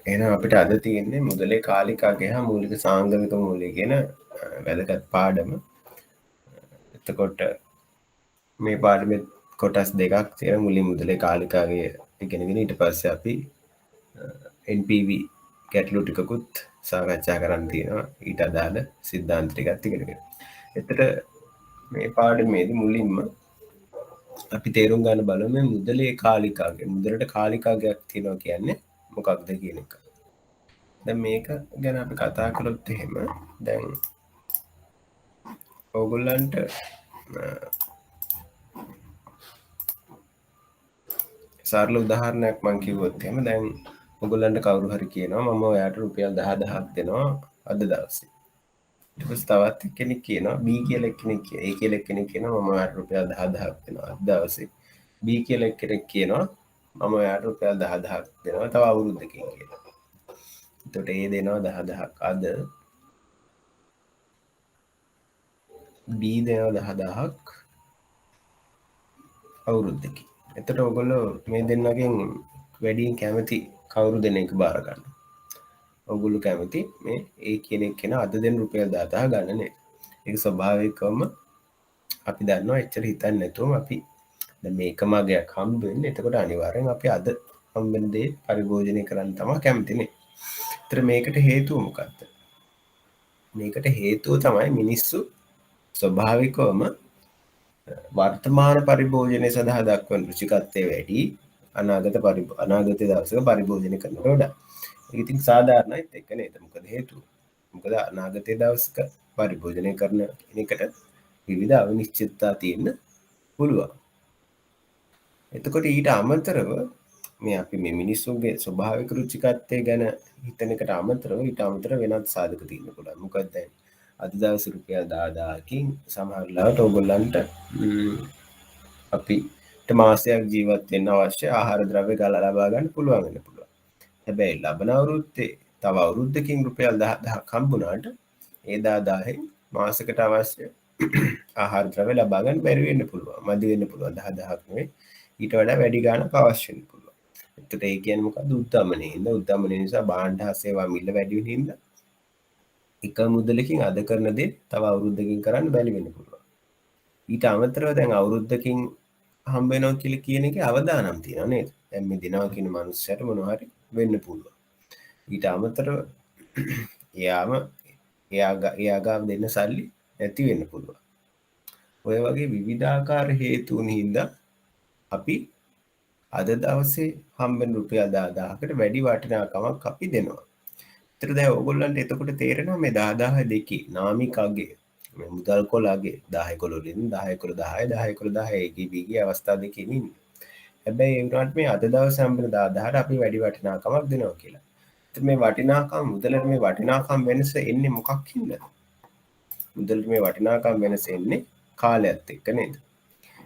එහෙනම් අපිට අද තියෙන්නේ මුදලේ කාලිකාගේ හා මූලික සාංගමික මූලය කියන වැදගත් පාඩම. එතකොට මේ පාඩමේ කොටස් දෙකක් තියෙන මුලින් මුදලේ කාලිකාගේ ඉගෙනගෙන ඊට පස්සේ අපි NPV ගැටලු ටිකකුත් සාකච්ඡා කරන්න තියෙනවා ඊට අදාළ සිද්ධාන්ත ටිකත් ඉගෙනගෙන. එතකොට මේ පාඩමේදී මුලින්ම අපි තේරුම් ගන්න බලමු මේ මුදලේ කාලිකාගේ මුදලට කාලිකාගයක් තියෙනවා කියන්නේ මොකක්ද කියන එක. දැන් මේක ගැන අපි කතා කළොත් එහෙම දැන් ඕගොල්ලන්ට සරල උදාහරණයක් මම කිව්වොත් එහෙම දැන් ඔයගොල්ලන්ට කවුරු හරි කියනවා මම ඔයාට රුපියල් 10000ක් දෙනවා අද දවසේ. ඊට පස්සේ තවත් කෙනෙක් කියනවා B කියලා කෙනෙක් A කියලා කෙනෙක් කියනවා මම ඔයාට රුපියල් 10000ක් දෙනවා අද දවසේ. B කියලා කෙනෙක් කියනවා මම ඔයාට රුපියල් 10000ක් දෙනවා තව අවුරුද්දකින් කියලා. එතකොට A දෙනවා 10000ක් අද B දෙනවා 10000ක් අවුරුද්දකින්. එතකොට ඔයගොල්ලෝ මේ දෙන්නගෙන් වැඩියෙන් කැමති කවුරු දෙන එක බාර ගන්න. ඔයගොල්ලෝ කැමති මේ A කියන එක්කෙනා අද දෙන රුපියල් 10000 ගන්න නේ. ඒක ස්වභාවිකවම අපි දන්නවා එච්චර හිතන්නේ නැතුවම අපි දැන් මේක මගයක් හම්බ වෙන්නේ. එතකොට අනිවාර්යෙන් අපි අද හම්බෙන දේ පරිභෝජනය කරන්න තමයි කැමතිනේ. ඒතර මේකට හේතුව මොකක්ද? මේකට හේතුව තමයි මිනිස්සු ස්වභාවිකවම වර්තමාන පරිභෝජනය සඳහා දක්වන රුචිකත්වය වැඩි අනාගත දවසක පරිභෝජනය කරනට වඩා. ඒක ඉතින් සාධාරණයිත් එක්ක නේද? මොකද හේතුව? මොකද අනාගතයේ දවසක පරිභෝජනය කරන කෙනෙකුට විවිධ අනිශ්චිතතා තියෙන්න පුළුවන්. එතකොට ඊට අමතරව මේ අපි මේ මිනිස්සුන්ගේ ස්වභාවික රුචිකත්වය ගැන හිතන එකට අමතරව ඊට අමතරව වෙනත් සාධක තියෙන්න පුළුවන්. මොකද දැන් අද දවසේ රුපියල් 10000කින් සමහර ලාවට ඔයගොල්ලන්ට අපිට මාසයක් ජීවත් වෙන්න අවශ්‍ය ආහාර ද්‍රව්‍ය ගාලා ලබා ගන්න පුළුවන් වෙන්න පුළුවන්. හැබැයි ලබන අවුරුද්දේ තව අවුරුද්දකින් රුපියල් 10000ක් හම්බුනාට ඒ 10000න් මාසෙකට අවශ්‍ය ආහාර ද්‍රව්‍ය ලබා ගන්න බැරි වෙන්න පුළුවන්. මදි වෙන්න පුළුවන් 10000ක් නෙවෙයි. ඊට වඩා වැඩි ගාණක් අවශ්‍ය වෙන්න පුළුවන්. එතකොට ඒ කියන්නේ මොකද්ද? උද්දමනය නිසා භාණ්ඩ හා සේවා මිල වැඩි වෙන හින්දා එක මුදලකින් අද කරන දේ තව අවුරුද්දකින් කරන්න බැරි වෙන්න පුළුවන්. ඊට අමතරව දැන් අවුරුද්දකින් හම්බ වෙනවා කියලා කියන එකේ අවදානම් තියෙනවා නේද? දැන් මේ දිනවා කියන මනුස්සයට මොනවා හරි වෙන්න පුළුවන්. ඊට අමතරව එයා ගාව දෙන්න සල්ලි නැති වෙන්න පුළුවන්. ඔය වගේ විවිධාකාර හේතුන් හින්දා අපි අද දවසේ හම්බෙන රුපියල් 10000කට වැඩි වටිනාකමක් අපි දෙනවා. ඒතර දැන් ඕගොල්ලන්ට එතකොට තේරෙනවා මේ 10000 දෙකේ නාමික අගේ මේ මුදල් කොළ අගේ 10 කොළ වලින් 10 කොළ 10 10 කොළ 10 ඒකීගේ අවස්ථා දෙකේ ඉන්නේ. හැබැයි ඒ වුණාට මේ අද දවසේ හම්බෙන 10000ට අපි වැඩි වටිනාකමක් දෙනවා කියලා. ඒත් මේ වටිනාකම් මුදලට මේ වටිනාකම් වෙනස එන්නේ මොකක් හින්දාද? මුදලට මේ වටිනාකම් වෙනස එන්නේ කාලයත් එක්ක නේද?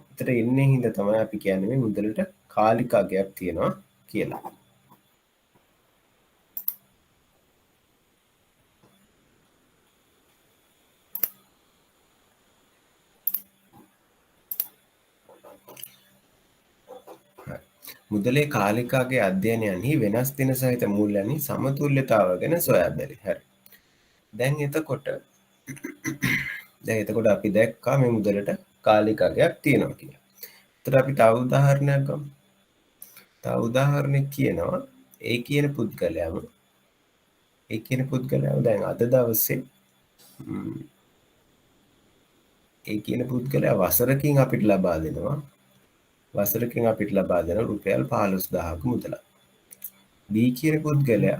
ඒතර එන්නේ හින්දා තමයි අපි කියන්නේ මේ මුදලට කාලික අගයක් තියෙනවා කියලා. මුදලේ කාලිකාගේ අධ්‍යයනයන්හි වෙනස් දින සහිත මූල්‍යයන්හි සමතුල්‍යතාව ගැන සොයා බැලි. හරි. දැන් එතකොට අපි දැක්කා මේ මුදලට කාලිකාගයක් තියෙනවා කියලා. එතකොට අපි තව උදාහරණයක් ගමු. තව උදාහරණයක් කියනවා ඒ කියන පුද්ගලයාම දැන් අද දවසේ ඒ කියන පුද්ගලයා වසරකින් අපිට ලබා දෙනවා රුපියල් 15000ක මුදලක්. B කියන පුද්ගලයා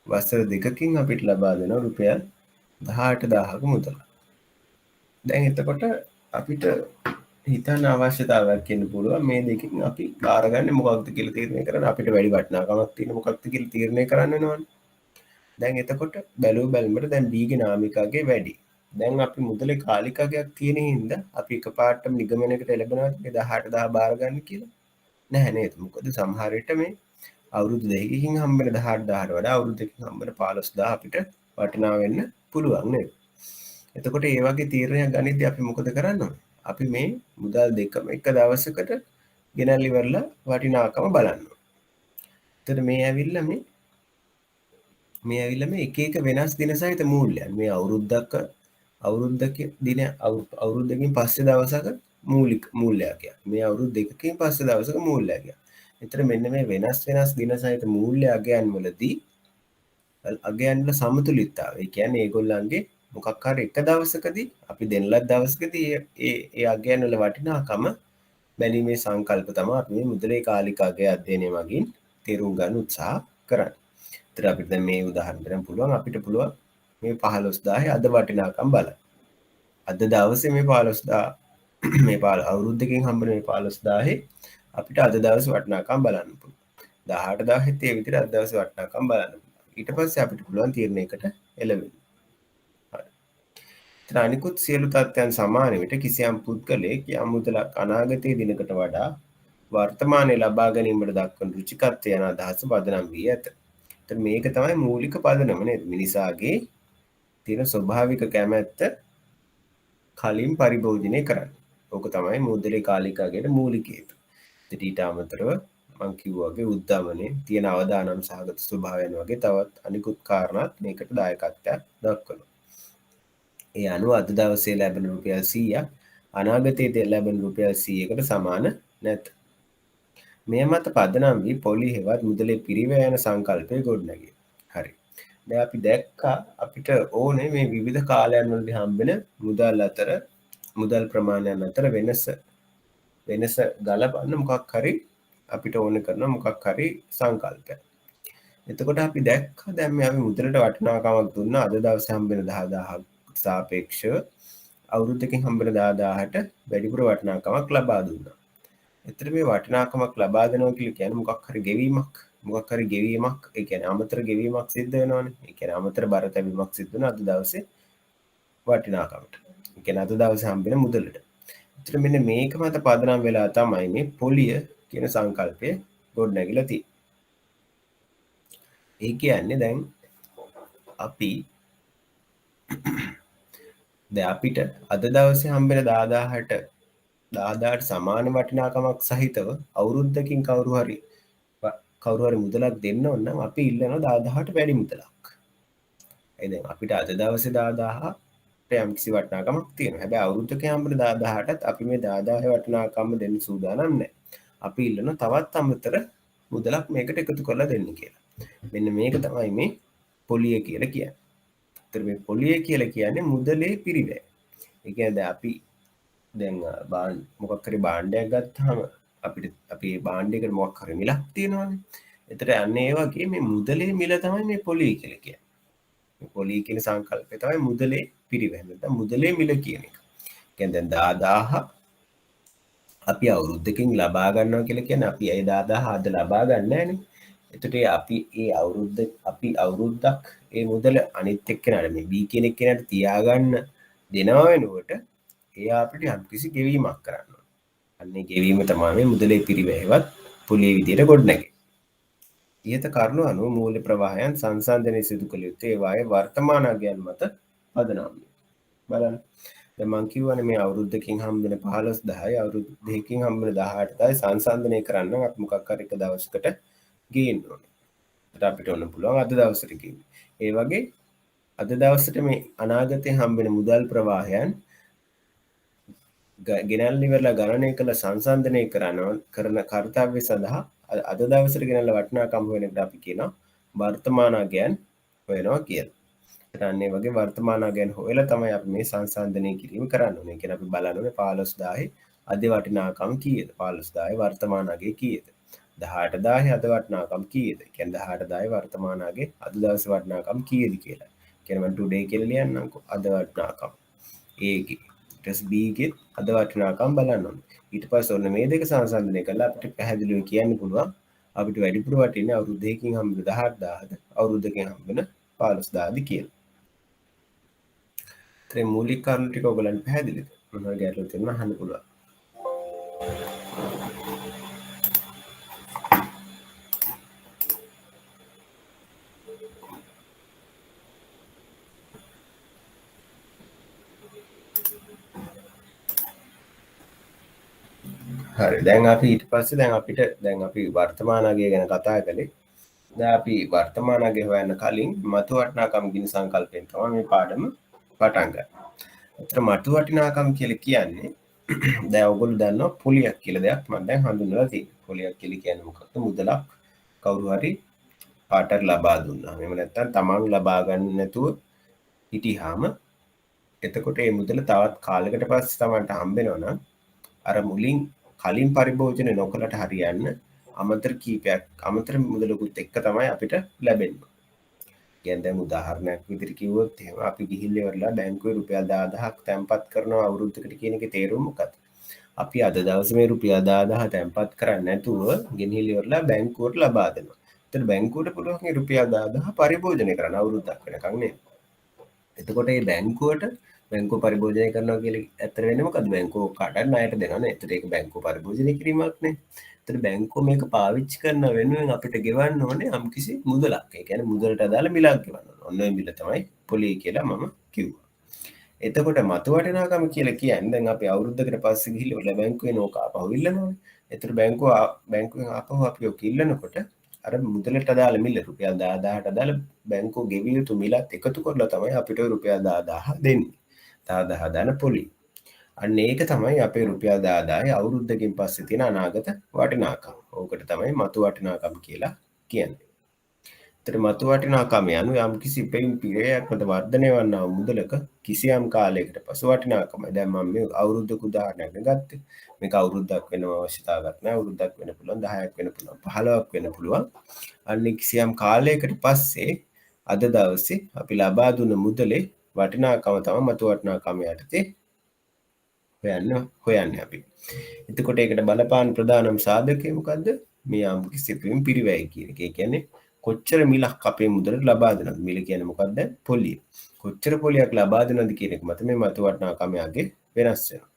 වසර දෙකකින් අපිට ලබා දෙනවා රුපියල් 18000ක මුදලක්. දැන් එතකොට අපිට හිතන්න අවශ්‍යතාවයක් කියන්න පුළුවන් මේ දෙකකින් අපි බාරගන්නේ මොකක්ද කියලා තීරණය කරන්න අපිට වැඩි වටිනාකමක් තියෙන මොකක්ද කියලා තීරණය කරන්න වෙනවනේ. දැන් එතකොට බැලුවමට දැන් B ගේ නාමිකාගේ වැඩි. දැන් අපි මුදලේ කාලිකාගයක් තියෙන හින්දා අපි එකපාරටම නිගමනයකට එළඹෙනවා මේ 18000 බාර ගන්න කියලා. නැහැ නේද? මොකද සමහර විට මේ අවුරුදු දෙකකින් හම්බෙන 18000ට වඩා අවුරුදු දෙකකින් හම්බෙන 15000 අපිට වටිනා වෙන්න පුළුවන් නේද? එතකොට මේ වගේ තීරණයක් ගනිද්දී අපි මොකද කරන්න ඕනේ? අපි මේ මුදල් දෙකම එක දවසකට ගෙනල්ලා ඉවරලා වටිනාකම බලන්න ඕනේ. එතකොට මේ ඇවිල්ලා මේ මේ ඇවිල්ලා මේ එක එක වෙනස් දින සහිත මූල්‍යයන් මේ අවුරුද්දක දින අවුරුද්දකින් පස්සේ දවසක මූල්‍යයක් මේ අවුරුදු දෙකකින් පස්සේ දවසක මූල්‍යයක්. එතන මෙන්න මේ වෙනස් දින සහිත මූල්‍ය අගයන් වලදී අගයන් වල සමතුලිතතාවය. ඒ කියන්නේ ඒගොල්ලන්ගේ මොකක් හරි එක දවසකදී අපි දෙන ලද දවසකදී ඒ අගයන් වල වටිනාකම බැලීමේ සංකල්ප තමයි අපි මේ මුදලේ කාලික අගය අධ්‍යයනය මගින් තේරුම් ගන්න උත්සාහ කරන්නේ. ඒතර අපිට දැන් මේ උදාහරණ දෙන්න පුළුවන් අපිට පුළුවන් මේ 15000 අද වටිනාකම් බලන්න. අද දවසේ මේ 15000 මේ අවුරුද්දකින් හම්බෙන මේ 15000 අපිට අද දවසේ වටිනාකම් බලන්න පුළුවන්. 18000 ඒ විදිහට අද දවසේ වටිනාකම් බලන්න පුළුවන්. ඊට පස්සේ අපිට පුළුවන් තීරණයකට එළවෙන්න. හරි. අනිකුත් සියලු තත්ත්වයන් සමාන විට කිසියම් පුද්ගලයෙක් යම් මුදලක් අනාගතයේ දිනකට වඩා වර්තමානයේ ලබා ගැනීමට දක්වන රුචිකත්වය යන අදහස පදනම් වී ඇත. එතකොට මේක තමයි මූලික පදනම නේද? මිනිසාගේ තියෙන ස්වභාවික කැමැත්ත කලින් පරිභෝජනය කරන්න. ඕක තමයි මුදලේ කාලික අගයට මූලික හේතුව. ඊට අමතරව මං කිව්වා වගේ උද්දමනයේ තියෙන අවදානම් සහගත ස්වභාවයන් වගේ තවත් අනිකුත් කාරණාත් මේකට දායකත්වයක් දක්වනවා. ඒ අනුව අද දවසේ ලැබෙන රුපියල් 100ක් අනාගතයේදී ලැබෙන රුපියල් 100කට සමාන නැත. මේ මත පදනම් වී පොලි හෙවත් මුදලේ පිරිවැය යන සංකල්පය ගොඩනැගේ. හරි. දැන් අපි දැක්කා අපිට ඕනේ මේ විවිධ කාලයන් වලදී හම්බෙන මුදල් ප්‍රමාණයන් අතර වෙනස ගලපන්න මොකක් හරි අපිට ඕන කරන මොකක් හරි සංකල්පයක්. එතකොට අපි දැක්කා දැන් මේ අපි මුදලට වටිනාකමක් දුන්නා අද දවසේ හම්බෙන 10000ක් සාපේක්ෂව අවුරුද්දකින් හම්බෙන 10000ට වැඩිපුර වටිනාකමක් ලබා දුන්නා. එතකොට මේ වටිනාකමක් ලබා දෙනවා කියලා කියන්නේ මොකක් හරි ගෙවීමක් ඒ කියන්නේ අමතර ගෙවීමක් සිද්ධ වෙනවනේ. ඒ කියන්නේ අමතර බර තැබීමක් සිද්ධ වෙනවා අද දවසේ වටිනාකමට. ඒ කියන්නේ අද දවසේ හම්බෙන මුදලට. එතකොට මෙන්න මේක මත පදනම් වෙලා තමයි මේ පොලිය කියන සංකල්පය ගොඩනැගිලා තියෙන්නේ. ඒ කියන්නේ දැන් අපිට අද දවසේ හම්බෙන 10000ට සමාන වටිනාකමක් සහිතව අවුරුද්දකින් කවුරු හරි මුදලක් දෙන්න ඕන නම් අපි ඉල්ලනවා 10000ට වැඩි මුදලක්. ඒ දැන් අපිට අද දවසේ 10000ට යම්කිසි වටිනාකමක් තියෙනවා. හැබැයි අවුරුද්දකින් හම්බෙන 10000ටත් අපි මේ 10000 වටිනාකම දෙන්න සූදානම් නැහැ. අපි ඉල්ලන තවත් අමතර මුදලක් මේකට එකතු කරලා දෙන්න කියලා. මෙන්න මේක තමයි මේ පොලිය කියලා කියන්නේ. ඒතර මේ පොලිය කියලා කියන්නේ මුදලේ පිරිවැය. ඒ කියන්නේ අපි දැන් මොකක් හරි භාණ්ඩයක් ගත්තාම අපි භාණ්ඩයකට මොකක් හරි මිලක් තියෙනවානේ. ඒතර අන්න ඒ වගේ මේ මුදලේ මිල තමයි මේ පොලිය කියලා කියන්නේ. මේ පොලිය කියන සංකල්පය තමයි මුදලේ පිරිවැය. නැත්නම් මුදලේ මිල කියන එක. කියන්නේ දැන් 10000 අපි අවුරුද්දකින් ලබා ගන්නවා කියලා කියන්නේ අපි ඒ 10000 අද ලබා ගන්න නෑනේ. එතකොට අපි අවුරුද්දක් ඒ මුදල අනිත් එක්කෙනාට මේ B කියන එක්කෙනාට තියාගන්න දෙනවා වෙනුවට එයා අපිට යම්කිසි ගෙවීමක් කරන්න ඕනේ. අන්නේ ගෙවීම තමයි මේ මුදලේ පිරිවැයවත් පොලිය විදියට ගොඩනැගෙන්නේ. ඉහත කරුණු අනුව මූල්‍ය ප්‍රවාහයන් සංසන්දනය සිදු කළ යුත්තේ ඒවායේ වර්තමාන අගයන් මත පදනම් බලන්න. දැන් මං කියවනේ මේ අවුරුද්දකින් හම්බෙන 15000යි අවුරුදු දෙකකින් හම්බෙන 18යි සංසන්දනය කරන්න අපි මොකක් හරි එක දවසකට ගේන්න ඕනේ. ඒකට අපිට ඕන පුළුවන් අද දවසට ගේන්න. ඒ වගේ අද දවසට මේ අනාගතයේ හම්බෙන මුදල් ප්‍රවාහයන් ගෙනල්ලා ඉවරලා ගණනය කළ සංසන්දනය කරන කාර්යය සඳහා අද දවසට ගෙනල්ලා වටිනාකම් හොයන එකට අපි කියනවා වර්තමාන අගයන් හොයනවා කියලා. ඒ වගේ වර්තමාන අගයන් හොයලා තමයි අපි මේ සංසන්දනය කිරීම කරන්න ඕනේ. ඒ කියන්නේ අපි බලන්න ඕනේ 15000 අද වටිනාකම් කීයද? 15000 වර්තමාන අගය කීයද? 18000 අද වටිනාකම් කීයද? ඒ කියන්නේ 18000 වර්තමාන අගය අද දවසේ වටිනාකම් කීයද කියලා. කියන්නේ මම ටුඩේ කියලා ලියන්නම්කෝ. අද වටිනාකම්. ඒකේ ඊට B ගේ අද වටිනාකම් බලන්න ඕනේ. ඊට පස්සේ ඔන්න මේ දෙක සංසන්දනය කරලා අපිට පැහැදිලිව කියන්න පුළුවන් අපිට වැඩිපුර වටින්නේ අවුරුදු දෙකකින් හම්බෙන 18000ද අවුරුද්දකින් හම්බෙන 15000ද කියලා. ඒ මූලික කරුණු ටික ඔයගලන්ට පැහැදිලිද? මොනවා ගැටලු තියෙනවා අහන්න පුළුවන්. හරි දැන් අපි ඊට පස්සේ දැන් අපි වර්තමාන අගය ගැන කතා කළේ. දැන් අපි වර්තමානගේ හොයන්න කලින් මතු වටිනාකම් ගිනි සංකල්පයෙන් තමයි මේ පාඩම පටන් ගන්න. ඒතර මතු වටිනාකම් කියලා කියන්නේ දැන් ඔයගොල්ලෝ දන්නවා පොලියක් කියලා දෙයක් මම දැන් හඳුන්වලා තියෙනවා. පොලියක් කියලා කියන්නේ මොකක්ද? මුදලක් කවුරු හරි කාටට ලබා දුන්නා. එහෙම නැත්නම් තමන් ලබා ගන්න නැතුව හිටියාම එතකොට මේ මුදල තවත් කාලයකට පස්සේ තමන්ට හම්බ වෙනවා නම් අර මුලින් කලින් පරිභෝජනය නොකලට හරියන්න අමතර කීපයක් අමතර මුදලකුත් එක්ක තමයි අපිට ලැබෙන්නේ. කියන්නේ දැන් උදාහරණයක් විදිහට කිව්වොත් එහෙම අපි ගිහිල්ලා ඉවරලා බැංකුවේ රුපියල් 10000ක් තැන්පත් කරනවා අවුරුද්දකට කියන එකේ තේරුම මොකක්ද? අපි අද දවසේ මේ රුපියල් 10000 තැන්පත් කරන්නේ නැතුව ගෙනහිල්ලා ඉවරලා බැංකුවට ලබා දෙනවා. එතන බැංකුවට පුළුවන් මේ රුපියල් 10000 පරිභෝජනය කරන්න අවුරුද්දක් වෙනකන් නේද? එතකොට මේ බැංකුව පරිභෝජනය කරනවා කියලා ඇත්තට වෙන්නේ මොකද්ද? බැංකුව කාටවත් ණයට දෙනවා නේ. එතකොට ඒක බැංකුව පරිභෝජනය කිරීමක් නේ. එතකොට බැංකුව මේක පාවිච්චි කරන වෙනුවෙන් අපිට ගෙවන්න ඕනේ යම්කිසි මුදලක්. ඒ කියන්නේ මුදලට අදාළ මිලක් ගෙවන්න ඕනේ. ඔන්න ඔය මිල තමයි පොලී කියලා මම කිව්වා. එතකොට මතු වටිනාකම කියලා කියන්නේ දැන් අපි අවුරුද්දකට පස්සේ ගිහිල්ලා බැංකුවේ නෝක ආපහු ඉල්ලනවානේ. එතකොට බැංකුවෙන් ආපහු අපි ඔක ඉල්ලනකොට අර මුදලට අදාළ මිල රුපියල් 10000ට අදාළ බැංකුව ගෙවිය යුතු මිලත් එකතු කරලා තමයි අපිට රුපියල් 10000 දෙන්නේ. 10000 දාන පොලි. අන්න ඒක තමයි අපේ රුපියල් 10000යි අවුරුද්දකින් පස්සේ තියෙන අනාගත වටිනාකම. ඕකට තමයි මතු වටිනාකම කියලා කියන්නේ. ඒතර මතු වටිනාකම යනු යම්කිසි පෙයින් පිරයක් මත වර්ධනය වන්නා මුදලක කිසියම් කාලයකට පසු වටිනාකමයි. දැන් මම මේ අවුරුද්දක උදාහරණයක් ගත්තේ. මේක අවුරුද්දක් වෙනව අවශ්‍යතාවක් නැහැ. අවුරුද්දක් වෙන්න පුළුවන්, 10ක් වෙන්න පුළුවන්, 15ක් වෙන්න පුළුවන්. අන්න කිසියම් කාලයකට පස්සේ අද දවසේ අපි ලබා දුන්න මුදලේ වටිනාකම තමයි මතු වටිනාකම යටතේ හොයන්නේ අපි. එතකොට ඒකට බලපාන ප්‍රධානම සාධකය මොකද්ද? මේ යම්කිසි පෙයින් පිරිවැය කියන එක. ඒ කියන්නේ කොච්චර මිලක් අපේ මුදලට ලබා දෙනවද? මිල කියන්නේ මොකද්ද? පොලිය. කොච්චර පොලියක් ලබා දෙනවද කියන එක මත මේ මතු වටිනාකමගේ වෙනස් වෙනවා.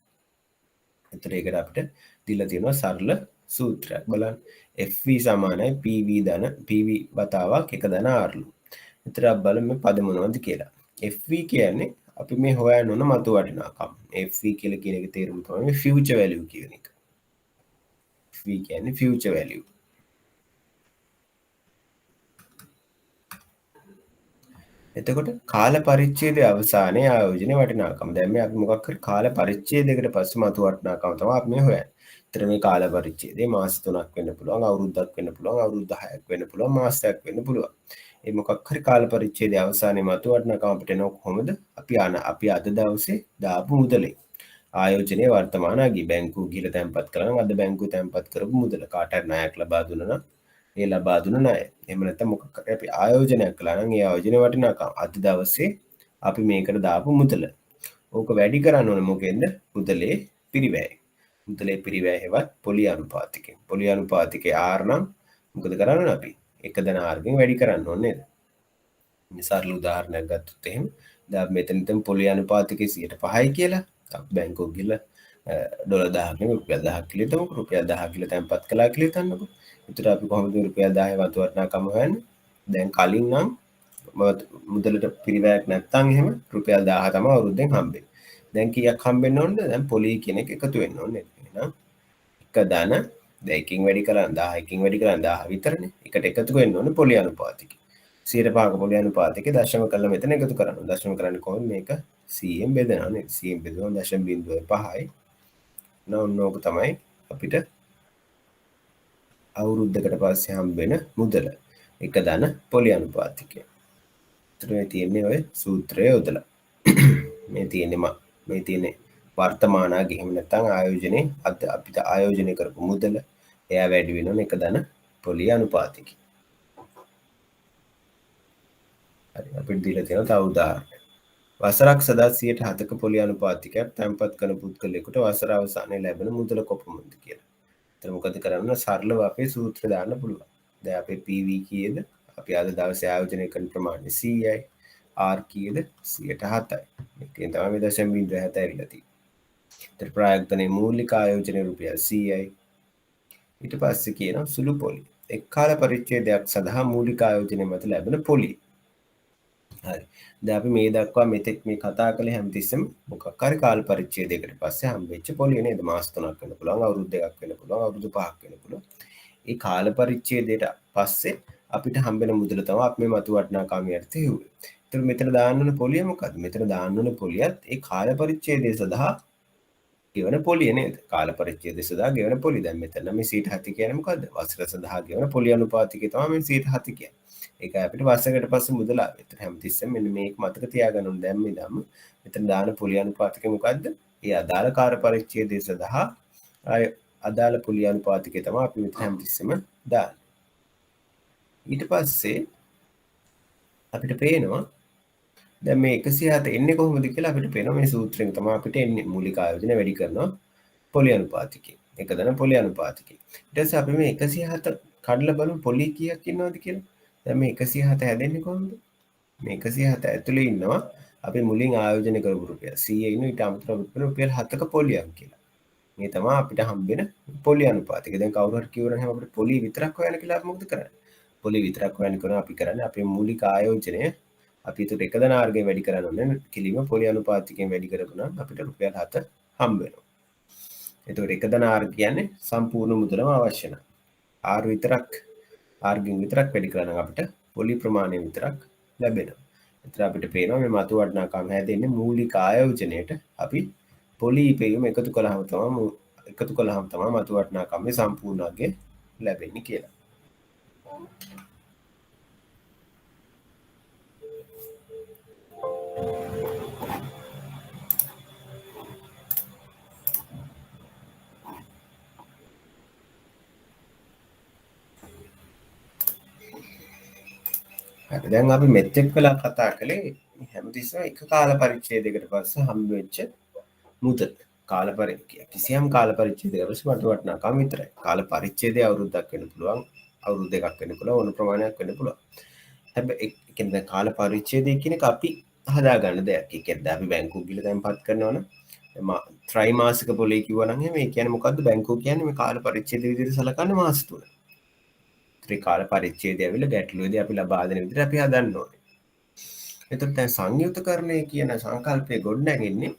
එතකොට ඒකට අපිට දීලා තියෙනවා සරල සූත්‍රයක්. බලන්න. FV සමානයි PV ධන PV වතාවක් 1 ධන R. එතකොට අපි බලමු මේ පද මොනවද කියලා. FV කියන්නේ අපි මේ හොයන්න ඕන මතු වටිනාකම. FV කියලා කියන එකේ තේරුම තමයි future value කියන එක. FV කියන්නේ future value. එතකොට කාල පරිච්ඡේදයේ අවසානයේ ආයෝජනයේ වටිනාකම. දැන් මේ අපි මොකක් හරි කාල පරිච්ඡේදයකට පස්සේ මතු වටිනාකම තමයි අපි මේ හොයන්නේ. ඒතර මේ කාල පරිච්ඡේදය මාස 3ක් වෙන්න පුළුවන්, අවුරුද්දක් වෙන්න පුළුවන්, අවුරුදු 10ක් වෙන්න පුළුවන්, මාසයක් වෙන්න පුළුවන්. ඒ මොකක් හරි කාල පරිච්ඡේදයේ අවසානයේ මතු වටිනාකම අපිට එනවා කොහොමද? අපි අද දවසේ දාපු මුදලේ. ආයෝජනයේ වර්තමාන අගී බැංකුව ගිහලා තැන්පත් කරනවා. අද බැංකුව තැන්පත් කරපු මුදල කාට හරි ණයක් ලබා දුන්නා නම් ඒ ලබා දුන්න ණය. එහෙම නැත්නම් මොකක් හරි අපි ආයෝජනයක් කළා නම් ඒ ආයෝජනයේ වටිනාකම අද දවසේ අපි මේකට දාපු මුදල. ඕක වැඩි කරන්න ඕනේ මොකෙන්ද? මුදලේ පිරිවැය. මුදලේ පිරිවැය හෙවත් පොලි අනුපාතිකය. පොලි අනුපාතිකේ R නම් මොකද කරන්නේ අපි? 1 ධන R ගෙන් වැඩි කරන්න ඕනේ නේද? මේ සරල උදාහරණයක් ගත්තොත් එහෙම දැන් මෙතන පොලි අනුපාතිකේ 5යි කියලා අපි බැංකුවක ගිහලා ඩොලර් 1000කින් රුපියල් 1000ක් කියලා හිතමු. රුපියල් 1000 කියලා තැන්පත් කළා කියලා හිතන්නකෝ. එතකොට අපි කොහොමද රුපියල් 10 වතු වටිනාකම හොයන්නේ? දැන් කලින් නම් මුදලට පිරිවැයක් නැත්තම් එහෙම රුපියල් 1000 තමයි අවුරුද්දෙන් හම්බෙන්නේ. දැන් කීයක් හම්බෙන්න ඕනද? දැන් පොලි කියන එක එකතු වෙන්න ඕනේ. එහෙනම් එක ධන දෙකකින් වැඩි කරලා 10කින් වැඩි කරලා 1000 විතරනේ. එකට එකතු වෙන්න ඕනේ පොලි අනුපාතිකය. 100% පොලි අනුපාතිකය දශම කරලා මෙතන එකතු කරනවා. දශම කරන්නේ කොහොමද? මේක 100ෙන් බෙදනවා නේද? 100ෙන් බෙදුවම 0.5යි. නෝක තමයි අපිට අවුරුද්දකට පස්සේ හම්බෙන මුදල. එක ධන පොලි අනුපාතිකය. එතකොට මේ තියෙන්නේ ඔය සූත්‍රය යොදලා. මේ තියෙන්නේ වර්තමානයේ එහෙම නැත්නම් ආයෝජනයේ අපිට ආයෝජනය කරපු මුදල එයා වැඩි වෙනවනේ එක ධන පොලි අනුපාතිකය. හරි අපිට දීලා තියෙන තව උදාහරණයක්. වසරක් සදා 107ක පොලි අනුපාතිකයක් තැන්පත් කරන පුද්ගලයෙකුට වසර අවසානයේ ලැබෙන මුදල කොපමණද කියලා. එතන මොකද කරන්න සරලව අපේ සූත්‍රය දාන්න පුළුවන්. දැන් අපේ PV කීයද? අපි අද දවසේ ආයෝජනය කරන ප්‍රමාණය 100යි. R කීයද? 107යි. මේකෙන් තමයි මේ 0.7 ඇවිල්ලා තියෙන්නේ. ඒතර ප්‍රායෝගිකනේ මූලික ආයෝජනය රුපියල් 100යි. ඊට පස්සේ කියනවා සුළු පොලි. එක් කාල පරිච්ඡේදයක් සඳහා මූලික ආයෝජනය මත ලැබෙන පොලි. හරි. දැන් අපි මේ දක්වා මෙතෙක් මේ කතා කළේ හැමතිස්සෙම මොකක් හරි කාල පරිච්ඡේදයකට පස්සේ හම්බෙච්ච පොලිය නේද? මාස 3ක් වෙන්න පුළුවන්, අවුරුදු 2ක් වෙන්න පුළුවන්, අවුරුදු 5ක් වෙන්න පුළුවන්. ඒ කාල පරිච්ඡේදයට පස්සේ අපිට හම්බෙන මුදල තමයි අපි මේ මතු වටිනාකම යටතේ හෙව්වේ. ඒතර මෙතන දාන්න ඕන පොලිය මොකද්ද? මෙතන දාන්න ඕන පොලියත් ඒ කාල පරිච්ඡේදය සඳහා ගෙවන පොලිය නේද? කාල පරිච්ඡේදය සඳහා ගෙවන පොලිය. දැන් මෙතන මේ 7 කියන්නේ මොකද්ද? වසර සඳහා ගෙවන පොලිය අනුපාතිකය තමයි මේ 7 කියන්නේ. ඒක අපිට වසරකට පස්සේ මුදල ආවේ. ඒතර හැමතිස්සෙම මෙන්න මේක මතක තියාගන්න ඕනේ. දැන් මේ දම මෙතන දාන පොලිය අනුපාතිකය මොකද්ද? ඒ අදාළ කාල පරිච්ඡේදය සඳහා අදාළ පොලිය අනුපාතිකය තමයි අපි මෙතන හැමතිස්සෙම දාන්නේ. ඊට පස්සේ අපිට පේනවා දැන් මේ 107 එන්නේ කොහොමද කියලා අපිට පේනවා මේ සූත්‍රයෙන් තමයි අපිට එන්නේ මූලික ආයෝජන වැඩි කරනවා පොලි අනුපාතිකය. එක දන පොලි අනුපාතිකය. ඊට පස්සේ අපි මේ 107 කඩලා බලමු පොලි කීයක් ඉන්නවද කියලා. දැන් මේ 107 හැදෙන්නේ කොහොමද? මේ 107 ඇතුලේ ඉන්නවා අපි මුලින් ආයෝජනය කරපු රුපියල් 100 ඉන්න ඊට අමතරව රුපියල් 7ක පොලියක් කියලා. මේ තමයි අපිට හම්බෙන පොලි අනුපාතිකය. දැන් කවුරු හරි කියවනම් අපිට පොලි විතරක් හොයන්න කියලා අපි මොකද කරන්නේ? පොලි විතරක් හොයන්න කරන අපි කරන්නේ අපේ මූලික ආයෝජනය අපි ඒකට එක දනාර්ගයෙන් වැඩි කරන්න ඕනේ. කිලිම පොලි අනුපාතිකයෙන් වැඩි කරපුවා අපිට රුපියල් 7 හම්බ වෙනවා. එතකොට එක දනාර්ග කියන්නේ සම්පූර්ණ මුදලම අවශ්‍ය නැහැ. R විතරක් R ගෙන් විතරක් වැඩි කරන අපිට පොලි ප්‍රමාණය විතරක් ලැබෙනවා. එතන අපිට පේනවා මේ මතු වටිනාකම හැදෙන්නේ මූලික ආයෝජනයේට අපි පොලි ඉපයුම එකතු කළාම තමයි මතු වටිනාකම සම්පූර්ණාගේ ලැබෙන්නේ කියලා. දැන් අපි මෙතෙක් වෙලා කතා කළේ හැමතිස්සෙම එක කාල පරිච්ඡේදයකට පස්සේ හම්බ වෙච්ච මුදල්. කිසියම් කාල පරිච්ඡේදයකට පස්සේ මතු වටිනාකම විතරයි. කාල පරිච්ඡේදය අවුරුද්දක් වෙන්න පුළුවන්, අවුරුදු දෙකක් වෙන්න පුළුවන්, ඕන ප්‍රමාණයක් වෙන්න පුළුවන්. හැබැයි ඒ කියන්නේ කාල පරිච්ඡේදය කියන එක අපි හදාගන්න දෙයක්. ඒ කියන්නේ අපි බැංකුවක ගිහලා තැන්පත් කරනවනේ. ත්‍රයිමාසික පොලේ කිව්වනම් එහෙම ඒ කියන්නේ මොකද්ද? බැංකුව කියන්නේ මේ කාල පරිච්ඡේද විදිහට සලකන්නේ මාස 3. කාල පරිච්ඡේදය ඇවිල්ලා ගැටලුවේදී අපි ලබා දෙන විදිහට අපි හදන්න ඕනේ. එතකොට දැන් සංයුතකරණය කියන සංකල්පය ගොඩනැගෙන්නේ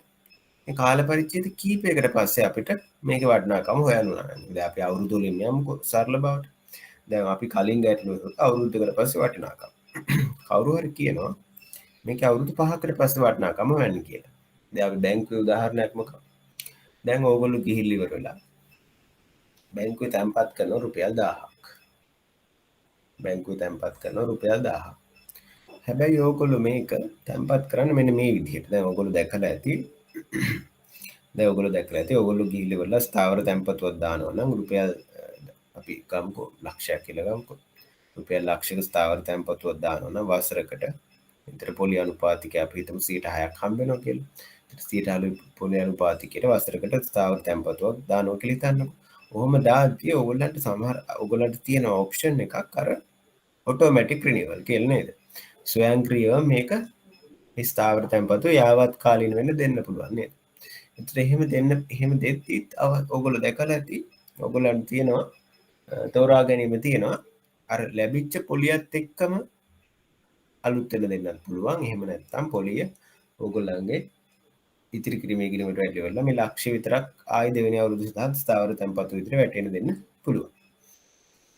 මේ කාල පරිච්ඡේද කීපයකට පස්සේ අපිට මේකේ වටිනාකම හොයන්න උනා. දැන් අපි අවුරුදු වලින් යමුකෝ සරල බවට. දැන් අපි කලින් ගැටලුවේ අවුරුද්දකට පස්සේ වටිනාකම. කවුරු හරි කියනවා මේකේ අවුරුදු 5කට පස්සේ වටිනාකම හොයන්න කියලා. දැන් අපි බැංකුවේ උදාහරණයක් මොකක්ද? දැන් ඕගොල්ලෝ ගිහිල්ලා ඉවර වෙලා බැංකුවේ තැන්පත් කරන රුපියල් 1000ක්. බැංකුව තැන්පත් කරන රුපියල් 1000ක්. හැබැයි ඕගොල්ලෝ මේක තැන්පත් කරන්න මෙන්න මේ විදිහට. දැන් ඕගොල්ලෝ දැකලා ඇති. ඕගොල්ලෝ ගිහිල්ලා ඉවරලා ස්ථාවර තැන්පතුවක් දානවා නම් රුපියල් අපි ගමුකෝ ලක්ෂයක් කියලා ගමුකෝ. රුපියල් ලක්ෂයක ස්ථාවර තැන්පතුවක් දානවා නම් වසරකට විතර පොලි අනුපාතිකය අපි හිතමු 6ක් හම්බ වෙනවා කියලා. 6 පොලි අනුපාතිකයට වසරකට ස්ථාවර තැන්පතුවක් දානවා කියලා හිතන්නකෝ. ඔහොම දාද්දී ඕගොල්ලන්ට තියෙන ඔප්ෂන් එකක් අර ඔටෝමැටික් රිනිවල් කියලා නේද? ස්වයංක්‍රීයව මේක ස්ථාවර තැන්පතු යාවත් කාලීන වෙන්න දෙන්න පුළුවන් නේද? ඒතර එහෙම දෙද්දිත් ඕගොල්ලෝ දැකලා ඇති ඕගොල්ලන්ට තියෙනවා තෝරා ගැනීම තියෙනවා අර ලැබිච්ච පොලියත් එක්කම අලුත් වෙන දෙන්නත් පුළුවන්. එහෙම නැත්නම් පොලිය ඕගොල්ලන්ගේ ඉතිරි කිරීමට වැටෙලා මේ ලක්ෂ්‍ය විතරක් ආයි දෙවෙනි අවුරුදු සඳහා ස්ථාවර තැන්පතු විතර වැටෙන්න දෙන්න පුළුවන්.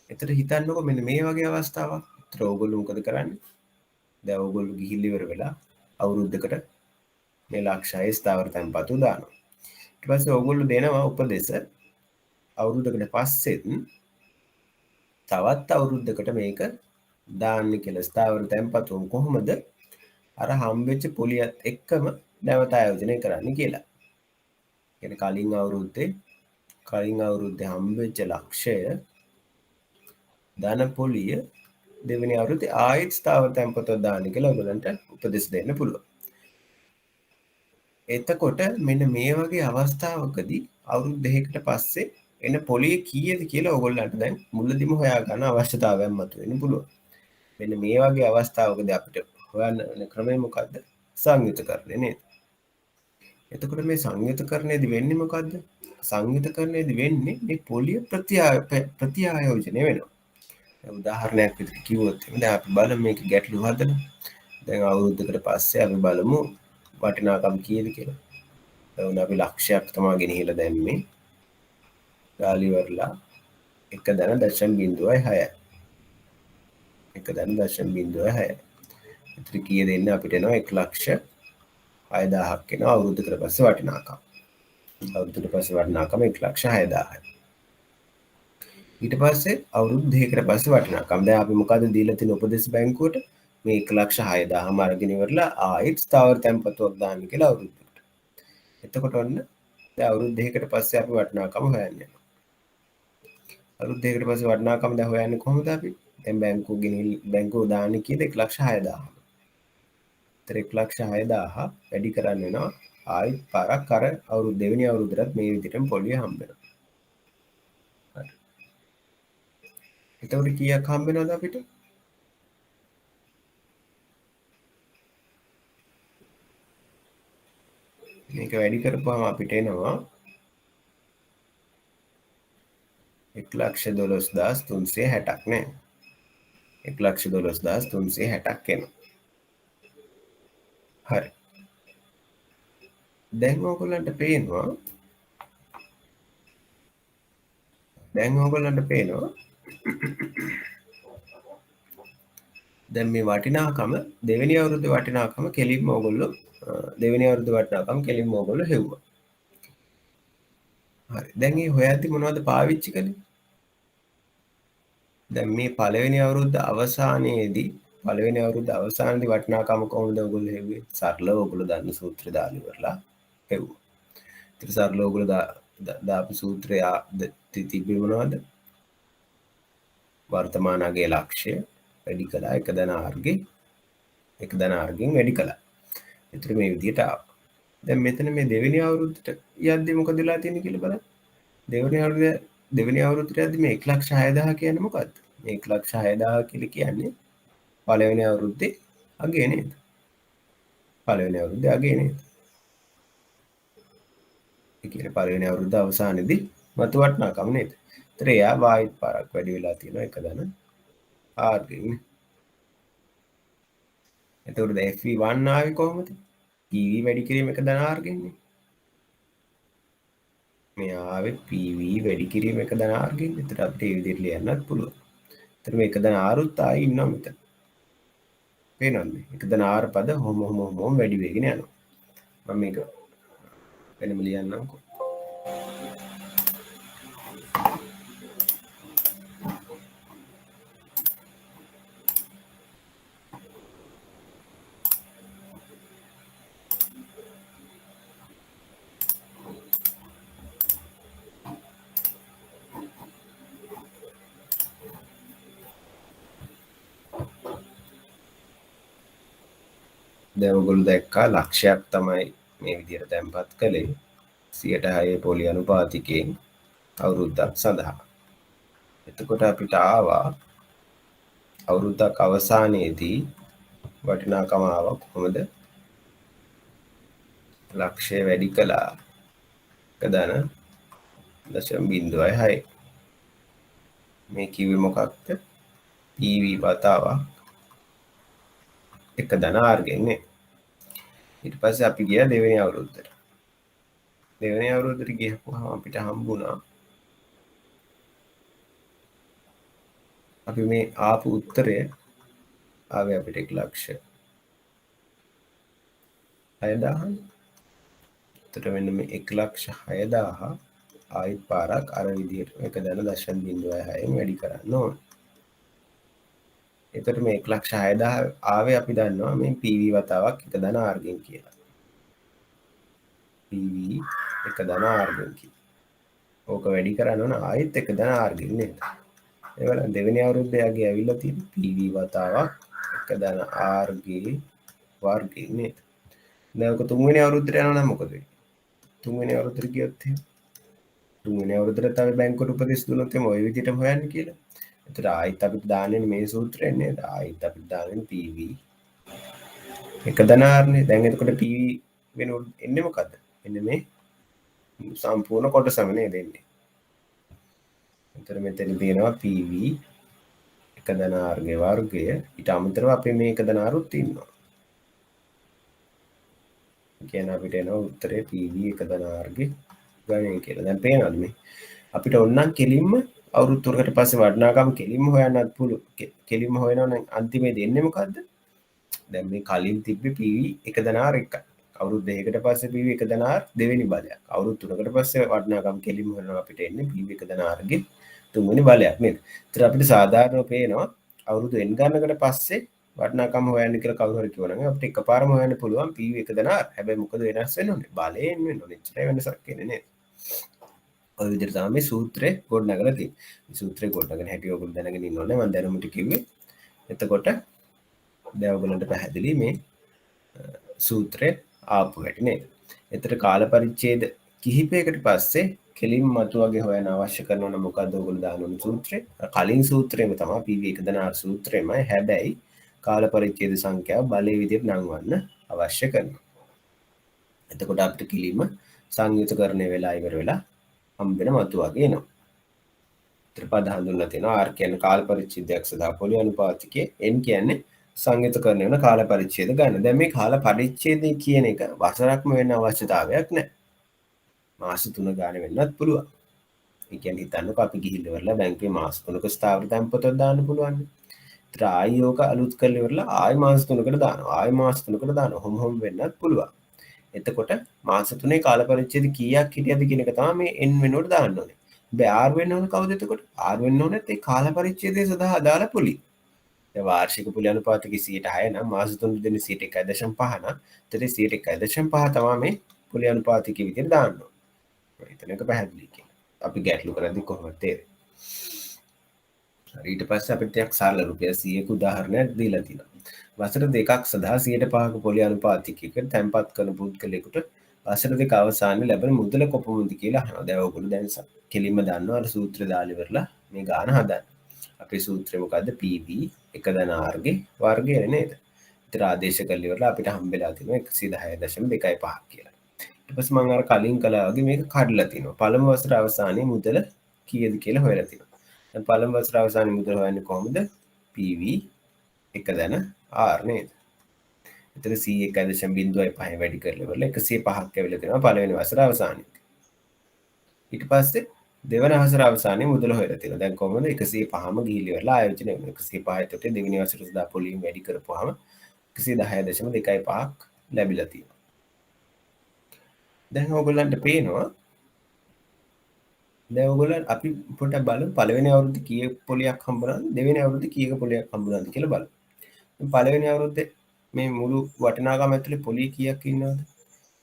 එතකොට හිතන්නකො මෙන්න මේ වගේ අවස්ථාවක්. ඒතර ඕගොල්ලෝ මොකද කරන්නේ? දැන් ඕගොල්ලෝ ගිහිල්ලා ඉවර වෙලා අවුරුද්දකට මේ ලක්ෂය ස්ථාවර තැන්පතු දානවා. ඊට පස්සේ ඕගොල්ලෝ දෙනවා උපදෙස් අවුරුද්දකට පස්සෙත් තවත් අවුරුද්දකට මේක දාන්න කියලා ස්ථාවර තැන්පතුම කොහොමද අර හම්බෙච්ච පොලියත් එක්කම නැවත ආයෝජනය කරන්න කියලා. කියන්නේ කලින් අවුරුද්දේ හම්බෙච්ච ලක්ෂය ධන පොලිය දෙවෙනි අවුරුද්දේ ආයෙත් ස්ථාවර තැන්පතුවක් දාන්න කියලා ඔයගලන්ට උපදෙස් දෙන්න පුළුවන්. එතකොට මෙන්න මේ වගේ අවස්ථාවකදී අවුරුදු දෙකකට පස්සේ එන පොලිය කීයද කියලා ඔයගොල්ලන්ට දැන් මුලදිම හොයා ගන්න අවශ්‍යතාවයක් මතුවෙන්න පුළුවන්. මෙන්න මේ වගේ අවස්ථාවකදී අපිට හොයන්න ක්‍රමය මොකද්ද? සංයුතකරණය නේද? එතකොට මේ සංයුතකරණයේදී වෙන්නේ මොකද්ද? සංයුතකරණයේදී වෙන්නේ මේ පොලිය ප්‍රතිආයෝජනය වෙනවා. උදාහරණයක් විදිහට කිව්වොත් දැන් අපි බලමු මේක ගැටලු හදලා. දැන් අවුරුද්දකට පස්සේ අපි බලමු වටිනාකම් කීයද කියලා. දැන් අපි ලක්ෂයක් තමයි ගෙනහිලා දැම්මේ. ගාලි වරලා 1.06යි. 1.06. එතන කීය දෙන්න අපිට එනවා 1,06,000ක් එනවා අවුරුද්දකට පස්සේ වටිනාකම. අවුරුද්දකට පස්සේ වටිනාකම 1,06,000යි. ඊට පස්සේ අවුරුදු 2කට පස්සේ වටිනාකම. දැන් අපි මොකද දීලා තියෙන උපදේශ බැංකුවට මේ 1,06,000ම අරගෙන ඉවරලා ආයෙත් ස්ථාවර තැන්පතුවක් දාන්න කියලා අවුරුද්දකට. එතකොට ඔන්න දැන් අවුරුදු 2කට පස්සේ අපි වටිනාකම හොයන්න යනවා. අවුරුදු 2කට පස්සේ වටිනාකම දැන් හොයන්නේ කොහොමද අපි? දැන් බැංකුව දාන්නේ කීයද? 1,06,000. ඒතර 1,06,000 වැඩි කරන්න වෙනවා. ආයෙත් පාරක් අර අවුරුදු දෙවෙනි අවුරුද්දටත් මේ විදිහටම පොලිය හම්බ වෙනවා. හරි. එතකොට කීයක් හම්බ වෙනවද අපිට? මේක වැඩි කරපුවාම අපිට එනවා 1,12,360ක් නේ. 1,12,360ක් එනවා. හරි. දැන් ඕගොල්ලන්ට පේනවා දැන් මේ වටිනාකම දෙවෙනි අවුරුද්දේ වටිනාකම කෙලින්ම ඕගොල්ලෝ දෙවෙනි අවුරුද්දේ වටිනාකම කෙලින්ම ඕගොල්ලෝ හෙව්වා. හරි. දැන් මේ හොයද්දි මොනවද පාවිච්චි කළේ? දැන් මේ පළවෙනි අවුරුද්ද අවසානයේදී වටිනාකම කොහොමද ඔයගොල්ලෝ හෙව්වේ? සරලව ඔයගොල්ලෝ දන්න සූත්‍රය දාලා ඉවරලා හෙව්වා. ඉතින් සරලව ඔයගොල්ලෝ දාපු සූත්‍රය තිබ්බේ මොනවද? වර්තමාන අගයේ ලක්ෂ්‍ය වැඩි කළා 1 ධන R ගෙන් වැඩි කළා. ඒතර මේ විදිහට ආවා. දැන් මෙතන මේ දෙවෙනි අවුරුද්දට යද්දී මොකද වෙලා තියෙන්නේ කියලා බලන්න. දෙවෙනි අවුරුද්දට යද්දී මේ 1,06,000 කියන්නේ මොකද්ද? මේ 1,06,000 කියලා කියන්නේ පළවෙනි අවුරුද්දේ අගය නේද? ඒ කියන්නේ පළවෙනි අවුරුද්ද අවසානයේදී මතු වටිනාකම නේද? ඒතර එයා වායිත් පාරක් වැඩි වෙලා තියෙනවා 1 ධන R ගෙන්. එතකොට FV1 ආවේ කොහොමද? PV වැඩි කිරීම 1 ධන R ගෙන්නේ. මේ ආවේ PV වැඩි කිරීම 1 ධන R ගෙන්. එතකොට අපිට මේ විදිහට ලියන්නත් පුළුවන්. එතකොට මේ 1 ධන R උත් ආයි ඉන්නවා මෙතන. පේනවද මේ? 1 ධන R පද හොම වැඩි වෙගෙන යනවා. මම මේක වෙනම ලියන්නම්කෝ. දැන් ඔයගොල්ලෝ දැක්කා ලක්ෂයක් තමයි මේ විදිහට තැන්පත් කළේ 6% පොලි අනුපාතිකයෙන් අවුරුද්දක් සඳහා. එතකොට අපිට ආවා අවුරුද්දක් අවසානයේදී වටිනාකම ආවා කොහොමද? ලක්ෂය වැඩි කළා 1.06. මේ කිව්වේ මොකක්ද? PV වතාවක් 1 ධන R ගෙන්නේ. ඊට පස්සේ අපි ගියා දෙවෙනි අවුරුද්දට. දෙවෙනි අවුරුද්දට ගියපුවාම අපිට හම්බුණා අපි මේ ආපු උත්තරය ආවේ අපිට 1,06,000. එතකොට මෙන්න මේ 1,06,000 ආයිත් පාරක් අර විදිහට 1.06න් වැඩි කරන්න ඕන. එතකොට මේ 1,06,000 ආවේ අපි දන්නවා මේ PV වතාවක් 1 ධන R ගෙන් කියලා. PV 1 ධන R ගෙන් කියලා. ඕක වැඩි කරන්න ඕන ආයෙත් 1 ධන R ගෙන් නේද? ඒ වල දෙවෙනි අවුරුද්දේ යගේ ඇවිල්ලා තියෙන PV වතාවක් 1 ධන R ගේ වර්ගයෙන් නේද? දැන් ඔක තුන්වෙනි අවුරුද්දට යනවා නම් මොකද වෙන්නේ? තුන්වෙනි අවුරුද්දට ගියොත් එහෙම තුන්වෙනි අවුරුද්දට තමයි බැංකුවට උපදෙස් දුන්නොත් එම ওই විදිහටම හොයන්න කියලා. එතකොට ආයිත් අපිට දාන්නේ මේ සූත්‍රයෙන් නේද? ආයිත් අපිට දාන්නේ PV 1 ධන R නේ. දැන් එතකොට PV වෙනකොට එන්නේ මොකද්ද? එන්නේ මේ සම්පූර්ණ කොටසම නේද එන්නේ. එතකොට මෙතන තියෙනවා PV 1 ධන R ගේ වර්ගය. ඊට අමතරව අපේ මේ 1 ධන R උත් ඉන්නවා. කියන්නේ අපිට එනවා උත්තරේ PV 1 ධන R ගේ ගණනය කියලා. දැන් පේනවද මේ? අපිට ඕනනම් කෙලින්ම අවුරුදු 3කට පස්සේ වටිනාකම කෙලින්ම හොයන්නත් පුළුවන්. කෙලින්ම හොයනවා නම් අන්තිමේදී එන්නේ මොකද්ද? දැන් මේ කලින් තිබ්බේ PV 1/1යි. අවුරුදු 2කට පස්සේ PV 1/2 දෙවෙනි බලයක්. අවුරුදු 3කට පස්සේ වටිනාකම් කෙලින්ම හොයනවා අපිට එන්නේ PV 1/2ගේ තුන්වෙනි බලයක් නේද? ඒතර අපිට සාධාරණව පේනවා අවුරුදු n ගණනකට පස්සේ වටිනාකම් හොයන්න කියලා කවුරු හරි කිව්වනම් අපිට එකපාරම හොයන්න පුළුවන් PV 1/2. හැබැයි මොකද වෙනස් වෙන්න ඕනේ? බලයෙන් වෙන්න ඕනේ. එච්චරයි වෙනසක් එන්නේ නේද? ඔය විදිහට තමයි මේ සූත්‍රය ගොඩනගලා තියෙන්නේ. මේ සූත්‍රය ගොඩනගන හැටි ඔයගොල්ලෝ දැනගෙන ඉන්න ඕනේ. මම දැනුමට කිව්වේ. එතකොට දැන් ඔයගොල්ලන්ට පැහැදිලි මේ සූත්‍රය ආපු හැටි නේද? එතකොට කාල පරිච්ඡේද කිහිපයකට පස්සේ කෙලින් මතු වගේ හොයන්න අවශ්‍ය කරනවා මොකද්ද ඔයගොල්ලෝ දාන ඕන සූත්‍රය? කලින් සූත්‍රයම තමයි PV 1/4 සූත්‍රයමයි. හැබැයි කාල පරිච්ඡේද සංඛ්‍යාව බලයේ විදිහට නංවන්න අවශ්‍ය කරනවා. එතකොට අපිට කිලිම සංයුතකරණය වෙලා ඉවර වෙලා හම්බෙන මතු වගේ එනවා. ත්‍රිපද හඳුන්වලා තියෙනවා. R කියන්නේ කාල පරිච්ඡේදයක් සඳහා පොලි අනුපාතිකයේ n කියන්නේ සංයුතකරණය වෙන කාල පරිච්ඡේද ගන්න. දැන් මේ කාල පරිච්ඡේදය කියන එක වසරක්ම වෙන්න අවශ්‍යතාවයක් නැහැ. මාස 3 ගානේ වෙන්නත් පුළුවන්. ඒ කියන්නේ හිතන්නකෝ අපි ගිහිල්ලා ඉවරලා බැංකුවේ මාස 3ක ස්ථාවර තැන්පතක් දාන්න පුළුවන්. ඒතර ආයෝක අලුත් කරලා ඉවරලා ආය මාස 3කට දානවා. ආය මාස 3කට දානවා. හොම් වෙන්නත් පුළුවන්. එතකොට මාස 3ේ කාල පරිච්ඡේද කීයක් හිටියද කියන එක තමයි මේ n වෙනුවට දාන්න ඕනේ. හැබැයි r වෙන්න ඕනේ කවුද එතකොට? r වෙන්න ඕනෙත් ඒ කාල පරිච්ඡේදය සඳහා අදාළ පොලි. දැන් වාර්ෂික පොලි අනුපාතකයේ 106 නම් මාස 3 දෙන 1.5 නම් එතකොට 1.5 තමයි මේ පොලි අනුපාතකයේ විදිහට දාන්න ඕනේ. එතන එක පැහැදිලි කියලා. අපි ගැටලු කරද්දී කොහොමද තේරෙන්නේ? ඊට පස්සේ අපිට ටිකක් සරල රුපියල් 100ක උදාහරණයක් දීලා තියෙනවා. වසර දෙකක් සඳහා 105ක පොලි අනුපාතිකයකට තැන්පත් කරන පුද්ගලයෙකුට වසර දෙක අවසානයේ ලැබෙන මුදල කොපමණද කියලා අහනවා. දැන් ඔයගොල්ලෝ දැන් කෙලින්ම දන්නවා අර සූත්‍රය දාලා ඉවරලා මේ ගාන හදන්න. අපේ සූත්‍රය මොකද්ද? PV 1/4ගේ වර්ගය නේද? ඒතර ආදේශ කරලා ඉවරලා අපිට හම්බෙලා තියෙනවා 110.25 කියලා. ඊට පස්සේ මම අර කලින් කළා වගේ මේක කඩලා තිනවා. පළමු වසර අවසානයේ මුදල කීයද කියලා හොයලා තිනවා. දැන් පළමු වසර අවසානයේ මුදල හොයන්නේ කොහොමද? PV 1/r නේද? එතන 101.05 වැඩි කරලා ඉවරලා 105ක් ඇවිල්ලා තියෙනවා පළවෙනි වසර අවසානයේ. ඊට පස්සේ දෙවන වසර අවසානයේ මුදල හොයලා තියෙනවා. දැන් කොහොමද 105ම ගිහිලි ඉවරලා ආයෝජනය වෙනවා. 105 එතකොට දෙවෙනි වසරේ සදා පොලියෙන් වැඩි කරපුවාම 110.25ක් ලැබිලා තියෙනවා. දැන් ඔයගොල්ලන්ට පේනවා දැන් ඔයගොල්ලන් අපි පොඩ්ඩක් බලමු පළවෙනි අවුරුද්දේ කීයක පොලියක් හම්බුණාද දෙවෙනි අවුරුද්දේ කීයක පොලියක් හම්බුණාද කියලා බලමු. දැන් පළවෙනි අවුරුද්දේ මේ මුළු වටිනාකම ඇතුලේ පොලි කීයක් ඉන්නවද?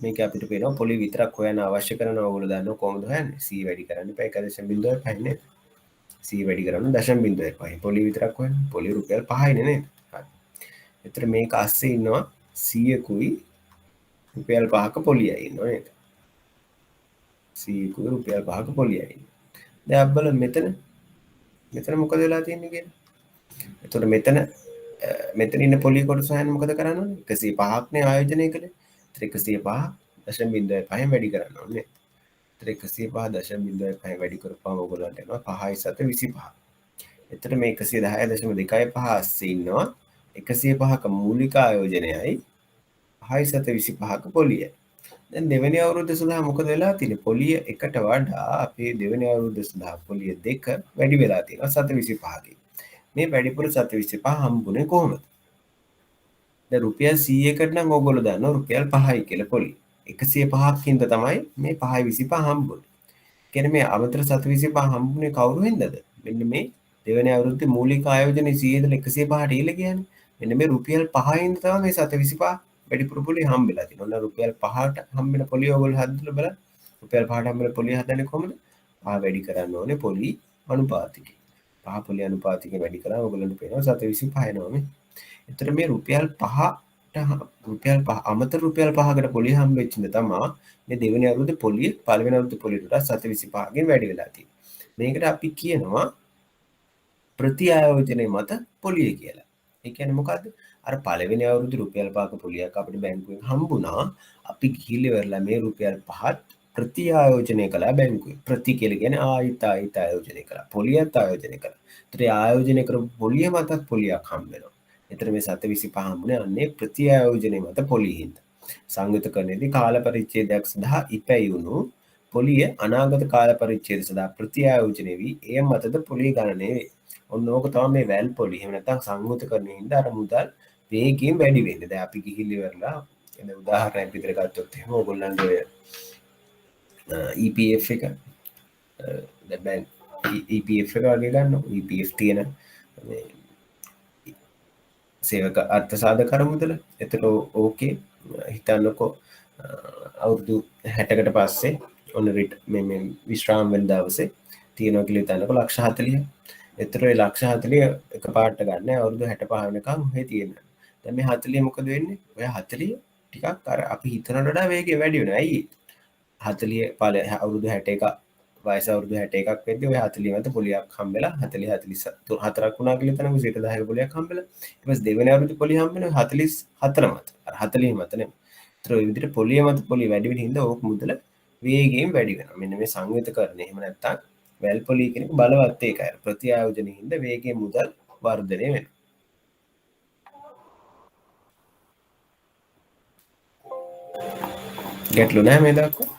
මේක අපිට පේනවා පොලි විතරක් හොයන්න අවශ්‍ය කරනවා. ඔයගොල්ලෝ දන්නවා කොහොමද හොයන්නේ? C වැඩි කරන්න එපා 1.05 නේද? C වැඩි කරන්න 0.05. පොලි විතරක් හොයන්න. පොලි රුපියල් 5යිනේ නේද? හරි. එතකොට මේක ASCII ඉන්නවා 100කුයි රුපියල් 5ක පොලියයි ඉන්නවා නේද? 100කුයි රුපියල් 5ක පොලියයි ඉන්නවා. දැන් අපි බලමු මෙතන මොකද වෙලා තියෙන්නේ කියලා. එතකොට මෙතන ඉන්න පොලි කොටස හොයන්න මොකද කරන්න ඕනේ? 105ක් නේ ආයෝජනය කළේ. ඒතර 105.5 වැඩි කරන්න ඕනේ. ඒතර 105.5 වැඩි කරපුවාම ඔයගොල්ලන්ට එනවා 5.25. එතකොට මේ 110.25 ASCII ඉන්නවා 105ක මූලික ආයෝජනයයි 5.25ක පොලියයි. දැන් දෙවෙනි අවුරුද්ද සඳහා මොකද වෙලා තියෙන්නේ? පොලිය එකට වඩා අපේ දෙවෙනි අවුරුද්ද සඳහා පොලිය දෙක වැඩි වෙලා තියෙනවා 7.25කින්. මේ වැඩිපුර 7.25 හම්බුනේ කොහොමද? දැන් රුපියල් 100කට නම් ඕගොල්ලෝ දන්නවා රුපියල් 5යි කියලා පොලි. 105ක් හින්දා තමයි මේ 5.25 හම්බුනේ. කියන්නේ මේ අමතර 7.25 හම්බුනේ කවුරු හින්දාද? මෙන්න මේ දෙවෙනි අවුරුද්දේ මූලික ආයෝජනයේ 100 ඉඳලා 105ට ඉල කියන්නේ. මෙන්න මේ රුපියල් 5 හින්දා තමයි මේ 7.25 වැඩිපුර පොලි හම්බෙලා තියෙනවා. ඔන්න රුපියල් 5ට හම්බෙන පොලි ඔයගොල්ලෝ හදලා බලන්න. රුපියල් 5ට හම්බෙන පොලි හදන්නේ කොහොමද? 5 වැඩි කරන්න ඕනේ පොලි අනුපාතිකය. 5 පොලි අනුපාතිකය වැඩි කරා ඔයගොල්ලන්ට පේනවා 7.25 එනවා මේ. එතකොට මේ රුපියල් 5ට අමතර රුපියල් 5කට පොලි හම්බෙච්ච ඉඳ තමයි මේ දෙවෙනි අවුරුද්දේ පොලිය පළවෙනි අවුරුද්දේ පොලියට 7.25කින් වැඩි වෙලා තියෙන්නේ. මේකට අපි කියනවා ප්‍රති ආයෝජනයේ මත පොලිය කියලා. ඒ කියන්නේ මොකද්ද? අර පළවෙනි අවුරුද්දේ රුපියල් 5ක පොලියක් අපිට බැංකුවෙන් හම්බුණා. අපි ගිහිල්ලා ඉවරලා මේ රුපියල් 5ත් ප්‍රති ආයෝජනය කළා බැංකුවේ. ප්‍රති කියලා කියන්නේ ආයිත් ආයෝජනය කළා. පොලියත් ආයෝජනය කළා. ඒතර ආයෝජනය කරපු පොලිය මතත් පොලියක් හම්බ වෙනවා. එතන මේ 7.25 හම්බුනේ අන්නේ ප්‍රති ආයෝජනයේ මත පොලියින්ද. සංයුතකරණයේදී කාල පරිච්ඡේදයක් සඳහා ඉපැයුණු පොලිය අනාගත කාල පරිච්ඡේද සඳහා ප්‍රතිආයෝජනය වී එය මතද පොලිය ගණනය වේ. ඔන්න ඕක තමයි මේ වැල් පොලි. එහෙම නැත්නම් සංයුතකරණය හින්දා අර මුදල් වේගයෙන් වැඩි වෙන්නේ. දැන් අපි ගිහිල්ල ඉවරලා එන උදාහරණයක් විදිහට ගත්තොත් එහෙම ඕගොල්ලන්ගේ EPF එක දැන් EPF එක වගේ ගන්න EPF තියෙන සේවක අර්ථ සාධකර මුදල. එතකොට ඕකේ හිතන්නකෝ අවුරුදු 60කට පස්සේ ඔන්න රිට් මේ විශ්‍රාම වෙන දවසේ තියෙනවා කියලා හිතන්නකෝ ලක්ෂ 40. එතකොට ඒ ලක්ෂ 40 එකපාරට ගන්න අවුරුදු 65 වෙනකම් ඔහේ තියෙනවා. දැන් මේ 40 මොකද වෙන්නේ? ඔය 40 ටිකක් අර අපි හිතනට වඩා වේගය වැඩි වෙනවා. ඇයි? 40 පළ අවුරුදු 61 වයස අවුරුදු 61ක් වෙද්දී ඔය 40 මත පොලියක් හම්බෙලා 40 44ක් වුණා කියලා හිතනකො 10ක පොලියක් හම්බෙලා ඊට පස්සේ දෙවෙනි අවුරුදු පොලිය හම්බෙනවා 44 මත. අර 40 මත නෙමෙයි. ඒතර ඔය විදිහට පොලිය මත පොලිය වැඩි වෙන හින්දා ඕක මුදල වේගයෙන් වැඩි වෙනවා. මෙන්න මේ සංයුතකරණය. එහෙම නැත්නම් වැල් පොලිය කියන එක බලවත් ඒකයි. ප්‍රතිආයෝජනයේ හින්දා වේගයෙන් මුදල් වර්ධනය වෙනවා. ගැටලු නැහැ මේ දක්වා.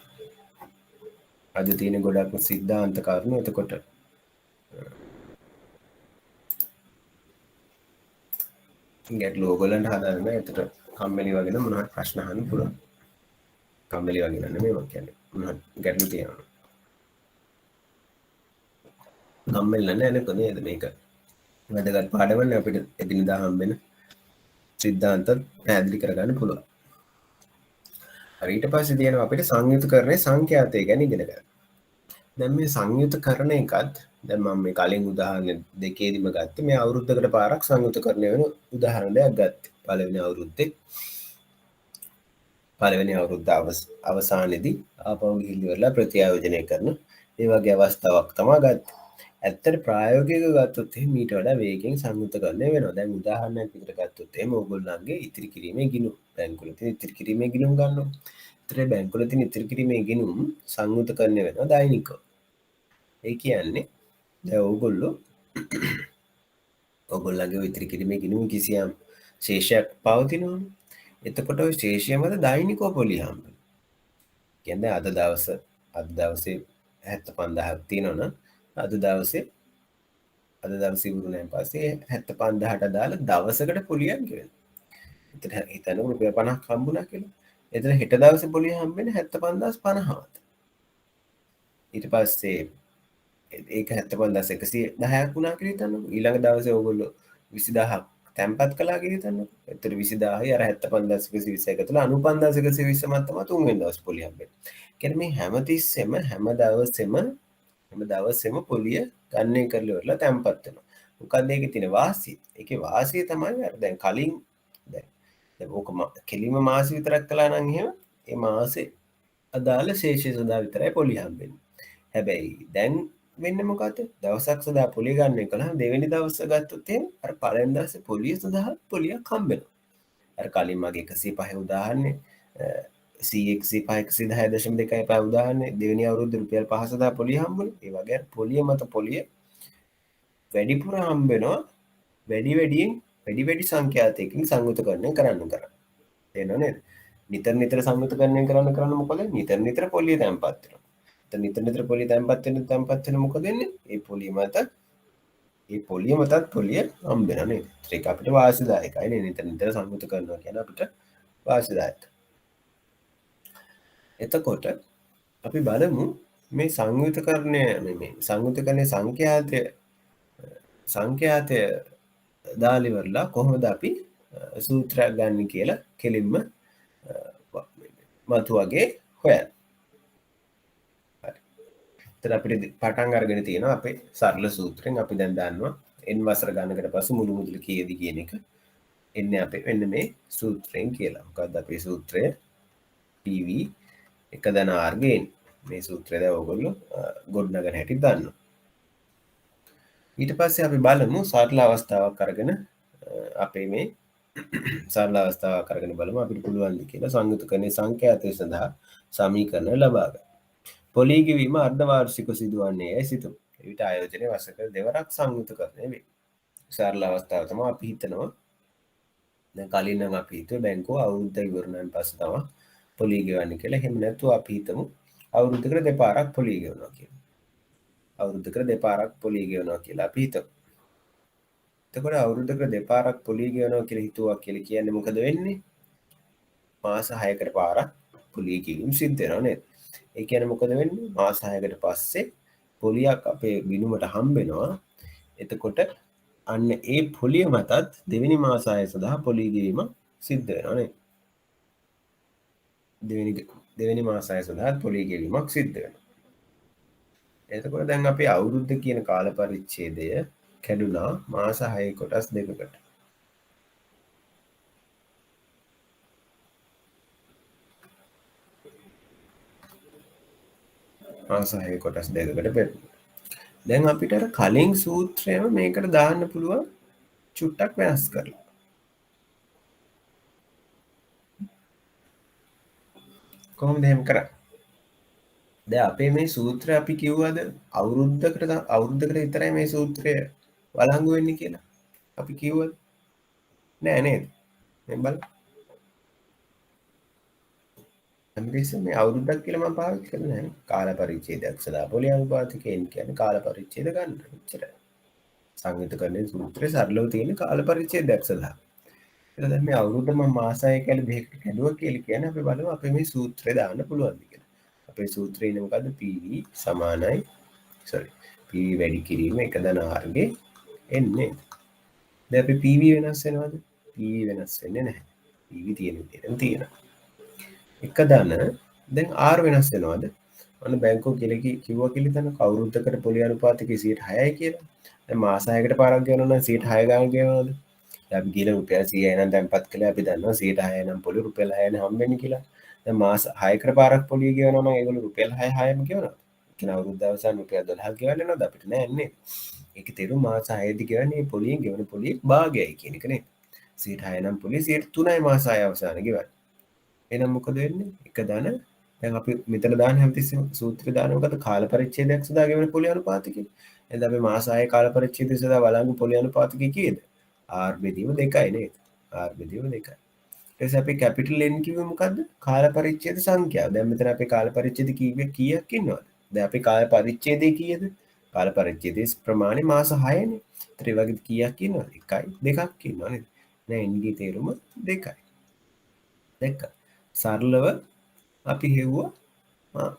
අද තියෙන ගොඩක්ම සිද්ධාන්ත කරුණු. එතකොට ගැටලු ඕගොල්ලන්ට හදාගන්න. එතකොට කම්මැලි වගේ නම් මොනවද ප්‍රශ්න අහන්න පුළුවන්. කම්මැලි වගේ නෙමෙයි මම කියන්නේ. මොනවද ගැටලු තියෙනවා. කම්මැලි නැහැ නේද නේද මේක. වැදගත් පාඩමක් අපිට එදිනදා හම්බෙන සිද්ධාන්ත පැහැදිලි කරගන්න පුළුවන්. ඊට පස්සේ තියෙනවා අපිට සංයුතකරණයේ සංඛ්‍යාතය ගැන ඉගෙන ගන්න. දැන් මේ සංයුතකරණ එකත් දැන් මම මේ කලින් උදාහරණ දෙකේදීම ගත්තේ මේ අවුරුද්දකට පාරක් සංයුතකරණය වෙන උදාහරණයක් ගත්තේ. පළවෙනි අවුරුද්ද අවසානයේදී ආපහු ගිහිල්ලා ප්‍රතිආයෝජනය කරන මේ වගේ අවස්ථාවක් තමයි ගත්තේ. ඇත්තට ප්‍රායෝගිකව ගත්තොත් එහෙනම් ඊට වඩා වේගෙන් සංයුතකරණය වෙනවා. දැන් උදාහරණයක් විදිහට ගත්තොත් එහෙම ඕගොල්ලන්ගේ ඉතිරි කිරීමේ ගිණුම් බැංකුවල තියෙන ඉතිරි කිරීමේ ගිණුම් ගන්නවා. ඒතර බැංකුවල තියෙන ඉතිරි කිරීමේ ගිණුම් සංයුතකරණය වෙනවා දෛනිකව. ඒ කියන්නේ දැන් ඕගොල්ලන්ගේ ඉතිරි කිරීමේ ගිණුම් කිසියම් ශේෂයක් පවතිනවනේ. එතකොට ওই ශේෂය මත දෛනිකව පොලිය හම්බෙනවා. කියන්නේ අද දවසේ 75000ක් තියෙනවනම් අද දවසේ ඉවරුණාන් පස්සේ 75000ට දාලා දවසකට පොලියක් ගෙවනවා. එතන හිතන්න රුපියල් 50ක් හම්බුණා කියලා. එතන හෙට දවසේ පොලිය හම්බෙන්නේ 75050ක්. ඊට පස්සේ ඒක 75110ක් වුණා කියලා හිතන්නකො. ඊළඟ දවසේ ඕගොල්ලෝ 20000ක් තැන්පත් කළා කියලා හිතන්නකො. එතන 20000යි අර 75120 එකතුල 95120 මත තමයි තුන්වෙනි දවස් පොලිය හම්බෙන්නේ. කියන්නේ මේ හැම දවසෙම පොලිය ගණනය කරලා ඉවරලා තැන්පත් වෙනවා. මොකක්ද ඒකේ තියෙන වාසිය? ඒකේ වාසිය තමයි අර දැන් කලින් දැන් ඕක කෙලිම මාසෙ විතරක් කළා නම් එහෙම ඒ මාසේ අදාළ ශේෂය සඳහා විතරයි පොලිය හම්බෙන්නේ. හැබැයි දැන් වෙන්නේ මොකද්ද? දවසක් සඳහා පොලිය ගන්න කළාම දෙවෙනි දවස ගත්තොත් එහෙනම් අර පළවෙනි දවසේ පොලිය සඳහා පොලියක් හම්බෙනවා. අර කලින් මගේ 105 උදාහරණේ 105 උදාහරණේ දෙවෙනි අවුරුද්දේ රුපියල් 5 සඳහා පොලිය හම්බුනේ. ඒ වගේ පොලිය මත පොලිය වැඩිපුර හම්බෙනවා වැඩි සංඛ්‍යාතයකින් සංයුතකරණය කරන්න. තේරෙනව නේද? නිතර සංයුතකරණය කරන්න මොකද? නිතර පොලිය තැන්පත් වෙනවා. නිතර පොලිය තැන්පත් වෙන මොකද වෙන්නේ? ඒ පොලිය මතත් පොලිය හම්බෙනවා නේද? ඒක අපිට වාසිදායකයි නේ. නිතර සංයුත කරනවා කියන අපිට වාසිදායකයි. එතකොට අපි බලමු මේ සංයුතකරණයේ සංඛ්‍යාතය දාලා ඉවරලා කොහොමද අපි සූත්‍රයක් ගන්න කියලා කෙලින්ම මතු වගේ හොයන්න. එතන අපිට පටන් අරගෙන තියෙනවා අපේ සරල සූත්‍රයෙන්. අපි දැන් දන්නවා n වසර ගණනකට පස්සේ මුළු මුදල කීයද කියන එක එන්නේ අපේ මෙන්න මේ සූත්‍රයෙන් කියලා. මොකද්ද අපේ සූත්‍රය? PV 1/r ගේන්න. මේ සූත්‍රය දැන් ඔයගොල්ලෝ ගොඩනගන හැටි දන්නවා. ඊට පස්සේ අපි බලමු සරල අවස්ථාවක් අරගෙන බලමු අපිට පුළුවන් ද කියලා සංයුතකරණයේ සංඛ්‍යාතය සඳහා සමීකරණ ලබා ගන්න. පොලිය ගෙවීම අර්ධවාර්ෂිකව සිදුවන්නේ යයි සිතමු. එවිට ආයෝජනයේ වසරක දෙවරක් සංයුතකරණය වේ. සරල අවස්ථාව තමයි අපි හිතනවා. දැන් කලින් නම් අපි හිතුවේ බැංකුව අවුරුද්ද ඉවරනන් පස්සේ තමයි පොලිය ගෙවන්නේ කියලා. එහෙම නැතුව අපි හිතමු අවුරුද්දකට දෙපාරක් පොලිය ගෙවනවා කියලා. අවුරුද්දකට දෙපාරක් පොලිය ගෙවනවා කියලා අපි හිතමු. එතකොට අවුරුද්දකට දෙපාරක් පොලිය ගෙවනවා කියලා හිතුවා කියලා කියන්නේ මොකද වෙන්නේ? මාස 6කට පාරක් පොලිය ගෙවීම සිද්ධ වෙනවා නේද? ඒ කියන්නේ මොකද වෙන්නේ? මාස 6කට පස්සේ පොලියක් අපේ ගිණුමට හම්බ වෙනවා. එතකොට අන්න ඒ පොලිය මතත් දෙවෙනි මාස 6 සඳහා පොලිය ගෙවීම සිද්ධ වෙනවා නේද? දෙවෙනි මාස 6 සඳහා පොලිය ගෙවීමක් සිද්ධ වෙනවා. එතකොට දැන් අපි අවුරුද්ද කියන කාල පරිච්ඡේදය කැඩුනා මාස 6 කොටස් දෙකකට. මාස 6 කොටස් දෙකකට බෙදුවා. දැන් අපිට අර කලින් සූත්‍රයම මේකට දාන්න පුළුවන් චුට්ටක් වෙනස් කරලා. කොහොමද එහෙම කරන්නේ? දැන් අපේ මේ සූත්‍රය අපි කිව්වද අවුරුද්දකට විතරයි මේ සූත්‍රය වළංගු වෙන්නේ කියලා. අපි කිව්වද? නෑ නේද? මේ බලන්න. හැමතිස්සෙම මේ අවුරුද්දක් කියලා මම පාවිච්චි කරන්නේ නැහැ. කාල පරිච්ඡේදයක් සදා පොලි අනුපාතිකයෙන් කියන්නේ කාල පරිච්ඡේද ගන්න. එච්චරයි. සංයුතකරණයේ සූත්‍රයේ සරලව තියෙන කාල පරිච්ඡේදයක් සඳහා. එතකොට දැන් මේ අවුරුද්ද මම මාස 6 කියලා දෙකකට කැඩුවා කියලා කියන්නේ අපි බලමු අපේ මේ සූත්‍රය දාන්න පුළුවන්ද කියලා. අපේ සූත්‍රයේ ඉන්නේ මොකද්ද? PV සමානයි PV වැඩි කිරීම එක ධන R ගේ එන්නේ. දැන් අපි PV වෙනස් වෙනවද? PV වෙනස් වෙන්නේ නැහැ. PV තියෙන විදිහටම තියෙනවා. එක ධන දැන් R වෙනස් වෙනවද? ඔන්න බැංකුව කිව්වා කියලා හිතන්න අවුරුද්දකට පොලි අනුපාතිකය 6යි කියලා. දැන් මාස 6කට පාරක් ගෙවනවා නම් 6 ගාන ගෙවනවද? දැන් අපි කියලා රුපියල් 100යි නම් තැන්පත් කළා අපි දන්නවා 6යි නම් පොලි රුපියල් 6යි හම්බෙන්නේ කියලා. දැන් මාස 6කට පාරක් පොලිය ගෙවනවා නම් ඒගොල්ලෝ රුපියල් 6ම ගෙවනවා. කියන අවුරුද්ද අවසන් රුපියල් 12ක් ගෙවන්න නේද අපිට නෑනේ. ඒක තේරුම් මාස 6දී ගෙවන්නේ පොලියෙන් ගෙවන පොලියේ භාගයයි කියන එක නේද? 6 නම් පොලිය 3යි මාස 6 අවසානයේ ගෙවන්නේ. එහෙනම් මොකද වෙන්නේ? එක ධන දැන් අපි මෙතන දාන හැමතිස්සෙම සූත්‍රය දාන මොකද කාල පරිච්ඡේදයක් සදා ගෙවන පොලි අනුපාතිකය. එහෙනම් අපි මාස 6 කාල පරිච්ඡේදය සදා වළංගු පොලි අනුපාතිකය කීයද? R බෙදීම 2යි නේද? R බෙදීම 2යි. ඊට පස්සේ අපි කැපිටල් N කිව්වේ මොකද්ද? කාල පරිච්ඡේද සංඛ්‍යාව. දැන් මෙතන අපේ කාල පරිච්ඡේද කීයක් ඉන්නවද? දැන් අපි කාල පරිච්ඡේදය කීයද? කාල පරිච්ඡේදයේ ප්‍රමාණය මාස 6නේ. ඒතර ඒ වගේ කීයක් ඉන්නවද? 1යි 2ක් ඉන්නව නේද? දැන් N ගේ තේරුම 2යි. දැක්කා. සරලව අපි හෙව්වා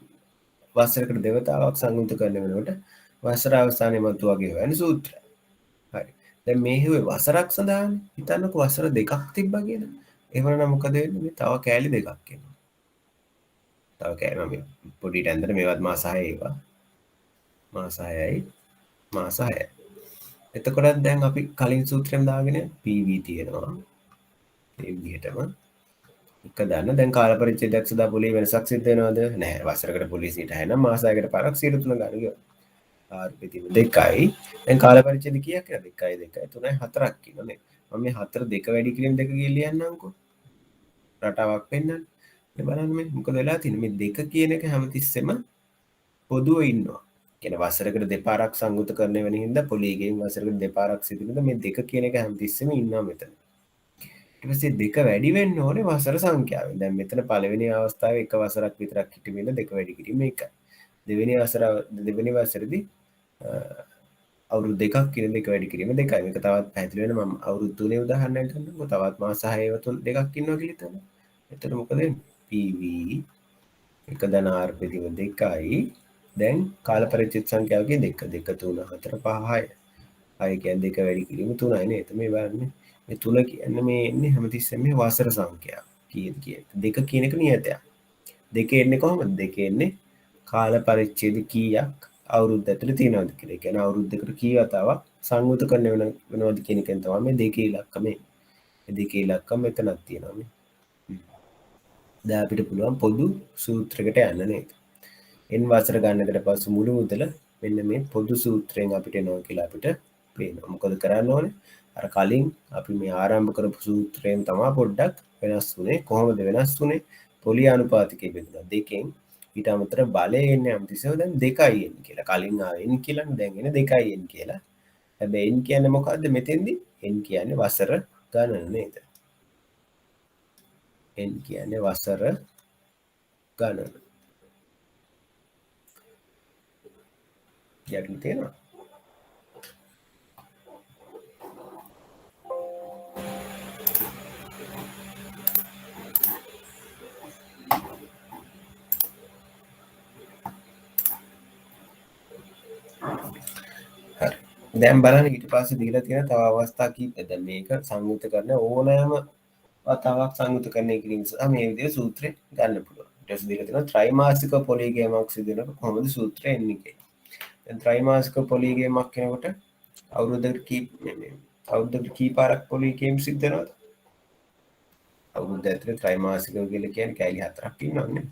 වසරකට දෙවතාවක් සංයුක්ත කරන වෙනකොට වසර අවසානයේ මතු වගේ වෙන සූත්‍රය. හරි. දැන් මේ හෙව්වේ වසරක් සඳහානේ. හිතන්නකෝ වසර දෙකක් තිබ්බා කියලා. එහෙමනම් මොකද වෙන්නේ? මේ තව කෑලි දෙකක් එනවා. තව කෑලි මම පොඩිට ඇඳලා මේවත් මාස 6 ඒවා. මාස 6යි මාස 6යි. එතකොට දැන් අපි කලින් සූත්‍රයෙන් දාගෙන PV තියෙනවා. ඒ විදිහටම එක දන්න දැන් කාල පරිච්ඡේදයක් සදා පොලි වෙනසක් සිද්ධ වෙනවද? නැහැ. වසරකට පොලි 6 නම් මාස 6කට පාරක් 3 ගන්න ගියා. R පිටිම 2යි. දැන් කාල පරිච්ඡේද කීයක් කියලා 2යි 2යි 3යි 4ක් කියනනේ. මම මේ 4 2 වැඩි කිරීම 2 කියලා ලියන්නම්කෝ. රටාවක් පෙන්නන්න. මේ බලන්න මේ මොකද වෙලා තියෙන්නේ? මේ 2 කියන එක හැමතිස්සෙම පොදුව ඉන්නවා. කියන්නේ වසරකට දෙපාරක් සංයුතකරණය වෙන හින්දා පොලිගෙන් වසරකට දෙපාරක් සිදුවෙනද මේ 2 කියන එක හැමතිස්සෙම ඉන්නවා මෙතන. ඊට පස්සේ 2 වැඩි වෙන්න ඕනේ වසර සංඛ්‍යාවෙන්. දැන් මෙතන පළවෙනි අවස්ථාවේ එක වසරක් විතරක් හිටෙමින් 2 වැඩි කිරීම 1යි. දෙවෙනි වසරේදී අවුරුදු දෙකක් කියන 2 වැඩි කිරීම 2යි. මේක තවත් පැහැදිලි වෙන මම අවුරුදු 3 උදාහරණයක් ගන්නකො තවත් මාස 6 තුන දෙකක් ඉන්නවා කියලා හිතන්න. එතකොට මොකද වෙන්නේ? PV එක ධන R පිළිවෙල 2යි. දැන් කාල පරිච්ඡේද සංඛ්‍යාවකින් 2 2 3 4 5 6. 6 කියන්නේ 2 වැඩි කිරීම 3යි නේද? මේ බලන්න. මේ 3 කියන්නේ මේ එන්නේ හැමතිස්සෙම මේ වසර සංඛ්‍යාව. කීයද කියන්නේ? 2 කියන එක නියතයක්. 2 එන්නේ කොහොමද? 2 එන්නේ කාල පරිච්ඡේද කීයක් අවුරුද්ද ඇතුලේ තියෙනවද කියලා. ඒ කියන්නේ අවුරුද්දකට කී වතාවක් සංයුතකරණය වෙනවද කියන එකෙන් තමයි මේ 2 ඉලක්ක මේ. මේ 2 ඉලක්ක මෙතනක් තියෙනවා මේ. දැන් අපිට පුළුවන් පොදු සූත්‍රයකට යන්න නේද? n වසර ගන්නකට පස්සේ මුළු මුදල මෙන්න මේ පොදු සූත්‍රයෙන් අපිට එනවා කියලා අපිට පේනවා. මොකද කරන්න ඕනේ? අර කලින් අපි මේ ආරම්භ කරපු සූත්‍රයෙන් තමයි පොඩ්ඩක් වෙනස් වුනේ. කොහොමද වෙනස් වුනේ? පොලි අනුපාතිකය බෙදුණා දෙකෙන්. ඊට අමතර බලය එන්නේ අමතිසව දැන් 2යි n කියලා. කලින් ආවේ n කියලා දැන් එන්නේ 2යි n කියලා. හැබැයි n කියන්නේ මොකද්ද මෙතෙන්දී? n කියන්නේ වසර ගණන නේද? n කියන්නේ වසර ගණන. ගැටලු තියෙනවා. හරි. දැන් බලන්න ඊට පස්සේ දීලා තියෙන තව අවස්ථා කීපද මේක සංයුක්ත කරන ඕනෑම වතාවක් සංයුක්ත කරණය කිරීම සඳහා මේ විදිහට සූත්‍රය ගන්න පුළුවන්. ඊට පස්සේ දීලා තියෙනවා ත්‍රිමාසික පොලිගේමක් සිදු වෙනකොට කොහොමද සූත්‍රය එන්නේ කියලා. දැන් ත්‍රිමාසික පොලිගේමක් කියනකොට අවුරුද්දකට කී පාරක් පොලිගේම් සිද්ධ වෙනවද? අවුරුද්ද ඇතුලේ ත්‍රිමාසික කියලා කියන්නේ කැලි 4ක් ඉන්නවනේ.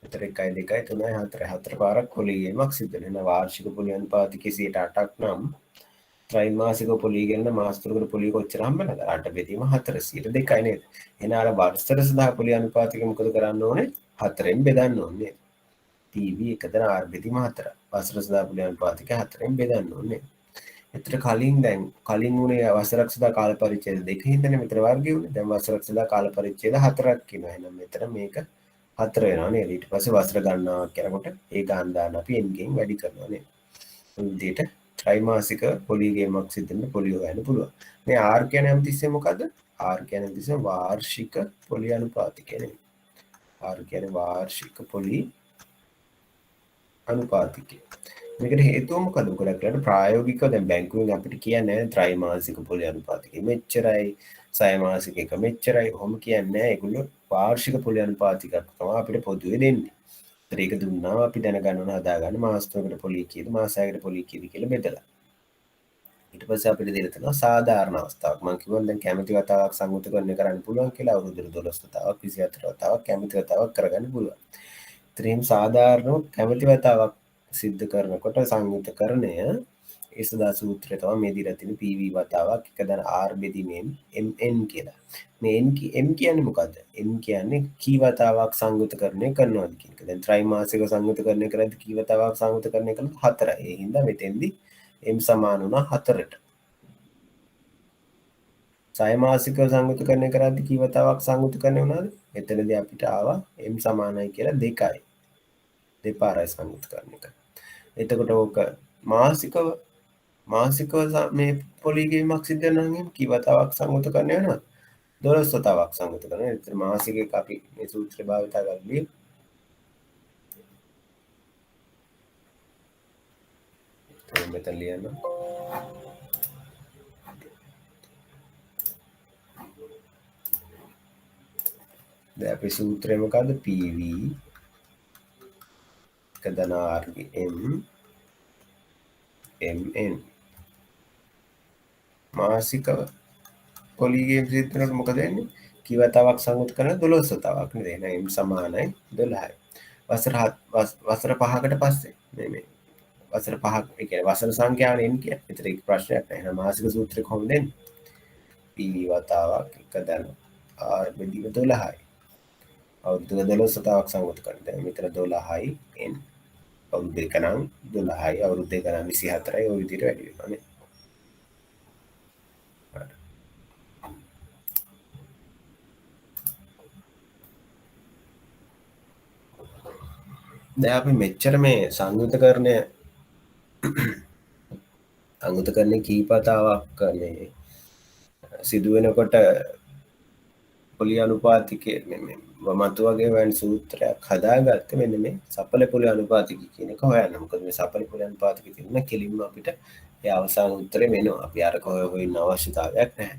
එතර 1 2 3 4 4 පාරක් පොලිගේමක් සිද්ධ වෙනවා. වාර්ෂික පොලි අනුපාතිකයේ 8ක් නම් ත්‍රිමාසික පොලි ගන්න මාස තුනකට පොලි කොච්චර හම්බෙනවද? 8 බෙදීම 4 2යි නේද? එහෙනම් අර වර්ෂතර සඳහා පොලි අනුපාතික මොකද කරන්න ඕනේ? 4ෙන් බෙදන්න ඕනේ. PV එකතන R බෙදීම 4. වසර සඳහා පොලි අනුපාතික 4ෙන් බෙදන්න ඕනේ. එතන කලින් දැන් කලින් උනේ වසරක් සඳහා කාල පරිච්ඡේද 2 හින්දානේ මෙතන වර්ගය උනේ. දැන් වසරක් සඳහා කාල පරිච්ඡේද 4ක් කියනවා. එහෙනම් මෙතන මේක 4 වෙනවා නේද? ඊට පස්සේ වසර ගණනාවක් කරනකොට ඒ ගාන දාන අපි n ගෙන් වැඩි කරනවා නේද? මේ විදිහට ත්‍රිමාසික පොලිගේමක් සිද්ධ වෙන පොලි හොයන්න පුළුවන්. මේ R කියන්නේ හැමතිස්සෙම මොකද්ද? R කියන්නේ හැමතිස්සෙම වාර්ෂික පොලි අනුපාතිකය නේ. R කියන්නේ වාර්ෂික පොලි අනුපාතිකය. මේකට හේතුව මොකද? මොකද ප්‍රායෝගිකව දැන් බැංකුවෙන් අපිට කියන්නේ ත්‍රිමාසික පොලි අනුපාතිකය මෙච්චරයි, සයමාසික එක මෙච්චරයි. ඔහොම කියන්නේ නැහැ. ඒගොල්ලෝ වාර්ෂික පොලි අනුපාතිකයක් තමයි අපිට පොදුවේ දෙන්නේ. ඒක දුන්නාම අපි දැනගන්න ඕන හදාගන්න මාස 3කට පොලි කීයද මාස 6කට පොලි කීයද කියලා බෙදලා. ඊට පස්සේ අපිට දෙලා තියෙනවා සාධාරණ අවස්ථාවක්. මම කිව්වා දැන් කැමැති වතාවක් සංයුක්තකරණය කරන්න පුළුවන් කියලා. අවුරුදු 12 වතාවක් 24 වතාවක් කැමැති වතාවක් කරගන්න පුළුවන්. ඉතින් සාධාරණව කැමැති වතාවක් සිද්ධ කරනකොට සංයුක්තකරණය ඒ සදා සූත්‍රය තමයි මේ දීලා තියෙන PV වතාවක් එක දන R බෙදීමෙන් MN කියලා. මේ M කියන්නේ මොකද්ද? M කියන්නේ කී වතාවක් සංයුක්තකරණය කරනවද කියන එක. දැන් ත්‍රිමාසික සංයුක්තකරණය කරද්දී කී වතාවක් සංයුක්තකරණය කළාද? 4යි. ඒ හින්දා මෙතෙන්දී M සමාන වුණා 4ට. සයමාසික සංයුක්තකරණය කරද්දී කී වතාවක් සංයුක්තකරණය වුණාද? එතනදී අපිට ආවා M සමානයි කියලා 2යි. දෙපාරයි සංයුක්තකරණය කරා. එතකොට ඕක මාසිකව මේ පොලිගේමක් සිද්ධ වෙනවා නම් කී වතාවක් සංයුක්තකරණය වෙනවද? 12 වතාවක් සංයුක්තකරණය. ඒතර මාසික එක අපි මේ සූත්‍රය භාවිතා කරන්නේ මෙතන ලියන්න. දැන් අපේ සූත්‍රය මොකද්ද? PV එක ධන R M MN මාසිකව පොලිගේම් සිද්ධ වෙනකොට මොකද වෙන්නේ? කී වතාවක් සංයුක්ත කරන 12 වතාවක් නේද? එහෙනම් M සමානයි 12යි. වසර 5කට පස්සේ මේ වසර 5ක් ඒ කියන්නේ වසර සංඛ්‍යාවනේ n කියන්නේ. ඒතර ඒක ප්‍රශ්නයක් නෑ. එහෙනම් මාසික සූත්‍රය කොහොමද එන්නේ? PV වතාවක් එක ධන R බෙදීම 12යි. අවුරුදු 12 වතාවක් සංයුක්ත කරන. දැන් මෙතන 12යි n අවුරුදු දෙක නම් 12යි අවුරුදු දෙක නම් 24යි ඔය විදිහට වැඩි වෙනවා නේ. දැන් අපි මෙච්චර මේ සංයුක්තකරණය කීපතාවක් මේ සිදු වෙනකොට පොලි අනුපාතිකය මතු වගේ වැනි සූත්‍රයක් හදාගත්තේ මෙන්න මේ සපල පොලි අනුපාතික කියන එක හොයන්න. මොකද මේ සපල පොලි අනුපාතික තියෙන කෙලින්ම අපිට ඒ අවසාන උත්තරේ වෙනවා. අපි අරක හොයන්න අවශ්‍යතාවයක් නැහැ.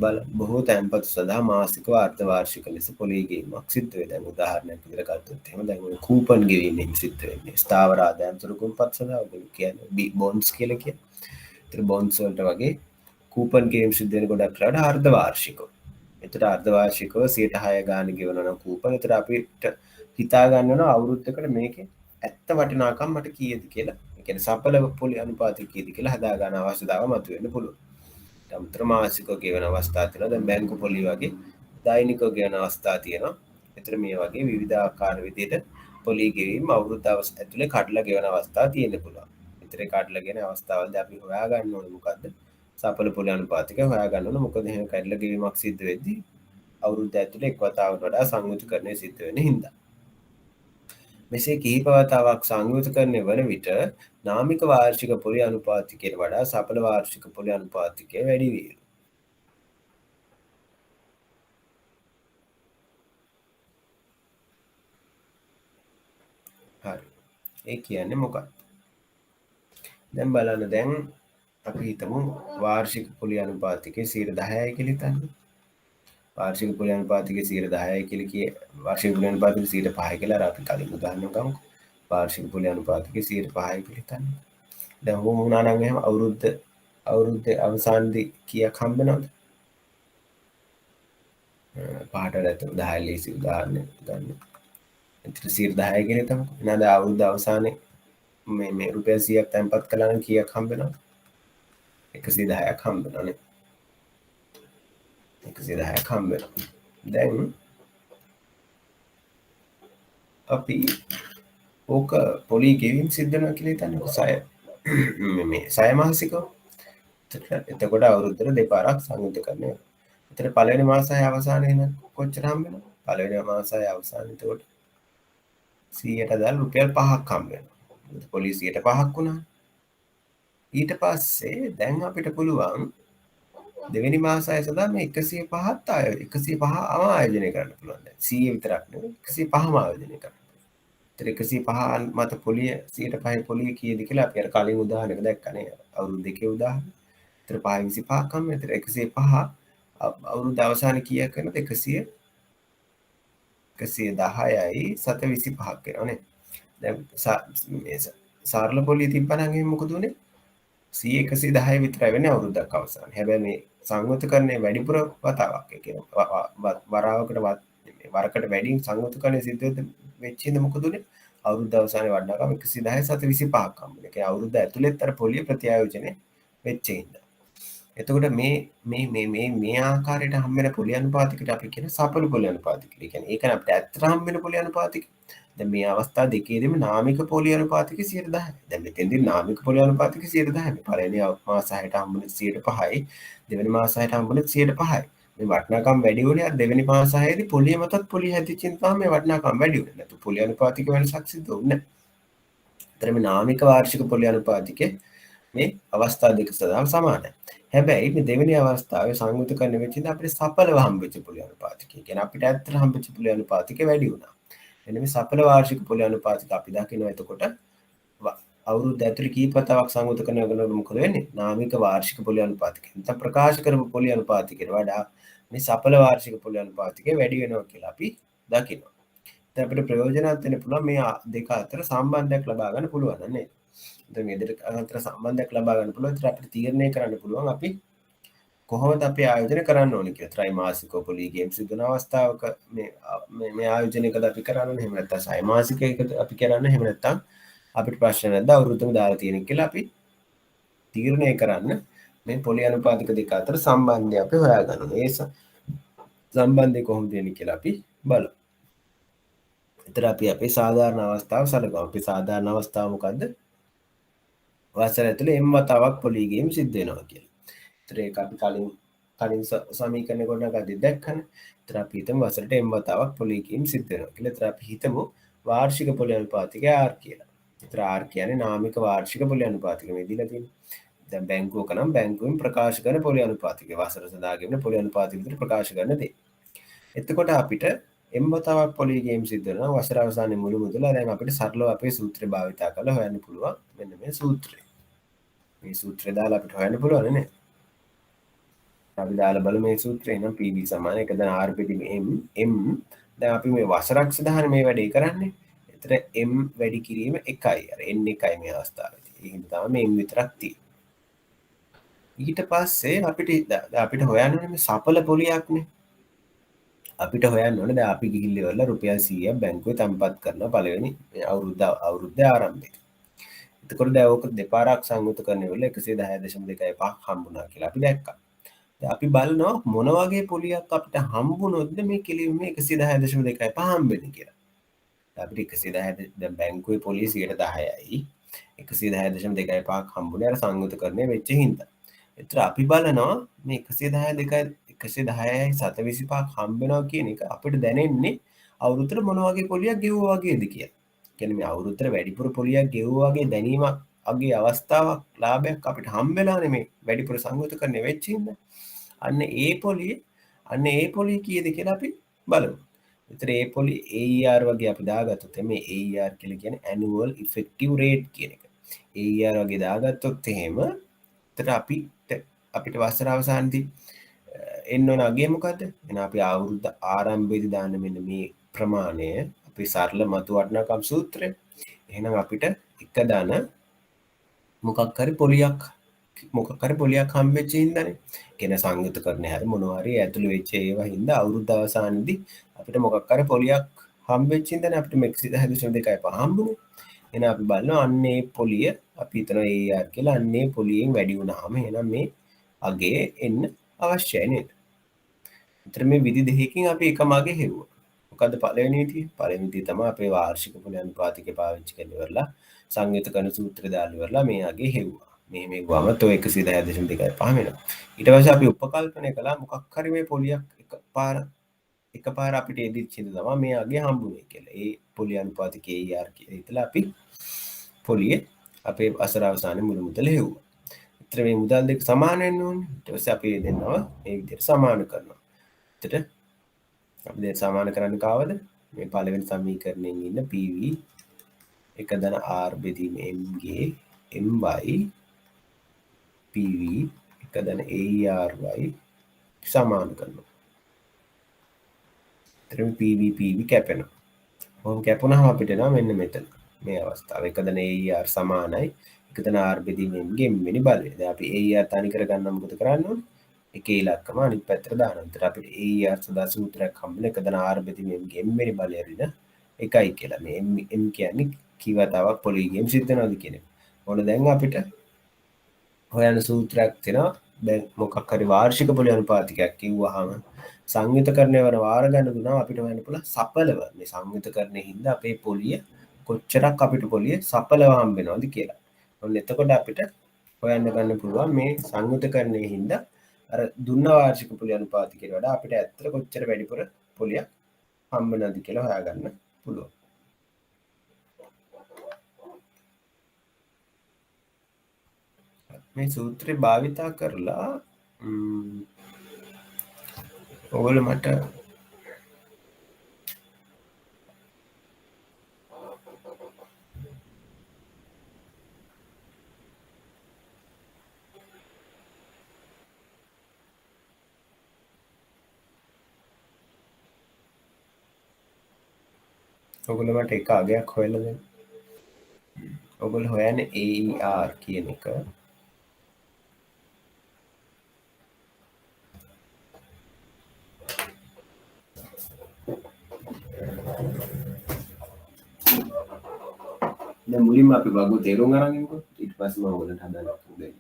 බල බොහෝ තැන්පතු සඳහා මාසික අර්ධ වාර්ෂික ලෙස පොලිගේමක් සිද්ධ වේ. දැන් උදාහරණයක් විදිහට ගත්තොත් එහෙම දැන් ඔය කූපන් ගෙවීමෙන් සිද්ධ වෙන්නේ ස්ථාවර ආදායම් සුළුකුම්පත් සඳහා ඔයගොල්ලෝ කියන්නේ බොන්ඩ්ස් කියලා කියන්නේ. ඒතර බොන්ඩ්ස් වලට වගේ කූපන් ගෙවීම් සිද්ධ වෙන ගොඩක් වෙලාවට අර්ධ වාර්ෂිකව. එතකොට අර්ධ වාර්ෂිකව 6% ගාන ගෙවනවා නම් කූපන්. ඒතර අපිට හිතා ගන්න ඕන අවුරුද්දකට මේකේ ඇත්ත වටිනාකම් මට කීයද කියලා. ඒ කියන්නේ සපල පොලි අනුපාතික කීයද කියලා හදා ගන්න අවශ්‍යතාව මතුවෙන්න පුළුවන්. අමතර මාසිකව ගෙවන අවස්ථා තියෙනවා. දැන් බැංකු පොලි වගේ දෛනිකව ගෙවන අවස්ථා තියෙනවා. ඒතර මේ වගේ විවිධාකාර විදිහට පොලි ගෙවීම අවුරුද්ද ඇතුලේ කඩලා ගෙවන අවස්ථා තියෙන්න පුළුවන්. ඒතර කඩලා ගෙවන අවස්ථාවලදී අපි හොයා ගන්න ඕනේ මොකද්ද? සපල පොලි අනුපාතික හොයා ගන්න ඕනේ. මොකද එහෙම කඩලා ගෙවීමක් සිද්ධ වෙද්දී අවුරුද්ද ඇතුලේ එක් වතාවකට වඩා සංයුක්තකරණය සිද්ධ වෙන හින්දා. මෙසේ කිහිප වතාවක් සංයුතකරණය වන විට නාමික වාර්ෂික පොලි අනුපාතිකයට වඩා සඵල වාර්ෂික පොලි අනුපාතිකය වැඩි වේ. හරි. ඒ කියන්නේ මොකක්ද? දැන් බලන්න දැන් අපි හිතමු වාර්ෂික පොලි අනුපාතිකය 10%යි කියලා හිතන්න. වාර්ෂික පොලි අනුපාතිකය 10%යි කියලා කියේ වාර්ෂික පොලි අනුපාතිකය 5%යි කියලා අර අපි කලින් උදාහරණයක් ගමු. වාර්ෂික පොලි අනුපාතිකය 5%යි කියලා හිතන්න. දැන් ඔහොම වුණා නම් එහෙම අවුරුද්ද අවසානයේදී කීයක් හම්බ වෙනවද? පහට ඇතුළු 10 ලීසි උදාහරණයක් ගන්න. එතන 10% කියලා හිතමු. එහෙනම් අවුරුද්ද අවසානයේ මේ රුපියල් 100ක් තැන්පත් කළා නම් කීයක් හම්බ වෙනවද? 110ක් හම්බ වෙනවනේ. 110ක් හම්බ වෙනවා. දැන් අපි ඕක පොලි ගෙවීම් සිද්ධ වෙනවා කියලා හිතන්නකො 6 මේ 6 මාසිකව. එතකොට අවුරුද්දට දෙපාරක් සංයුතකරණය වෙනවා. එතන පළවෙනි මාසයේ අවසානයේ නම් කොච්චර හම්බ වෙනවද? පළවෙනි මාසයේ අවසානයේ එතකොට 100ට දාලා රුපියල් 5ක් හම්බ වෙනවා. පොලි 5ක් වුණා. ඊට පස්සේ දැන් අපිට පුළුවන් දෙවෙනි මාසය සඳහා මේ 105ත් 105ම ආයෝජනය කරන්න පුළුවන්. දැන් 100 විතරක් නෙවෙයි 105ම ආයෝජනය කරන්න. ඒතර 105 මත පොලිය 105 පොලිය කීයද කියලා අපි අර කලින් උදාහරණයක දැක්කනේ. අවුරුදු දෙකේ උදාහරණ. ඒතර 5 25ක් හම්බ. ඒතර 105 අවුරුදු අවසානයේ කීයක් වෙනවද? 110යි 725ක් වෙනවනේ. දැන් මේ සරල පොලිය තිබ්බනම් එහෙනම් මොකද උනේ? 110 විතරයි වෙන්නේ අවුරුද්දක් අවසානයේ. හැබැයි මේ සංයුතකරණය වැඩිපුර වතාවක් ඒ කියන්නේ වරාවකට වරකට වැඩි සංයුතකරණය සිද්ධ වෙච්ච ඉඳ මොකද උනේ? අවුරුද්ද අවසානයේ වඩනකම් 110 725ක් හම්බුනේ. ඒ කියන්නේ අවුරුද්ද ඇතුළෙත් අර පොලිය ප්‍රත්‍යායෝජනය වෙච්ච ඉඳ. එතකොට මේ ආකාරයට හම්බෙන පොලි අනුපාතිකට අපි කියන සඵල පොලි අනුපාතික. ඒ කියන්නේ ඒක අපිට ඇත්තට හම්බෙන පොලි අනුපාතික. දැන් මේ අවස්ථා දෙකේදීම නාමික පොලි අනුපාතික 10%. දැන් මෙතෙන්දී නාමික පොලි අනුපාතික 10%. පළවෙනි මාස 6ට හම්බුනේ 5%යි. දෙවෙනි මාස 6ට හම්බුනේ 5%යි. මේ වටිනාකම් වැඩි වුණේ අර දෙවෙනි මාස 6ේදී පොලිය මතත් පොලිය හැදිච්ච නිසා මේ වටිනාකම් වැඩි වුණේ. නැතු පොලි අනුපාතික වෙනසක් සිද්ධ වුණේ නැහැ. ඒතර මේ නාමික වාර්ෂික පොලි අනුපාතිකේ මේ අවස්ථා දෙක සඳහා සමානයි. හැබැයි මේ දෙවෙනි අවස්ථාවේ සංයුතකරණය වෙච්ච ඉඳ අපිට සඵලව හම්බෙච්ච පොලි අනුපාතිකය. කියන්නේ අපිට ඇත්තට හම්බෙච්ච පොලි අනුපාතිකය වැඩි වුණා. එන්න මේ සඵල වාර්ෂික පොලි අනුපාතික අපි දකිනවා එතකොට අවුරුද්ද ඇතුළේ කීප වතාවක් සංයුතකරණය කරනකොට මොකද වෙන්නේ? නාමික වාර්ෂික පොලි අනුපාතිකය. නැත්නම් ප්‍රකාශ කරපු පොලි අනුපාතිකයට වඩා මේ සඵල වාර්ෂික පොලි අනුපාතිකය වැඩි වෙනවා කියලා අපි දකිනවා. දැන් අපිට ප්‍රයෝජනවත් වෙන්න පුළුවන් මේ දෙක අතර සම්බන්ධයක් ලබා ගන්න පුළුවන් නේද? දැන් මේ දෙක අතර සම්බන්ධයක් ලබා ගන්න පුළුවන්. ඒත් අපිට තීරණය කරන්න පුළුවන් අපි කොහොමද අපි ආයෝජනය කරන්න ඕනේ කියලා. ත්‍රිමාසික පොලි ගේම් සිදුවන අවස්ථාවක මේ ආයෝජනයකද අපි කරන්නේ. එහෙම නැත්නම් සයිමාසිකයකද අපි කරන්නේ. එහෙම නැත්නම් අපිට ප්‍රශ්න නැද්ද අවුරුද්දම දාලා තියෙන කියලා අපි තීරණය කරන්න මේ පොලි අනුපාතික දෙක අතර සම්බන්ධය අපි හොයාගන්න ඕනේ. ඒ සම්බන්ධය කොහොමද වෙන්නේ කියලා අපි බලමු. එතන අපි අපේ සාධාරණ අවස්ථාව සලකමු. අපේ සාධාරණ අවස්ථාව මොකද්ද? වසර ඇතුළේ m වතාවක් පොලි ගේම් සිද්ධ වෙනවා කියලා. ඒතර ඒක අපි කලින් සමීකරණ ගොඩනගද්දි දැක්කනේ. ඒතර අපි හිතමු වසරට m වතාවක් පොලි ගේම් සිද්ධ වෙනවා කියලා. ඒතර අපි හිතමු වාර්ෂික පොලි අනුපාතිකය r කියලා. ඒතර r කියන්නේ නාමික වාර්ෂික පොලි අනුපාතික මේ දීලා තියෙන්නේ. දැන් බැංකුවක නම් බැංකුවෙන් ප්‍රකාශ කරන පොලි අනුපාතිකය වසර සඳහා ගෙවන පොලි අනුපාතික විතර ප්‍රකාශ කරන දේ. එතකොට අපිට m වතාවක් පොලි ගේම් සිද්ධ වෙනවා වසර අවසානයේ මුළු මුදල. දැන් අපිට සරලව අපේ සූත්‍රය භාවිතා කරලා හොයන්න පුළුවන්. මෙන්න මේ සූත්‍රය. මේ සූත්‍රය දාලා අපිට හොයන්න පුළුවන් නේ. අපි දාලා බලමු මේ සූත්‍රය. නම් PV සමාන 1 r පිටි m දැන් අපි මේ වසරක් සඳහානේ මේ වැඩේ කරන්නේ. එතන m වැඩි කිරීම 1යි. අර n 1යි මේ අවස්ථාවේදී. ඒකින් තමයි m විතරක් තියෙන්නේ. ඊට පස්සේ අපිට හොයන්න ඕනේ මේ සඵල පොලියක්නේ. අපිට හොයන්න ඕනේ දැන් අපි ගිහිල්ලා ඉවරලා රුපියල් 100ක් බැංකුවේ තැන්පත් කරන පළවෙනි අවුරුද්දේ ආරම්භයේ. එතකොට දැන් ඕක දෙපාරක් සංයුතකරණය වෙලා 110.25ක් හම්බුණා කියලා අපි දැක්කා. දැන් අපි බලනවා මොන වගේ පොලියක් අපිට හම්බුනොත්ද මේ කෙලින්ම 110.25 හම්බෙන්නේ කියලා. අපිට 110 දැන් බැංකුවේ පොලිය 10%යි 110.25ක් හම්බුනේ අර සංයුතකරණය වෙච්ච හින්දා. ඒතර අපි බලනවා මේ 110යි 725ක් හම්බ වෙනවා කියන එක අපිට දැනෙන්නේ අවුරුද්දට මොන වගේ පොලියක් ගෙවුවා වගේද කියලා. කියන්නේ මේ අවුරුද්දට වැඩිපුර පොලියක් ගෙවුවා වගේ දැනීමක් අගේ අවස්ථාවක් ලාභයක් අපිට හම්බෙලානේ මේ වැඩිපුර සංයුතකරණය වෙච්ච හින්දා. අන්න ඒ පොලිය කීයද කියලා අපි බලමු. එතන ඒ පොලි AER වගේ අපි දාගත්තොත් මේ AER කියලා කියන්නේ annual effective rate කියන එක. AER වගේ දාගත්තොත් එහෙම එතන අපිට වසර අවසානයේදී එන්න ඕන අගේ මොකද්ද? එහෙනම් අපි අවුරුද්ද ආරම්භයේදී දාන්න මෙන්න මේ ප්‍රමාණය අපි සරල මතු වටිනාකම් සූත්‍රය. එහෙනම් අපිට එක දන මොකක් හරි පොලියක් හම්බෙච්ච හින්දානේ. කියන සංයුතකරණය හරි මොනවා හරි ඇතුළේ වෙච්ච ඒවා හින්දා අවුරුද්ද අවසානයේදී අපිට මොකක් හරි පොලියක් හම්බෙච්ච හින්දානේ අපිට මෙක් 102.5 හම්බුනේ. එහෙනම් අපි බලනවා අන්නේ පොලිය අපි හිතනවා AR කියලා අන්නේ පොලියෙන් වැඩි වුණාම එහෙනම් මේ අගේ එන්න අවශ්‍යයි නේද? එතන මේ විදි දෙකකින් අපි එකම අගේ හෙව්වා. මොකද්ද පළවෙනි විදිය? පළවෙනි විදිය තමයි අපේ වාර්ෂික පොලි අනුපාතිකය පාවිච්චි කරලා ඉවරලා සංයුතකරණ සූත්‍රය දාලා ඉවරලා මේ අගේ හෙව්වා. මෙහෙම හෙව්වම තෝ 110.2 වෙනවා. ඊට පස්සේ අපි උපකල්පනය කළා මොකක් හරි මේ පොලියක් එකපාර අපිට එදිච්ච හින්දා තමයි මේ අගේ හම්බුනේ කියලා. ඒ පොලි අනුපාතිකයේ AR කියලා හිතලා අපි පොලියේ අපේ අසර අවසානයේ මුල මුදල හෙව්වා. එතන මේ මුදල් දෙක සමාන වෙන්න ඕනේ. ඊට පස්සේ අපි දෙන්නවා මේ විදිහට සමාන කරනවා. එතට අපි දැන් සමාන කරන්න කාවද? මේ පළවෙනි සමීකරණයෙන් ඉන්න PV එක දන R බෙදීම Mගේ My PV එක දන ARY සමාන කරනවා. එතන PV කැපෙනවා. ඔහොම කැපුණාම අපිට එනවා මෙන්න මෙතන. මේ අවස්ථාව එක දන AR සමානයි එක දන R බෙදීම Mගේ M වෙනි බලය. දැන් අපි AR තනි කරගන්න මොකද කරන්න ඕනේ? එකේ ඉලක්කම අනිත් පැත්තට දානවා. එතන අපිට AR සදා සූත්‍රයක් හම්බෙන එක දන R බෙදීම Mගේ M වෙනි බලය රින එකයි කියලා. මේ M කියන්නේ කීවතාවක් පොලිගේම් සිද්ධ වෙනවද කියන එක. ඕන දැන් අපිට හොයන්න සූත්‍රයක් තියෙනවා. දැන් මොකක් හරි වාර්ෂික පොලි අනුපාතිකයක් කිව්වහම සංයුතකරණය වන වාර ගණන දුන්නා අපිට හොයන්න පුළුවන් සපලව මේ සංයුතකරණයේ හින්දා අපේ පොලිය කොච්චරක් අපිට පොලිය සපලව හම්බ වෙනවද කියලා. ඔන්න එතකොට අපිට හොයන්න ගන්න පුළුවන් මේ සංයුතකරණයේ හින්දා අර දුන්න වාර්ෂික පොලි අනුපාතිකයට වඩා අපිට ඇත්තට කොච්චර වැඩිපුර පොලියක් හම්බ වෙනවද කියලා හොයාගන්න පුළුවන්. මේ සූත්‍රය භාවිතා කරලා ඔයගොල්ලෝ මට එක අගයක් හොයලා දෙන්න. ඔයගොල්ලෝ හොයන්නේ AER කියන එක. දැන් මුලින්ම අපි වගු තේරුම් අරන් ඉන්නකො ඊට පස්සේ මම ඔයගොල්ලන්ට හදලා දෙන්න.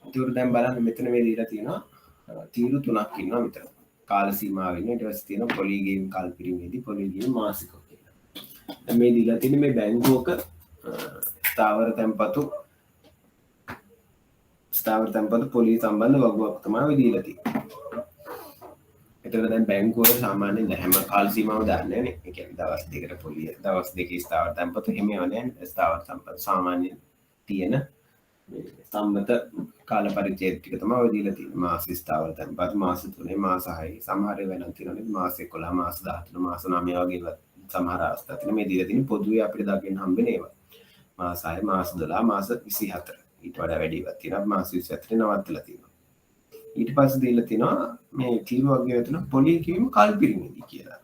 ඒකට දැන් බලන්න මෙතන මේ දීලා තියෙනවා තීරු තුනක් ඉන්නවා මෙතන. කාල සීමාව ඉන්නවා ඊට පස්සේ තියෙනවා පොලිගේම් කල්පිරීමේදී පොලිගේම් මාසික කියලා. දැන් මේ දීලා තියෙන්නේ මේ බැංකුවක ස්ථාවර තැන්පතු පොලිය සම්බන්ධ වගුවක් තමයි දීලා තියෙන්නේ. එතකොට දැන් බැංකුවල සාමාන්‍යයෙන් හැම කාල සීමාවම දාන්නේ නැහැ නේ. ඒ කියන්නේ දවස් දෙකකට පොලිය දවස් දෙකේ ස්ථාවර තැන්පතු එහෙම ඒවා නැහැ. ස්ථාවර තැන්පතු සාමාන්‍යයෙන් තියෙන සම්මත කාල පරිච්ඡේද ටික තමයි ඔය දීලා තියෙන්නේ. මාස ස්ථාවර තැන්පත් මාස 3 මාස 6 සමහර වෙනත් තියෙනවා මාස 11 මාස 13 මාස 9 වගේ සමහර අවස්ථා තියෙනවා. මේ දීලා තියෙන්නේ පොදුවේ අපිට දකින්න හම්බෙන ඒවා. මාස 6 මාස 12 මාස 24 ඊට වඩා වැඩි ඒවා තියෙනවා. මාස 24 නවත්තලා තියෙනවා. ඊට පස්සේ දීලා තියෙනවා මේ තීරු වගේ වෙන පොලිය කිවීම කල්පිරීමේදී කියලා.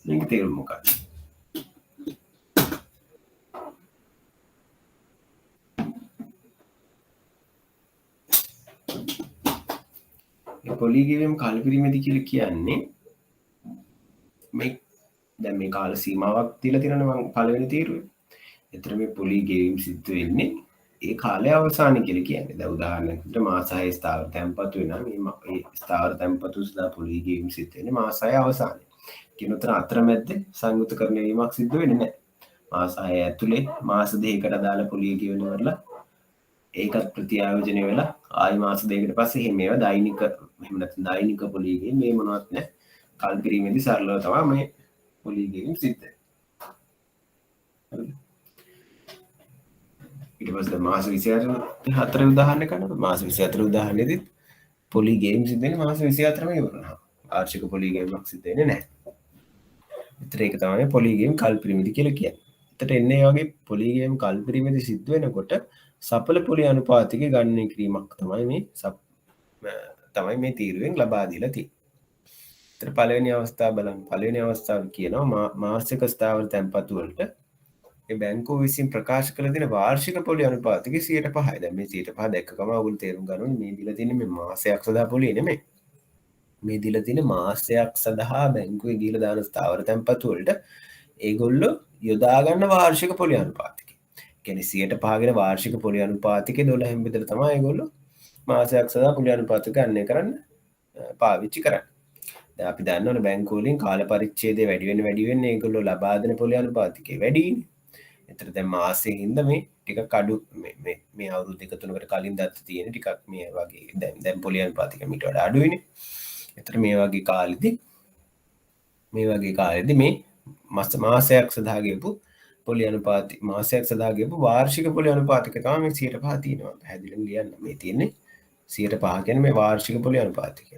මේක තේරුම මොකක්ද? මේ පොලිය කිවීම කල්පිරීමේදී කියලා කියන්නේ මේ දැන් මේ කාල සීමාවක් දීලා තියෙනවනේ මම පළවෙනි තීරුවේ. එතන මේ පොලිය ගෙවීම සිද්ධ වෙන්නේ ඒ කාලය අවසානය කියලා කියන්නේ. දැන් උදාහරණයකට මාස 6 ස්ථාවර තැන්පතු වෙනවා. මේ ස්ථාවර තැන්පතු සදා පොලිය ගෙවීම සිද්ධ වෙන්නේ මාස 6 අවසානයේ. කියන උතර අතරමැද්දේ සංයුතකරණය වීමක් සිද්ධ වෙන්නේ නැහැ. මාස 6 ඇතුලේ මාස 2කට අදාළ පොලිය ගෙවන වල ඒකත් ප්‍රතිආයෝජනය වෙලා ආයි මාස 2කට පස්සේ එහෙම ඒවා දෛනික එහෙම නැත්නම් දෛනික පොලිය ගෙවීම මේ මොනවත් නැහැ. කල්පිරීමේදී සරලව තමයි මේ පොලිය ගෙවීම සිද්ධ වෙන්නේ. ඊට පස්සේ මාස 24 උදාහරණ ගන්නකොට මාස 24 උදාහරණෙදි පොලි ගේම් සිද්ධ වෙන්නේ මාස 24ම ඉවරනවා. ආර්ෂික පොලි ගේමක් සිද්ධ වෙන්නේ නැහැ. ඒතර ඒක තමයි පොලි ගේම් කල්පිරිමිති කියලා කියන්නේ. එතට එන්නේ වගේ පොලි ගේම් කල්පිරිමිති සිද්ධ වෙනකොට සඵල පොලි අනුපාතික ගණනය කිරීමක් තමයි මේ තීරුවෙන් ලබා දීලා තියෙන්නේ. ඒතර පළවෙනි අවස්ථාව බලන්න. පළවෙනි අවස්ථාව කියනවා මාසික ස්ථාවර තැන්පතු වලට බැංකුව විසින් ප්‍රකාශ කළ තියෙන වාර්ෂික පොලි අනුපාතික 5%යි. දැන් මේ 5% දැක්කම ඔයගොල්ලෝ තේරුම් ගන්න ඕනේ මේ දීලා තියෙන්නේ මේ මාසයක් සඳහා පොලිය නෙමෙයි. මේ දීලා තියෙන මාසයක් සඳහා බැංකුවේ දීලා දාන ස්ථාවර තැන්පතු වලට ඒගොල්ලෝ යොදා ගන්න වාර්ෂික පොලි අනුපාතිකය. කියන්නේ 5% වාර්ෂික පොලි අනුපාතිකය 12න් බෙදලා තමයි ඒගොල්ලෝ මාසයක් සඳහා පොලි අනුපාතික ගණනය කරන්න පාවිච්චි කරන්නේ. දැන් අපි දන්නවනේ බැංකුව වලින් කාල පරිච්ඡේදය වැඩි වෙන්න ඒගොල්ලෝ ලබා දෙන පොලි අනුපාතිකය වැඩිනේ. එතර දැන් මාසෙන් හින්දා මේ ටිකක් අඩු මේ අවුරුදු දෙක තුනකට කලින් දත්ත තියෙන ටිකක් මේ වගේ දැන් පොලි අනුපාතික මීට වඩා අඩුයිනේ. එතර මේ වගේ කාලෙදි මේ මාසයක් සඳහා ගෙවපු පොලි අනුපාතික මාසයක් සඳහා ගෙවපු වාර්ෂික පොලි අනුපාතික තමයි මේ 5% තියෙනවා. පැහැදිලිව ලියන්න මේ තියෙන්නේ 5% කියන්නේ මේ වාර්ෂික පොලි අනුපාතිකය.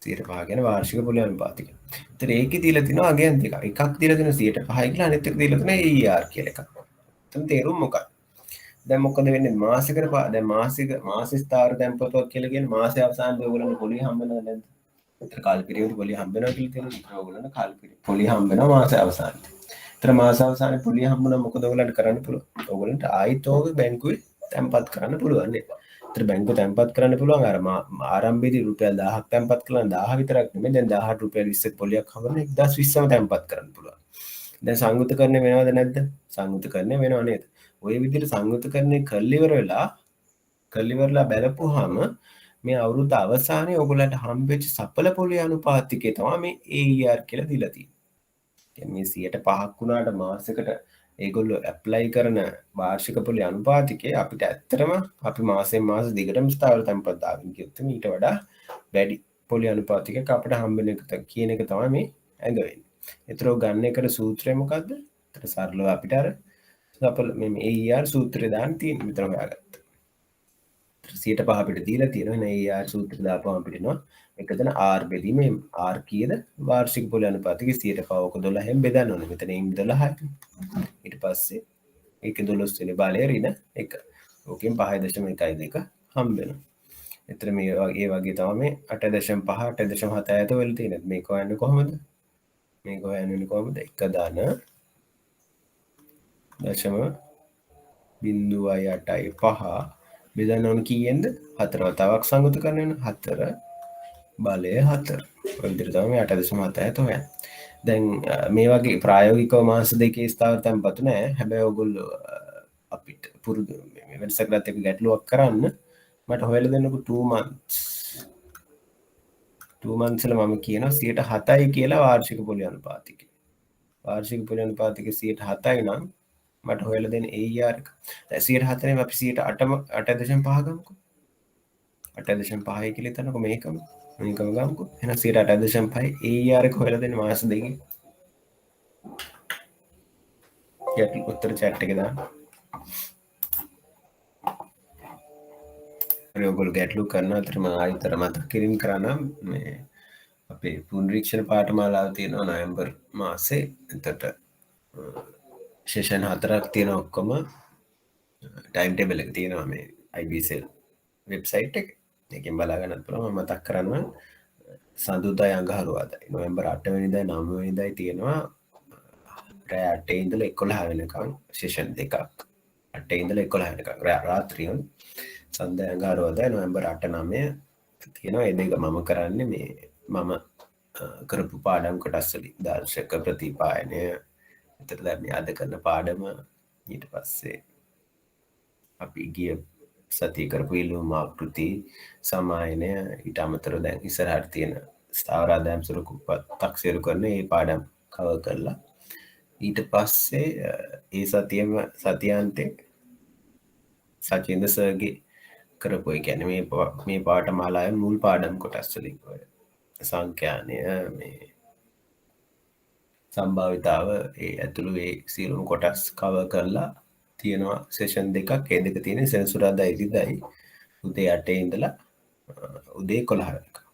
5% කියන්නේ වාර්ෂික පොලි අනුපාතිකය. ඒතර ඒකේ දීලා තිනවා අගයන් දෙකක්. එකක් දීලා තිනවා 5% කියලා අනිත් එක දීලා තිනවා AER කියලා එකක්. එතන තේරුම මොකක්ද? දැන් මොකද වෙන්නේ මාසිකට දැන් මාස ස්ථාවර තැන්පතුවක් කියලා කියන්නේ මාසය අවසානයේ ඔයගොල්ලන්ට පොලි හම්බ වෙනවද නැද්ද? ඒතර කාල පිරියඩ් පොලි හම්බ වෙනවා කියලා තියෙනවා. ඔයගොල්ලන්ට කාල පිරියඩ් පොලි හම්බ වෙනවා මාසය අවසානයේ. ඒතර මාස අවසානයේ පොලි හම්බ වුණා මොකද ඔයගොල්ලන්ට කරන්න පුළුවන්? ඔයගොල්ලන්ට ආයිත් ඕක බැංකුවේ තැන්පත් කරන්න පුළුවන් නේද? ඒතර බැංකුව තැන්පත් කරන්න පුළුවන් අර ආරම්භයේදී රුපියල් 1000ක් තැන්පත් කළා 1000 විතරක් නෙමෙයි දැන් 18 රුපියල් 20ක් පොලියක් හම්බ වෙන 1020ම තැන්පත් කරන්න පුළුවන්. දැන් සංයුතකරණය වෙනවද නැද්ද? සංයුතකරණය වෙනව නේද? ওই විදිහට සංයුතකරණය කල්ලිවරලා බලපුවාම මේ අවුරුද්ද අවසානයේ ඔයගොල්ලන්ට හම්බෙච්ච සඵල පොලි අනුපාතිකය තමයි මේ AER කියලා දීලා තියෙන්නේ. මේ 5% වුණාට මාසෙකට ඒගොල්ලෝ ඇප්ලයි කරන වාර්ෂික පොලි අනුපාතිකය අපිට ඇත්තටම අපි මාසෙන් මාස දිගටම ස්ථාවර තැන්පත් දාගෙන ගියොත් ඊට වඩා වැඩි පොලි අනුපාතිකයක් අපිට හම්බෙන එක කියන එක තමයි මේ ඇඟ වෙන්නේ. ඒතර ගන්න එකට සූත්‍රය මොකද්ද? ඒතර සරලව අපිට අර සඵල මේ AER සූත්‍රය දාන්න තියෙන විතර හොයාගත්තා. 5% අපිට දීලා තියෙනවා නේ AER සූත්‍රය දාපුවම අපිට එනවා එකතන R බෙදීමේ R කීයද වාර්ෂික පොලි අනුපාතික 100%ක 12න් බෙදන්න ඕනේ. මෙතන එම් 12යි. ඊට පස්සේ ඒක 12 වෙනි බලය ඍණ 1. ඕකෙන් 5.12 හම්බ වෙනවා. එතන මේ වගේ තමයි 8.5 8.7 ඇත වෙල තියෙන්නේ. මේක හොයන්නේ කොහොමද? මේක හොයන්නේ කොහොමද? 1 දාන දශම 0.85 බෙදන්න ඕන කීයෙන්ද? 4 වතාවක් සංයුතකරණය වෙන 4 බලය 4. ඔය විදිහට තමයි 8.7 ඇත හොයන්නේ. දැන් මේ වගේ ප්‍රායෝගිකව මාස දෙකේ ස්ථාවර තැන්පතු නැහැ. හැබැයි ඔයගොල්ලෝ අපිට පුරුදු මේ වෙනසකට එක්ක ගැටලුවක් කරන්න මට හොයලා දෙන්නකෝ 2 months. 2 months වල මම කියනවා 7යි කියලා වාර්ෂික පොලි අනුපාතිකය. වාර්ෂික පොලි අනුපාතිකය 7යි නම් මට හොයලා දෙන්න AER එක. දැන් 7 නෙමෙයි අපි 8.5 ගමුකෝ. 8.5 කියලා හිතන්නකෝ මේකම ගමුකෝ. එහෙනම් 8.5 AER එක හොයලා දෙන්න මාස දෙකේ. ගැටළු උත්තර chat එකේ දාන්න. ඔයගොල්ලෝ ගැටළු කරන අතර මම ආයතන මතක් කිරීම කරනම් මේ අපේ පුනරීක්ෂණ පාඨමාලාව තියෙනවා නොවැම්බර් මාසේ. එතකොට සෙෂන් 4ක් තියෙනවා ඔක්කොම ටයිම් ටේබල් එක තියෙනවා මේ IBSL වෙබ්සයිට් එකේ. ඒකෙන් බලා ගන්නත් පුළුවන්. මම මතක් කරන්න සඳුදායි අඟහරුවාදයි නොවැම්බර් 8 වෙනිදායි 9 වෙනිදායි තියෙනවා රෑ 8 ඉඳලා 11 වෙනකන් සෙෂන් දෙකක්. 8 ඉඳලා 11 වෙනකන් රාත්‍රියේ සඳ අඟහරුවාදයි නොවැම්බර් 8 9 තියෙනවා. ඒ දෙක මම කරන්නේ මේ මම කරපු පාඩම් කොටස් වලින් දර්ශක ප්‍රතිපායනය එතකොට දැන් මේ අද කරන පාඩම ඊට පස්සේ අපි ගිය සතිය කරපු ඉල්ලුම් ආකෘති සමායනය ඊට අමතරව දැන් ඉස්සරහට තියෙන ස්ථාවර ආදායම් සුරුකුප්පත් තක්සේරු කරන මේ පාඩම් කවර් කරලා ඊට පස්සේ ඒ සතියාන්තේ සචින්ද සර්ගේ කරපු ඒ කියන්නේ මේ පාඨමාලාවේ මුල් පාඩම් කොටස් වලින් සංඛ්‍යානය මේ සම්භාවිතාව ඒ ඇතුළු ඒ සියලුම කොටස් කව කරලා තියෙනවා සෙෂන් දෙකක්. ඒ දෙක තියෙන සෙනසුරාදා ඉරිදයි උදේ 8 ඉඳලා උදේ 11 වෙනකම්.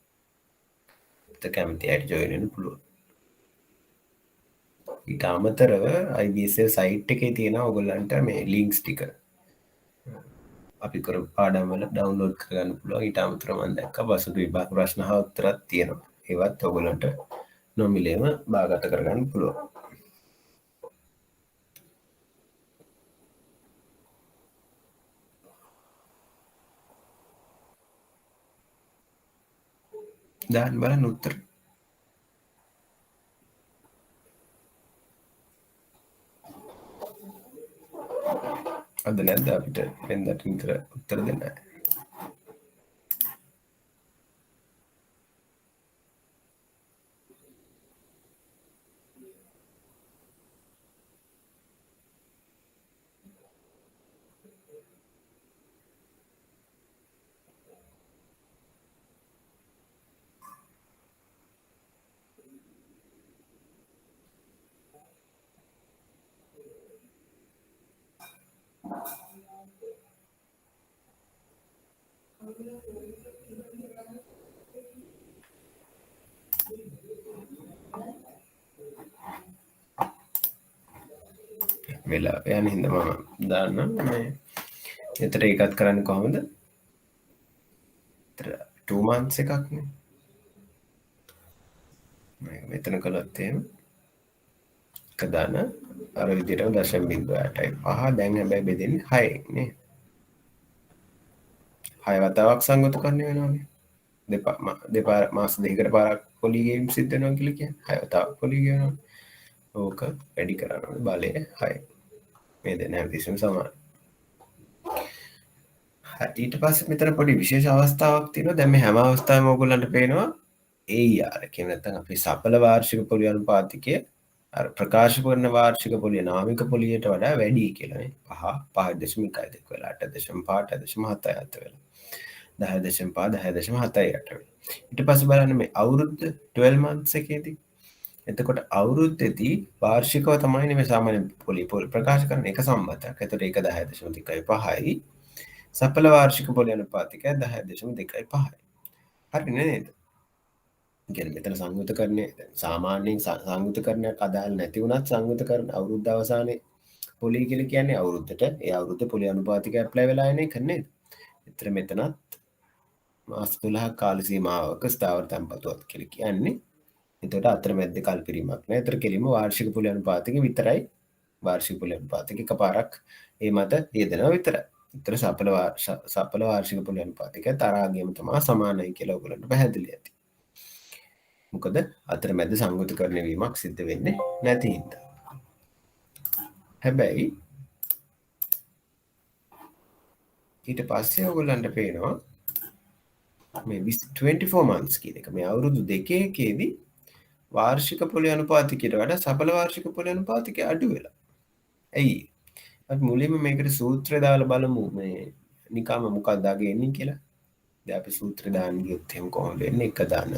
කැමති අයට ජොයින් වෙන්න පුළුවන්. ඊට අමතරව IBSL සයිට් එකේ තියෙනවා ඔයගොල්ලන්ට මේ ලින්ක්ස් ටික අපි කරපු පාඩම් වල ඩවුන්ලෝඩ් කරගන්න පුළුවන්. ඊට අමතරව මම දැක්කා පසුගිය විභාග ප්‍රශ්න හා උත්තරත් තියෙනවා. ඒවත් ඔයගොල්ලන්ට නොමිලේම බාගත කරගන්න පුළුවන්. දාන්න බලන්න උත්තර. අද නැද්ද අපිට වෙනදට විතර උත්තර දෙන්න. වෙලා යන හින්දා මම දාන්නම් මේ එතට ඒකත් කරන්න කොහොමද? 2 months එකක්නේ. මම මෙතන කළොත් එහෙම එක දාන අර විදිහටම 0.8යි දැන් හැබැයි බෙදෙන්නේ 6න් නේ. 6 වතාවක් සංගතකරණය වෙනවානේ. දෙපා මාස දෙකකට පාරක් පොලි ගේම් සිද්ධ වෙනවා කියලා කියන්නේ 6 වතාවක් පොලි ගේනවා. ඕක වැඩි කරනවා බලය 6. මේ දෙන හැමතිස්සෙම සමානයි. ඊට පස්සේ මෙතන පොඩි විශේෂ අවස්ථාවක් තියෙනවා. දැන් මේ හැම අවස්ථාවෙම ඕගොල්ලන්ට පේනවා AER කියන නැත්නම් අපි සඵල වාර්ෂික පොලි අනුපාතිකය අර ප්‍රකාශ කරන වාර්ෂික පොලිය නාමික පොලියට වඩා වැඩි කියලා නේ. 5.1 වෙලා 8.5 වෙලා 10.5 10.78 වෙලා. ඊට පස්සේ බලන්න මේ අවුරුද්ද 12 months එකේදී එතකොට අවුරුද්දේදී වාර්ෂිකව තමයි මේ සාමාන්‍ය පොලි ප්‍රකාශ කරන එක සම්බන්ධයක්. එතකොට ඒක 10.25යි. සඵල වාර්ෂික පොලි අනුපාතිකය 10.25යි. හරි නේද? කියන්නේ මෙතන සංයුතකරණය සාමාන්‍යයෙන් සංයුතකරණයක් අදාළ නැති වුණත් සංයුතකරණ අවුරුද්ද අවසානයේ පොලි කියලා කියන්නේ අවුරුද්දට ඒ අවුරුද්ද පොලි අනුපාතිකය ඇප්ලයි වෙලා එන එක නේද? ඒතර මෙතනත් මාස 12ක කාල සීමාවක ස්ථාවර තැන්පතුවක් කියලා කියන්නේ. එතකොට අතරමැද කල්පිරීමක් නෑ. ඒතර කෙලින්ම වාර්ෂික පොලි අනුපාතිකය විතරයි. වාර්ෂික පොලි අනුපාතිකය එකපාරක් ඒ මත යෙදෙනවා විතරයි. ඒතර සඵල වාර්ෂික පොලි අනුපාතිකය තරාගියම තමයි සමානයි කියලා ඔයගොල්ලන්ට පැහැදිලි ඇති. මොකද අතරමැද සංයුතකරණය වීමක් සිද්ධ වෙන්නේ නැති හින්දා. හැබැයි ඊට පස්සේ ඔයගොල්ලන්ට පේනවා මේ 24 months කියන එක මේ අවුරුදු දෙකේදී වාර්ෂික පොලි අනුපාතිකයට වඩා සඵල වාර්ෂික පොලි අනුපාතිකය අඩු වෙලා. ඇයි? අපි මුලින්ම මේකට සූත්‍රය දාලා බලමු මේ නිකම්ම මොකක්ද දාගෙන කියලා. දැන් අපි සූත්‍රය දාන්න ගියොත් එහෙම කොහොමද වෙන්නේ? එක දාන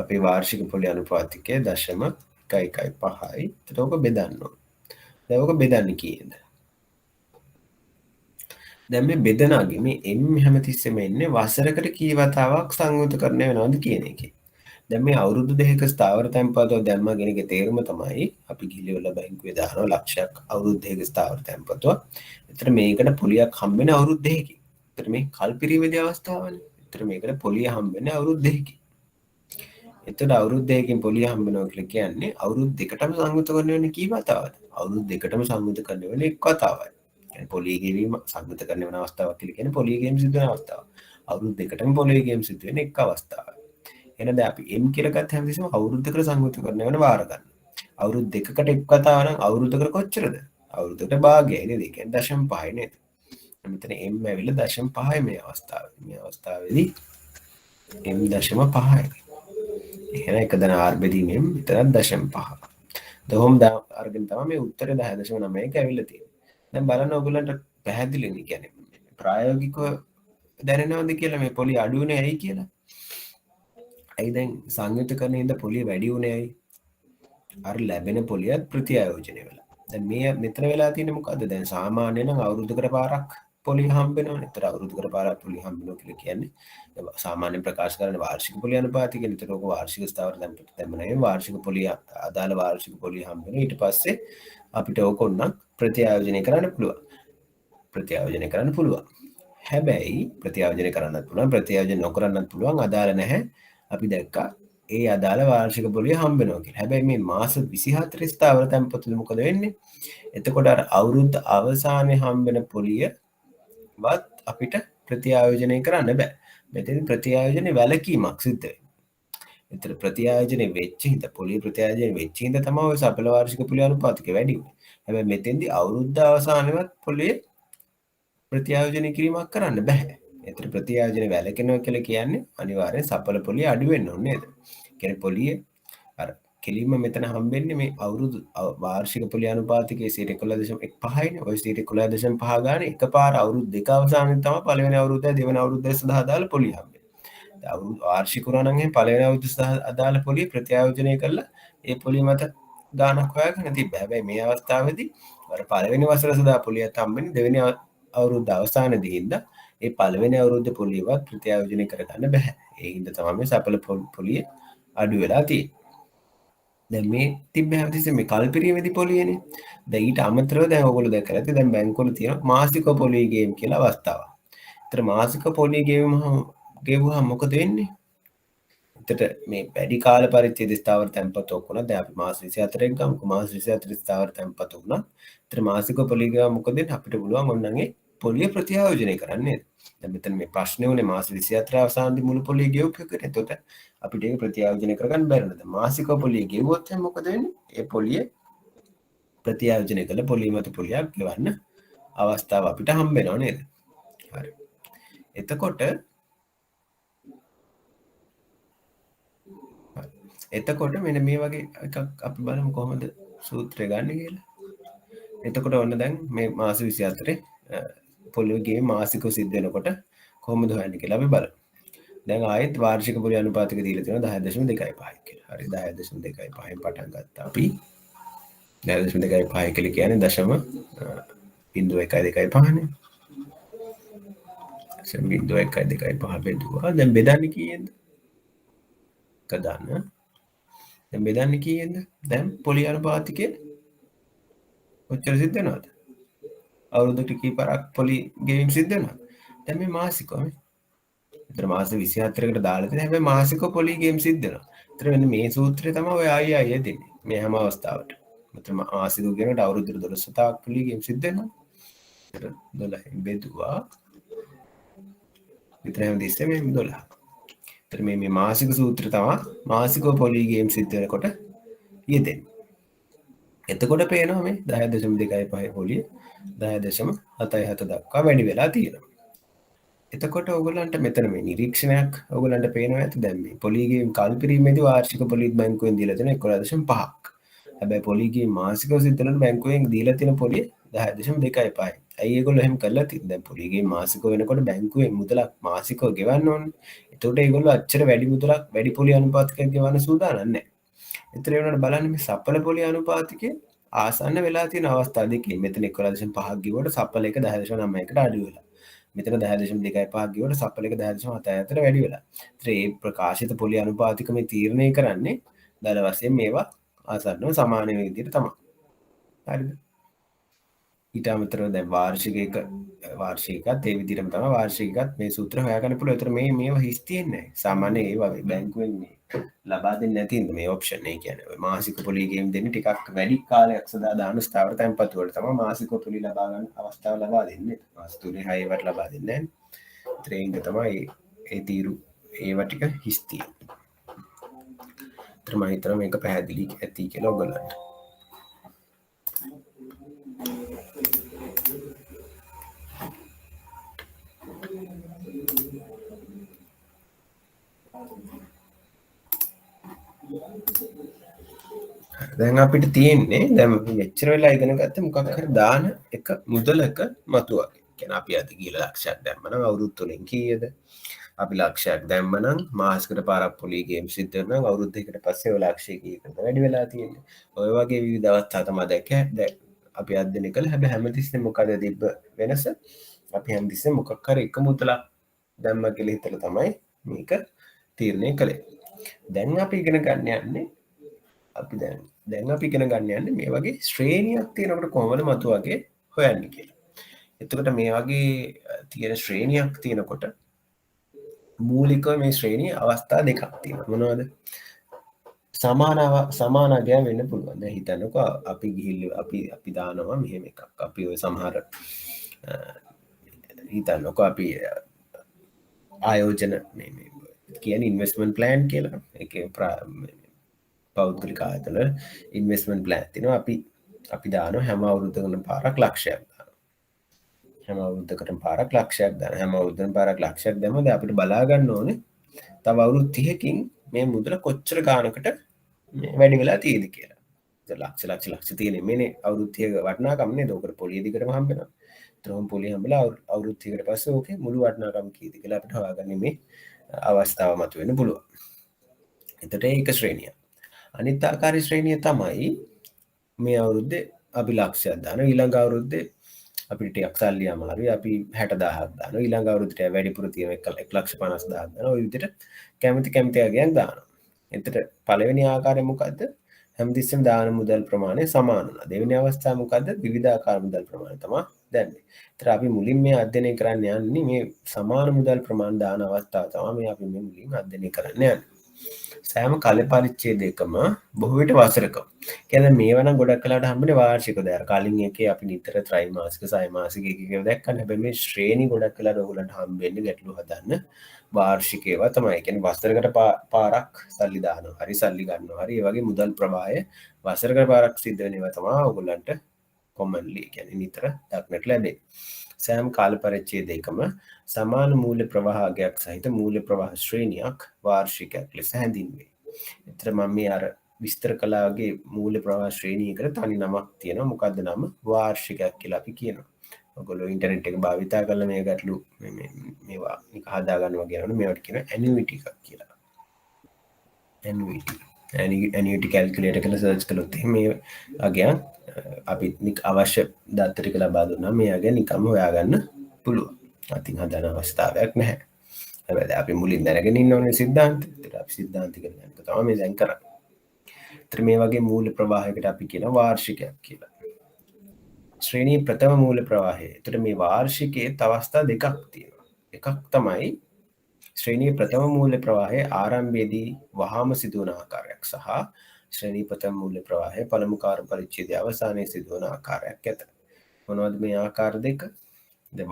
අපේ වාර්ෂික පොලි අනුපාතිකය 0.115යි. එතකොට ඔක බෙදන්න ඕන. දැන් ඔක බෙදන්නේ කීයද? දැන් මේ බෙදනාගේ මේ m හැමතිස්සෙම එන්නේ වසරකට කී වතාවක් සංයුතකරණය වෙනවද කියන එකේ. දැන් මේ අවුරුදු දෙකක ස්ථාවර තැන්පතව දැම්ම කියන එකේ තේරුම තමයි අපි ගිහිල්ලා බැංකුවේ දානවා ලක්ෂයක් අවුරුදු දෙකක ස්ථාවර තැන්පතව. එතන මේකට පොලියක් හම්බ වෙන අවුරුදු දෙකකින්. එතන මේ කල්පිරීමේදී අවස්ථාවනේ. එතන මේකට පොලිය හම්බ වෙන්නේ අවුරුදු දෙකකින්. එතකොට අවුරුදු දෙකකින් පොලිය හම්බ වෙනවා කියලා කියන්නේ අවුරුදු දෙකටම සංයුතකරණය වෙන්නේ කී වතාවද? අවුරුදු දෙකටම සංයුතකරණය වෙන්නේ එක් වතාවයි. يعني පොලිය ගෙවීම සංයුතකරණය වෙන අවස්ථාවක් කියලා කියන්නේ පොලිය ගේම් සිද්ධ වෙන අවස්ථාව. අවුරුදු දෙකටම පොලිය ගේම් සිද්ධ වෙන එක් අවස්ථාවක්. එහෙනම් දැන් අපි m කියලා ගත්ත හැමතිස්සෙම අවුරුද්දකට සංයුතකරණය වෙන වාර ගන්න. අවුරුදු දෙකකට එක් වතාව නම් අවුරුද්දකට කොච්චරද? අවුරුද්දකට භාගයයි නේද? ඒ කියන්නේ 0.5 නේද? මෙතන m ඇවිල්ලා 0.5යි මේ අවස්ථාවේ. මේ අවස්ථාවේදී m 0.5යි. එහෙනම් එක දන r බෙදීමෙන් විතරක් 0.5. දහම් අරගෙන තමයි මේ උත්තරේ 10.9ක ඇවිල්ලා තියෙන්නේ. දැන් බලන්න ඔයගොල්ලන්ට පැහැදිලිනේ කියන්නේ ප්‍රායෝගිකව දැනෙනවද කියලා මේ පොලි අඩු වෙන්නේ ඇයි කියලා? ඇයි දැන් සංයුතකරණයෙන්ද පොලිය වැඩි වුණේ ඇයි? අර ලැබෙන පොලියත් ප්‍රතිආයෝජනය වෙලා. දැන් මේ මෙතන වෙලා තියෙන්නේ මොකද්ද? දැන් සාමාන්‍යයෙන් නම් අවුරුද්දකට පාරක් පොලිය හම්බ වෙනවනේ. ඒතර අවුරුද්දකට පාරක් පොලිය හම්බ වෙනවා කියලා කියන්නේ සාමාන්‍යයෙන් ප්‍රකාශ කරන වාර්ෂික පොලිය අනුපාතය කියන. ඒතර ඔක වාර්ෂික ස්ථාවර දැම්ම නෙවෙයි වාර්ෂික පොලිය අදාළ වාර්ෂික පොලිය හම්බ වෙනවා. ඊට පස්සේ අපිට ඕක උන්නම් ප්‍රතිආයෝජනය කරන්න පුළුවන්. ප්‍රතිආයෝජනය කරන්න පුළුවන්. හැබැයි ප්‍රතිආයෝජනය කරන්නත් පුළුවන්, ප්‍රතිආයෝජනය නොකරන්නත් පුළුවන්. අදාළ නැහැ. අපි දැක්කා ඒ අදාළ වාර්ෂික පොලිය හම්බ වෙනවා කියලා. හැබැයි මේ මාස 24 ස්ථාවර තැන්පතුල මොකද වෙන්නේ? එතකොට අර අවුරුද්ද අවසානයේ හම්බ වෙන පොලියවත් අපිට ප්‍රතිආයෝජනය කරන්න බෑ. මෙතන ප්‍රතිආයෝජනයේ වැලකීමක් සිද්ධ වෙනවා. ඒතර ප්‍රතිආයෝජනයේ වෙච්ච හින්දා පොලිය ප්‍රතිආයෝජනයේ වෙච්ච හින්දා තමයි ඔය සඵල වාර්ෂික පොලිය අනුපාතික වැඩි වෙන්නේ. හැබැයි මෙතෙන්දී අවුරුද්ද අවසානයේවත් පොලිය ප්‍රතිආයෝජනය කිරීමක් කරන්න බෑ. ඒතර ප්‍රතිආයෝජනය වැළකෙනවා කියලා කියන්නේ අනිවාර්යෙන් සඵල පොලිය අඩු වෙන්න ඕනේ නේද? කියන්නේ පොලිය අර කෙලින්ම මෙතන හම්බෙන්නේ මේ අවුරුදු වාර්ෂික පොලිය අනුපාතිකයේ 11.15නේ. ඔය 11.5 ගානේ එකපාර අවුරුදු දෙක අවසානයේ තමයි පළවෙනි අවුරුද්දයි දෙවෙනි අවුරුද්දයි සඳහා අදාළ පොලිය හම්බෙන්නේ. අවුරුදු වාර්ෂික උනා නම් එහෙනම් පළවෙනි අවුරුද්ද සඳහා අදාළ පොලිය ප්‍රතිආයෝජනය කරලා ඒ පොලිය මත ගානක් හොයාගෙන තිබ්බ. හැබැයි මේ අවස්ථාවේදී අර පළවෙනි වසර සඳහා පොලියත් හම්බෙන්නේ දෙවෙනි අවුරුද්ද අවසානයේදී හින්දා ඒ පළවෙනි අවුරුද්ද පොලියවත් ප්‍රතිආයෝජනය කරගන්න බෑ. ඒ හින්දා තමයි මේ සඵල පොලිය අඩු වෙලා තියෙන්නේ. දැන් මේ තිබ්බ හැමතිස්සෙම මේ කල්පිරීමේදී පොලියනේ. දැන් ඊට අමතරව දැන් ඔයගොල්ලෝ දැක්කලා ඇති දැන් බැංකුවල තියෙන මාසික පොලිය ගේම් කියලා අවස්ථාවක්. ඒතර මාසික පොලිය ගෙවුවහම මොකද වෙන්නේ? එතට මේ වැඩි කාල පරිච්ඡේද ස්ථාවර තැන්පතක් වුණා. දැන් අපි මාස 24ක් ගමුකෝ. මාස 24 ස්ථාවර තැන්පත වුණා. ඒතර මාසික පොලිය ගාව මොකද වෙන්නේ? අපිට පුළුවන් ඔන්නන්ගේ පොලිය ප්‍රතිආයෝජනය කරන්න නේද? දැන් මෙතන මේ ප්‍රශ්නේ උනේ මාස 24 අවසානයේදී මුළු පොලිය ගෙවුව එකට. එතකොට අපිට ඒක ප්‍රතිආයෝජනය කරගන්න බැරි නේද? මාසික පොලිය ගෙවුවොත් එහෙනම් මොකද වෙන්නේ? ඒ පොලිය ප්‍රතිආයෝජනය කළ පොලිය මත පොලියක් ගෙවන්න අවස්ථාව අපිට හම්බ වෙනව නේද? හරි. එතකොට මෙන්න මේ වගේ එකක් අපි බලමු කොහොමද සූත්‍රය ගන්න කියලා. එතකොට ඔන්න දැන් මේ මාස 24 පොලියගේ මාසිකව සිද්ධ වෙනකොට කොහොමද හොයන්නේ කියලා අපි බලමු. දැන් ආයෙත් වාර්ෂික පොලිය අනුපාතික දීලා තියෙනවා 10.25 කියලා. හරි 10.25න් පටන් ගත්තා අපි. 10.25 කියලා කියන්නේ දශම 0.125 නේ. 0.125 බෙදුවා. දැන් බෙදන්නේ කීයෙන්ද? කදාන්න. දැන් බෙදන්නේ කීයෙන්ද? දැන් පොලිය අනුපාතිකයේ කොච්චර සිද්ධ වෙනවද? අවුරුද්දකට කීපාරක් පොලි ගෙවීම් සිද්ධ වෙනවද? දැන් මේ මාසිකව මේ. ඒතර මාස 24කට දාලා තියෙන හැබැයි මාසිකව පොලි ගෙවීම් සිද්ධ වෙනවා. ඒතර මෙන්න මේ සූත්‍රය තමයි ඔය ආයෙ දෙන්නේ. මේ හැම අවස්ථාවට. මෙතන මාසිකව කියනකොට අවුරුද්දට 12 තාක් පොලි ගෙවීම් සිද්ධ වෙනවා. ඒතර 12න් බෙදුවා. විතර හැම තිස්සෙම 12. ඒතර මේ මාසික සූත්‍රය තමයි මාසිකව පොලි ගෙවීම් සිද්ධ වෙනකොට යෙදෙන්නේ. එතකොට පේනවා මේ 10.25 පොලිය 10.77 දක්වා වැඩි වෙලා තියෙනවා. එතකොට ඔයගොල්ලන්ට මෙතන මේ නිරීක්ෂණයක් ඔයගොල්ලන්ට පේනවා ඇති දැන් මේ පොලිගේ කල්පිරීමේදී වාර්ෂික පොලිත් බැංකුවෙන් දීලා තියෙන 11.5ක්. හැබැයි පොලිගේ මාසිකව සිද්ධ වෙන බැංකුවෙන් දීලා තියෙන පොලිය 10.25යි. ඇයි ඒගොල්ලෝ එහෙම කරලා තියෙන්නේ? දැන් පොලිගේ මාසිකව වෙනකොට බැංකුවෙන් මුදලක් මාසිකව ගෙවන්න ඕනේ. එතකොට ඒගොල්ලෝ අච්චර වැඩි මුදලක් වැඩි පොලිය අනුපාතිකයක් ගෙවන්න සූදානම් නැහැ. ඒතර ඒ වුණාට බලන්න මේ සඵල පොලිය අනුපාතිකයේ ආසන්න වෙලා තියෙන අවස්ථා දෙකේ මෙතන 11.5ක් ගිහුවට සඵල එක 10.9කට අඩු වෙලා. මෙතන 10.25ක් ගිහුවට සඵල එක 10.7ට වැඩි වෙලා. ඒතර මේ ප්‍රකාශිත පොලිය අනුපාතික මේ තීරණය කරන්නේ දල වශයෙන් මේවා ආසන්නව සමාන වෙන විදිහට තමයි. හරිද? ඊට අමතරව දැන් වාර්ෂිකයක වාර්ෂිකයත් ඒ විදිහටම තමයි වාර්ෂිකයත් මේ සූත්‍ර හොයාගන්න පුළුවන්. ඒතර මේවා හිස් තියෙන්නේ නැහැ. සාමාන්‍ය ඒවා බැංකුවෙන් මේ ලබා දෙන්නේ නැති ඉඳ මේ ඔප්ෂන් ඒ කියන්නේ ඔය මාසික පොලිය ගෙවීම් දෙන්නේ ටිකක් වැඩි කාලයක් සදා දාන ස්ථාවර තැන්පතු වල තමයි මාසික පොලිය ලබා ගන්න අවස්ථාව ලබා දෙන්නේ. මාස 3 6 වට ලබා දෙන්නේ නැහැ. ත්‍රේන්ද තමයි ඒ තීරු ඒවා ටික හිස් තියෙන්නේ. ඒතර මම හිතනවා මේක පැහැදිලි ඇති කියලා ඔයගොල්ලන්ට. දැන් අපිට තියෙන්නේ දැන් මෙච්චර වෙලා ඉගෙන ගත්ත මොකක් හරි දාන එක මුදලක මතුවගේ. කියන්නේ අපි අද කියලා ලක්ෂයක් දැම්ම නම් අවුරුදු 3න් කීයද? අපි ලක්ෂයක් දැම්මනම් මාස්කට පාරක් පොලි ගේම් සිද්ධන අවුරුද්ධකට පස්සේ ලක්ෂයකී කරන වැඩි වෙලා තියෙන ඔය වගේ විදවත්තා තම දැක අපි අදන කළ හැබ හැමතිස්න මොකද තිබ වෙනස අපි හැම්දිස්ස මොකක්කර එක මුතලා දැම්ම කෙළ හිතල තමයි මේක තීරණය කළේ දැන් අපි ඉගෙන ගන්න යන්නේ අපි දැන් අපි ඉගෙන ගන්න යන්න මේ වගේ ශ්‍රේණියක් තියෙනකට කොමද මතු වගේ හොයන්න කියලා එතකට මේ වගේ තියෙන ශ්‍රේණියක් තියෙනකොට මූලික මේ ශ්‍රේණී අවස්ථා දෙකක් තියෙන මොනවද සමානාගය වෙන්න පුළුවන්න හිතන්නක අපි ගිහිල්ල අපි දානවා මෙහෙම එකක් අපි ඔය සමහර හිතන්නක අපි ආයෝජන කියන ඉන්වස්මන් ප්ලෑන් කියලා එක පෞද්ගලික ආයතන ඉන්වස්මන් ප්ලෑන් තින අපි දාන හැම අවුරුද්ධගන පාරක් ලක්ෂයක් හැම අවුද්ධකට පාරක් ලක්ෂයක් දන හැම අවුද්ධන පාරක් ලක්ෂයක් දැමද අපිට බලාගන්න ඕන තව අවුරුත් තියකින් මේ මුදල කොච්චර ගානකට වැඩි වෙලා තියද කියලා ලක්ෂ තියෙන මේ අවුරුත්තිය වටනාකමන්නේ දෝකට පොලියදිකට හම්බෙන ත්‍රහම් පොලි හම්බල අවුරුත්තිකට පස්ස ඕක මුළු වටනාකම කීති කියලා අපට හවාගන්නීමේ අවස්ථාව මතු වෙන පුළුව එතට ඒක ශ්‍රේණිය අනිත්තාකාරි ශ්‍රේණිය තමයි මේ අවුරුද්ධ අපි ලක්ෂයක් දාන ඊළඟ අවුරුද්ධ අපිට අක්සල්ලිය අමාරු අපි 60,000ක් දාන ඊළඟ අවුරුද්දට වැඩිපුර තියෙන 1,50,000ක් දාන ඔය විදිහට කැමති අගයන් දානවා. එතකොට පළවෙනි ආකාරය මොකද්ද? හැමතිස්සෙම දාන මුදල් ප්‍රමාණය සමාන වෙනවා. දෙවෙනි අවස්ථාව මොකද්ද? විවිධාකාර මුදල් ප්‍රමාණය තමයි දැන්නේ. ඒතර අපි මුලින් මේ අධ්‍යයනය කරන්න යන්නේ මේ සමාන මුදල් ප්‍රමාණ දාන අවස්ථාව තමයි මේ අපි මේ මුලින් අධ්‍යයනය කරන්න යන්නේ. සෑම කල පරිච්ඡේදයකම බොහෝ විට වසරක. කියන්නේ මේවන ගොඩක් කලකට හම්බෙන්නේ වාර්ෂික දර. කලින් එකේ අපි නිතර ත්‍රිමාසික සයිමාසික එකක දැක්කම හැබැයි මේ ශ්‍රේණි ගොඩක් කලකට ඔයගොල්ලන්ට හම්බෙන්නේ ගැටලු හදන්න වාර්ෂික ඒවා තමයි. කියන්නේ වසරකට පාරක් සල්ලි දානවා. හරි සල්ලි ගන්නවා. හරි ඒ වගේ මුදල් ප්‍රවාහය වසරකට පාරක් සිද්ධ වෙන ඒවා තමයි ඔයගොල්ලන්ට කොමන්ලි කියන්නේ නිතර දක්නට ලැබේ. සෑම කාල පරිච්ඡේදයකම සමාන මූල්‍ය ප්‍රවාහයක් සහිත මූල්‍ය ප්‍රවාහ ශ්‍රේණියක් වාර්ෂිකයක් ලෙස හැඳින්වේ. එතන මම මේ අර විස්තර කළාගේ මූල්‍ය ප්‍රවාහ ශ්‍රේණියකට තනි නමක් තියෙනවා. මොකද්ද නම? වාර්ෂිකයක් කියලා අපි කියනවා. ඔයගොල්ලෝ ඉන්ටර්නෙට් එක භාවිතා කරලා මේ ගැටලු මේවා නික හදා ගන්නවා කියනවනේ මේවට කියනවා ඇනියුටි එකක් කියලා. ඇනියුටි කැල්කියුලේටර් එකල සර්ච් කළොත් මේ අගයන් අපි අවශ්‍ය දත්ත ටික ලබා දුන්නා මේ අගය නිකම්ම හොයාගන්න පුළුවන්. අතින් හදන අවස්ථාවක් නැහැ. හැබැයි අපි මුලින් දැනගෙන ඉන්න ඕනේ සිද්ධාන්ත. ඒත් අපි සිද්ධාන්ත ඉගෙන ගන්න එක තමයි මේ දැන් කරන්නේ. ඒත් මේ වගේ මූල්‍ය ප්‍රවාහයකට අපි කියනවා වාර්ෂිකයක් කියලා. ශ්‍රේණී ප්‍රථම මූල්‍ය ප්‍රවාහය. ඒතර මේ වාර්ෂිකයේ අවස්ථා දෙකක් තියෙනවා. එකක් තමයි ශ්‍රේණී ප්‍රථම මූල්‍ය ප්‍රවාහයේ ආරම්භයේදී වහාම සිදුවන ආකාරයක් සහ ශ්‍රේණී ප්‍රථම මූල්‍ය ප්‍රවාහයේ පළමු කාර්ය පරිච්ඡේදයේ අවසානයේ සිදුවන ආකාරයක් ඇත. මොනවද මේ ආකාර දෙක?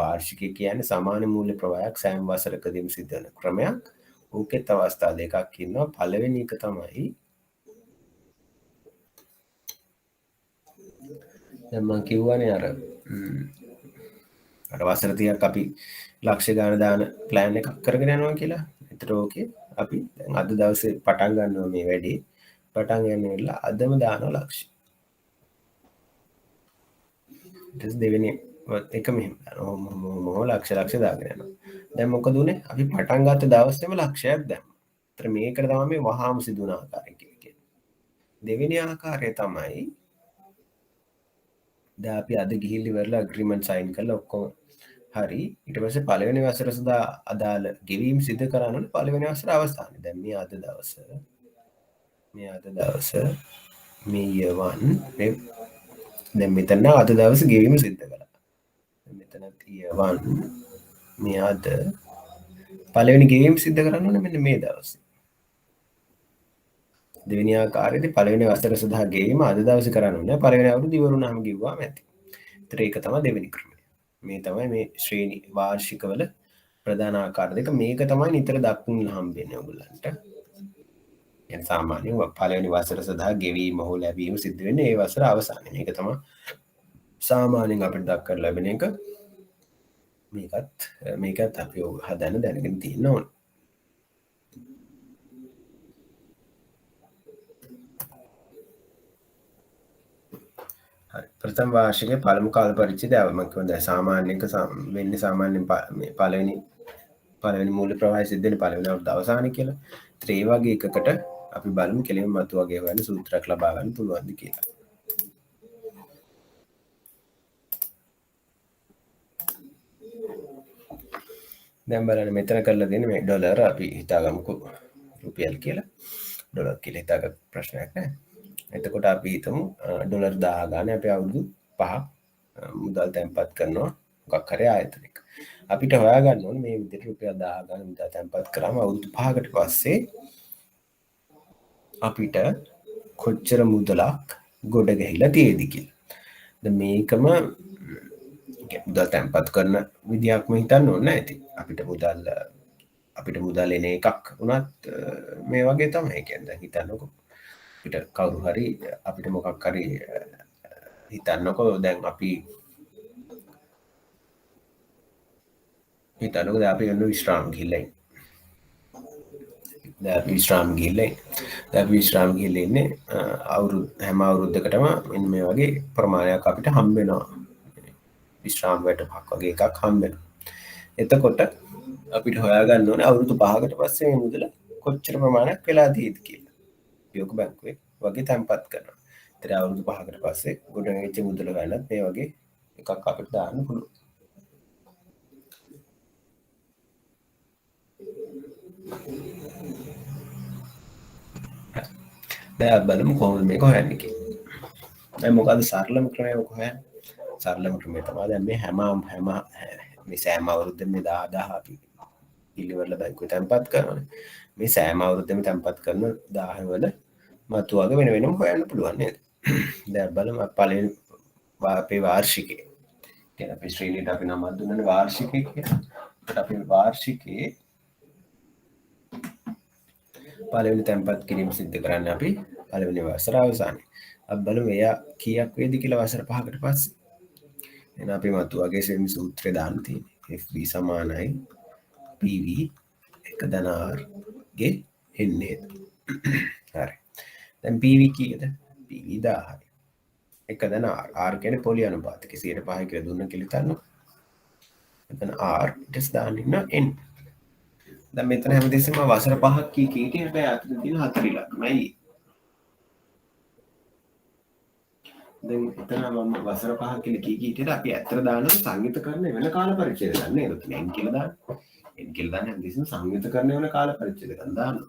වාර්ෂිකය කියන්නේ සමාන මූල්‍ය ප්‍රවාහයක් සෑම වසරකදීම සිද්ධ වෙන ක්‍රමයක්. ඕකෙත් අවස්ථා දෙකක් ඉන්නවා. පළවෙනි එක තමයි දැන් මම කියවනේ අර වසර 30ක් අපි ලක්ෂ ගාන දාන ප්ලෑන් එකක් කරගෙන යනවා කියලා. ඒතර ඕකේ අපි දැන් අද දවසේ පටන් ගන්නවා මේ වැඩේ. පටන් ගන්න වෙලා අදම දානවා ලක්ෂ. ඊට දෙවෙනි එක මෙහෙම මොහොම ලක්ෂ දාගෙන යනවා. දැන් මොකද උනේ? අපි පටන් ගත්ත දවසේම ලක්ෂයක් දැම්මා. ඒතර මේකට තමයි මේ වහාම සිදුවන ආකාරය කියන්නේ. දෙවෙනි ආකාරය තමයි දැන් අපි අද ගිහිල්ලා ඉවරලා ඇග්‍රීමන්ට් සයින් කරලා ඔක්කොම හරි ඊට පස්සේ පළවෙනි වසර සඳහා අදාළ ගෙවීම් සිදු කරන්න ඕනේ පළවෙනි වසර අවසානයේ. දැන් මේ අද දවස මේ year 1 මේ දැන් මෙතන අද දවසේ ගෙවීම සිදු කළා. මෙතනත් year 1 මේ අද පළවෙනි ගෙවීම් සිදු කරන්න ඕනේ මෙන්න මේ දවසේ. දෙවෙනි ආකාරයේදී පළවෙනි වසර සඳහා ගෙවීම අද දවසේ කරන්න ඕනේ. පළවෙනි අවුරුදු ඉවරුනහම ගෙවුවාම ඇති. ඒතර ඒක තමයි දෙවෙනි ක්‍රමය. මේ තමයි මේ ශ්‍රේණි වාර්ෂිකවල ප්‍රධාන ආකාර දෙක. මේක තමයි නිතර දක්වන්න හම්බෙන්නේ ඔයගොල්ලන්ට. يعني සාමාන්‍යයෙන් පළවෙනි වසර සඳහා ගෙවීම හෝ ලැබීම සිද්ධ වෙන්නේ ඒ වසර අවසානයේ. මේක තමයි සාමාන්‍යයෙන් අපිට දක්වන්න ලැබෙන එක. මේකත් අපි හදන්න දැනගෙන තියෙන්න ඕනේ. ප්‍රථම වාර්ෂිකයේ පළමු කාල පරිච්ඡේදය මම කියනවා සාමාන්‍යක වෙන්නේ සාමාන්‍යයෙන් මේ පළවෙනි පළවෙනි මූල්‍ය ප්‍රවාහය සිද්ධ වෙන්නේ පළවෙනි අවුරුද්ද අවසානයේ කියලා. ඒත් ඒ වගේ එකකට අපි බලමු කෙලින්ම මතු වගේ හොයන්න සූත්‍රයක් ලබා ගන්න පුළුවන්ද කියලා. දැන් බලන්න මෙතන කරලා දෙන්නේ මේ ඩොලර් අපි හිතාගමුකෝ රුපියල් කියලා. ඩොලර් කියලා හිතාගන්න ප්‍රශ්නයක් නැහැ. එතකොට අපි හිතමු ඩොලර් 1000 ගානේ අපි අවුරුදු 5ක් මුදල් තැන්පත් කරනවා මොකක් හරි ආයතනයක. අපිට හොයාගන්න ඕනේ මේ විදිහට රුපියල් 1000 ගානේ මුදල් තැන්පත් කරාම අවුරුදු 5කට පස්සේ අපිට කොච්චර මුදලක් ගොඩ ගැහිලා තියෙද කියලා. දැන් මේකම මුදල් තැන්පත් කරන විදිහක්ම හිතන්න ඕනේ නැහැ. ඉතින් අපිට මුදල් එන එකක් වුණත් මේ වගේ තමයි. කියන්නේ දැන් හිතන්නකෝ අපිට කවුරු හරි අපිට මොකක් හරි හිතන්නකෝ දැන් අපි හිතන්නකෝ දැන් අපි යන විශ්‍රාම ගිහිල්ලා විශ්‍රාම ගිහිල්ලා ඉන්නේ හැම අවුරුද්දකටම මෙන්න මේ වගේ ප්‍රමාණයක් අපිට හම්බ වෙනවා. විශ්‍රාම වැටුපක් වගේ එකක් හම්බ වෙනවා. එතකොට අපිට හොයාගන්න ඕනේ අවුරුදු 5කට පස්සේ මේ මුදල කොච්චර ප්‍රමාණයක් වෙලා තියෙද කියලා. යොක බැංකුවේ වගේ තැන්පත් කරනවා. ඒතර අවුරුදු 5කට පස්සේ ගොඩනැගිච්ච මුදල ගන්නත් මේ වගේ එකක් අපිට දාන්න පුළුවන්. දැන් බලමු කොහොමද මේක හොයන්නේ කියලා. දැන් මොකද්ද සරලම ක්‍රමය ඔක හොයන්න? සරලම ක්‍රමය තමයි දැන් මේ හැම මේ සෑම අවුරුද්දෙම මේ 10000 අපි පිළිවෙල බැංකුවේ තැන්පත් කරනවානේ. මේ සෑම අවුරුද්දෙම තැන්පත් කරන 1000 වල මතු වගේ වෙන වෙනම හොයන්න පුළුවන් නේද? දැන් බලමු පළවෙනි අපේ වාර්ෂිකය. කියන අපේ ශ්‍රේණියට අපි නමක් දුන්නනේ වාර්ෂිකය කියලා. ඒකට අපි වාර්ෂිකයේ පළවෙනි තැන්පත් කිරීම සිද්ධ කරන්නේ අපි පළවෙනි වසර අවසානයේ. අපි බලමු එයා කීයක් වේද කියලා වසර 5කට පස්සේ. එහෙනම් අපි මතු වගේ සෙමි සූත්‍රය දාන්න තියෙන්නේ. FB සමානයි PV 1 R ගේ එන්නේ. හරි. දැන් PV කීයද? PV 1000යි. 1 R කියන්නේ පොලි අනුපාතක 105 කියලා දුන්න කියලා හිතන්න. එතන R ඊටස් දාන්න ඉන්න N. දැන් මෙතන හැමදෙස්සෙම වසර 5ක් කී කීට බෑ අතට තියෙන 4 ඉලක්කමයි. දැන් එතන මම වසර 5 කියලා කී කීට අපි ඇත්තට දානවා සංයුතකරණ වෙන කාල පරිච්ඡේද ගන්න නේද? N කියලා දාන්න. N කියලා දාන්න හැමදෙස්සෙම සංයුතකරණ වෙන කාල පරිච්ඡේද ගන්න දානවා.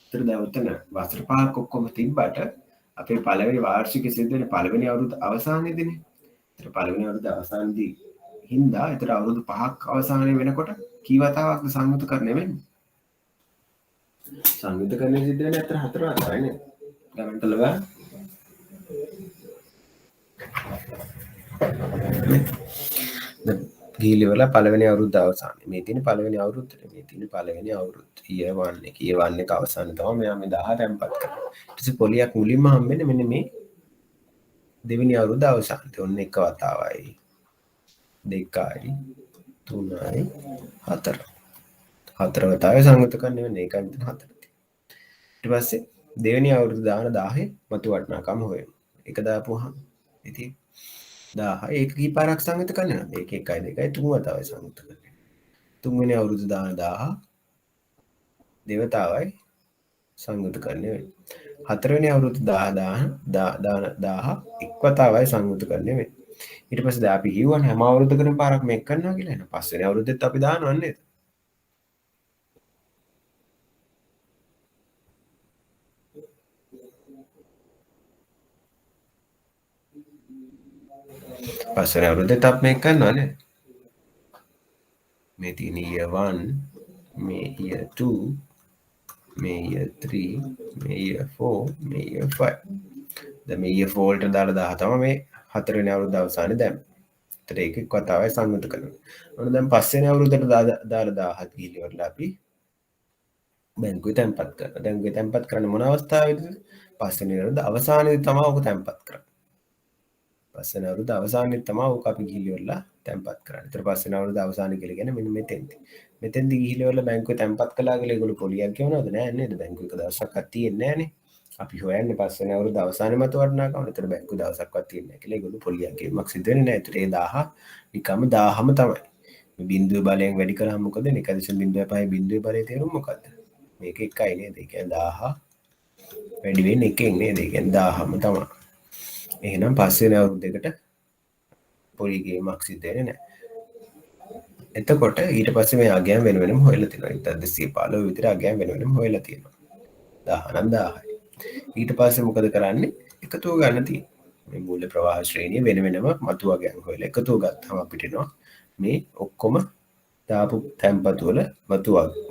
ඒතර දැන් උතන වසර 5ක් ඔක්කොම තිබ්බට අපේ පළවෙනි වාර්ෂිකය සිද්ධ වෙන්නේ පළවෙනි අවුරුද්ද අවසානයේදීනේ. ඒතර පළවෙනි අවුරුද්ද අවසානයේදී හින්දා ඒතර අවුරුදු 5ක් අවසානයේ වෙනකොට කී වතාවක්ද සංයුතකරණය වෙන්නේ? සංයුතකරණය සිද්ධ වෙන්නේ අතර 4 වතාවයි නේද? ගණන් කළා බලන්න. ගිහිලිවල පළවෙනි අවුරුද්ද අවසානයේ මේ තියෙන පළවෙනි අවුරුද්දේ මේ තියෙන පළවෙනි අවුරුද්ද year 1 එක year 1 එක අවසානයේ තමයි මෙයා මේ 10 තැන්පත් කරන්නේ. ඊට පස්සේ පොලියක් මුලින්ම හම්බෙන්නේ මෙන්න මේ දෙවෙනි අවුරුද්ද අවසානයේ. ඔන්න එක වතාවයි 2යි 3යි 4. 4 වතාවේ සංයුතකරණය වෙන්නේ ඒකයි මෙතන 4 තියෙන්නේ. ඊට පස්සේ දෙවෙනි අවුරුද්ද දාන 10 මතු වටනකම් හොයමු. එක දාපුවාම ඉතින් 10 ඒක කී පාරක් සංයුතකරණය වෙනවද? ඒක 1යි 2යි 3 වතාවයි සංයුතකරණය. තුන්වෙනි අවුරුද්ද දාන 1000 දෙවතාවයි සංයුතකරණය වෙන්නේ. හතරවෙනි අවුරුද්ද 1000 එක් වතාවයි සංයුතකරණය වෙන්නේ. ඊට පස්සේ දැන් අපි කියවනේ හැම අවුරුද්දකටම පාරක් මේක කරනවා කියලා. එහෙනම් පස්වෙනි අවුරුද්දෙත් අපි දානවා නේද? පස්වෙනි අවුරුද්දෙත් අපි මේක කරනවා නේද? මේ තියෙන year 1 මේ year 2 මේ year 3 මේ year 4 මේ year 5. දැන් මේ year 4 වලට දාලා 10 තමයි මේ හතරවෙනි අවුරුද්ද අවසානයේ දැම්මේ. ඒතර ඒක එක් වතාවයි සංයුත කරනවා. ඔන්න දැන් පස්වෙනි අවුරුද්දට දාලා 1000 ගිහිලිවලා අපි බැංකුවේ තැන්පත් කරනවා. බැංකුවේ තැන්පත් කරන්න මොන අවස්ථාවේදද? පස්වෙනි අවුරුද්ද අවසානයේදී තමයි ඔක තැන්පත් කරන්නේ. පස්වෙනි අවුරුද්ද අවසානයේ තමයි ඔක අපි ගිහිලිවලා තැන්පත් කරන්නේ. ඒතර පස්වෙනි අවුරුද්ද අවසානයේ කියලා කියන්නේ මෙන්න මෙතෙන්දි. මෙතෙන්දි ගිහිලිවලා බැංකුවේ තැන්පත් කළා කියලා ඒගොල්ලෝ පොලියක් ගෙවනවද? නෑ නේද? බැංකුවේ එක දවසක්වත් තියෙන්නේ නෑනේ. අපි හොයන්නේ පස්වෙනි අවුරුද්ද අවසානයේ මත වටනකම. ඒතර බැංකුවේ දවසක්වත් තියෙන්නේ නැහැ කියලා ඒගොල්ලෝ පොලියක් ගෙවීමක් සිදු වෙන්නේ නැහැ. ඒතර ඒ 1000 නිකම්ම 1000ම තමයි. බින්දුව බලයෙන් වැඩි කරාම මොකද වෙන්නේ? 1.5 බින්දුවේ බලයේ තේරුම මොකද්ද? මේක එකයි නේද? ඒ කියන්නේ 1000 වැඩි වෙන්නේ එකෙන් නේද? ඒ කියන්නේ 1000ම තමයි. එහෙනම් පස්වෙනි අවුරුද්දකට පොඩි ගේමක් සිද්ධ වෙන්නේ නැහැ. එතකොට ඊට පස්සේ මේ අගයන් වෙන වෙනම හොයලා තියෙනවා. 1215 විතර අගයන් වෙන වෙනම හොයලා තියෙනවා. 1000 නම් 1000යි. ඊට පස්සේ මොකද කරන්නේ? එකතුව ගන්න තියෙනවා. මේ මූල්‍ය ප්‍රවාහ ශ්‍රේණිය වෙන වෙනම මතු අගයන් හොයලා එකතුව ගත්තාම අපිට එනවා මේ ඔක්කොම දාපු තැන්පතු වල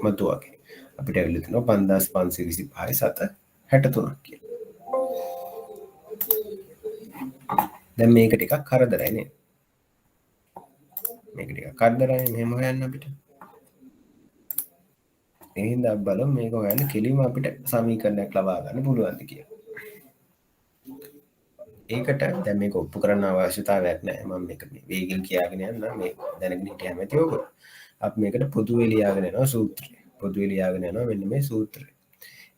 මතු අගේ. අපිට ඇවිල්ලා තියෙනවා 5525 7 63ක් කියලා. දැන් මේක ටිකක් කරදරයි නේ. මේක ටිකක් කරදරයි මෙහෙම හොයන්න අපිට. ඒ හින්දා බලමු මේක හොයන්න කෙලින්ම අපිට සමීකරණයක් ලබා ගන්න පුළුවන්ද කියලා. ඒකට දැන් මේක ඔප්පු කරන්න අවශ්‍යතාවයක් නැහැ. මම මේක මේ වේගෙන් කියාගෙන යන්න මේ දැනගෙන හිටියම ඇති ඔයගොල්ලෝ. අපි මේකට පොදුවේ ලියාගෙන යනවා සූත්‍රය. පොදුවේ ලියාගෙන යනවා මෙන්න මේ සූත්‍රය.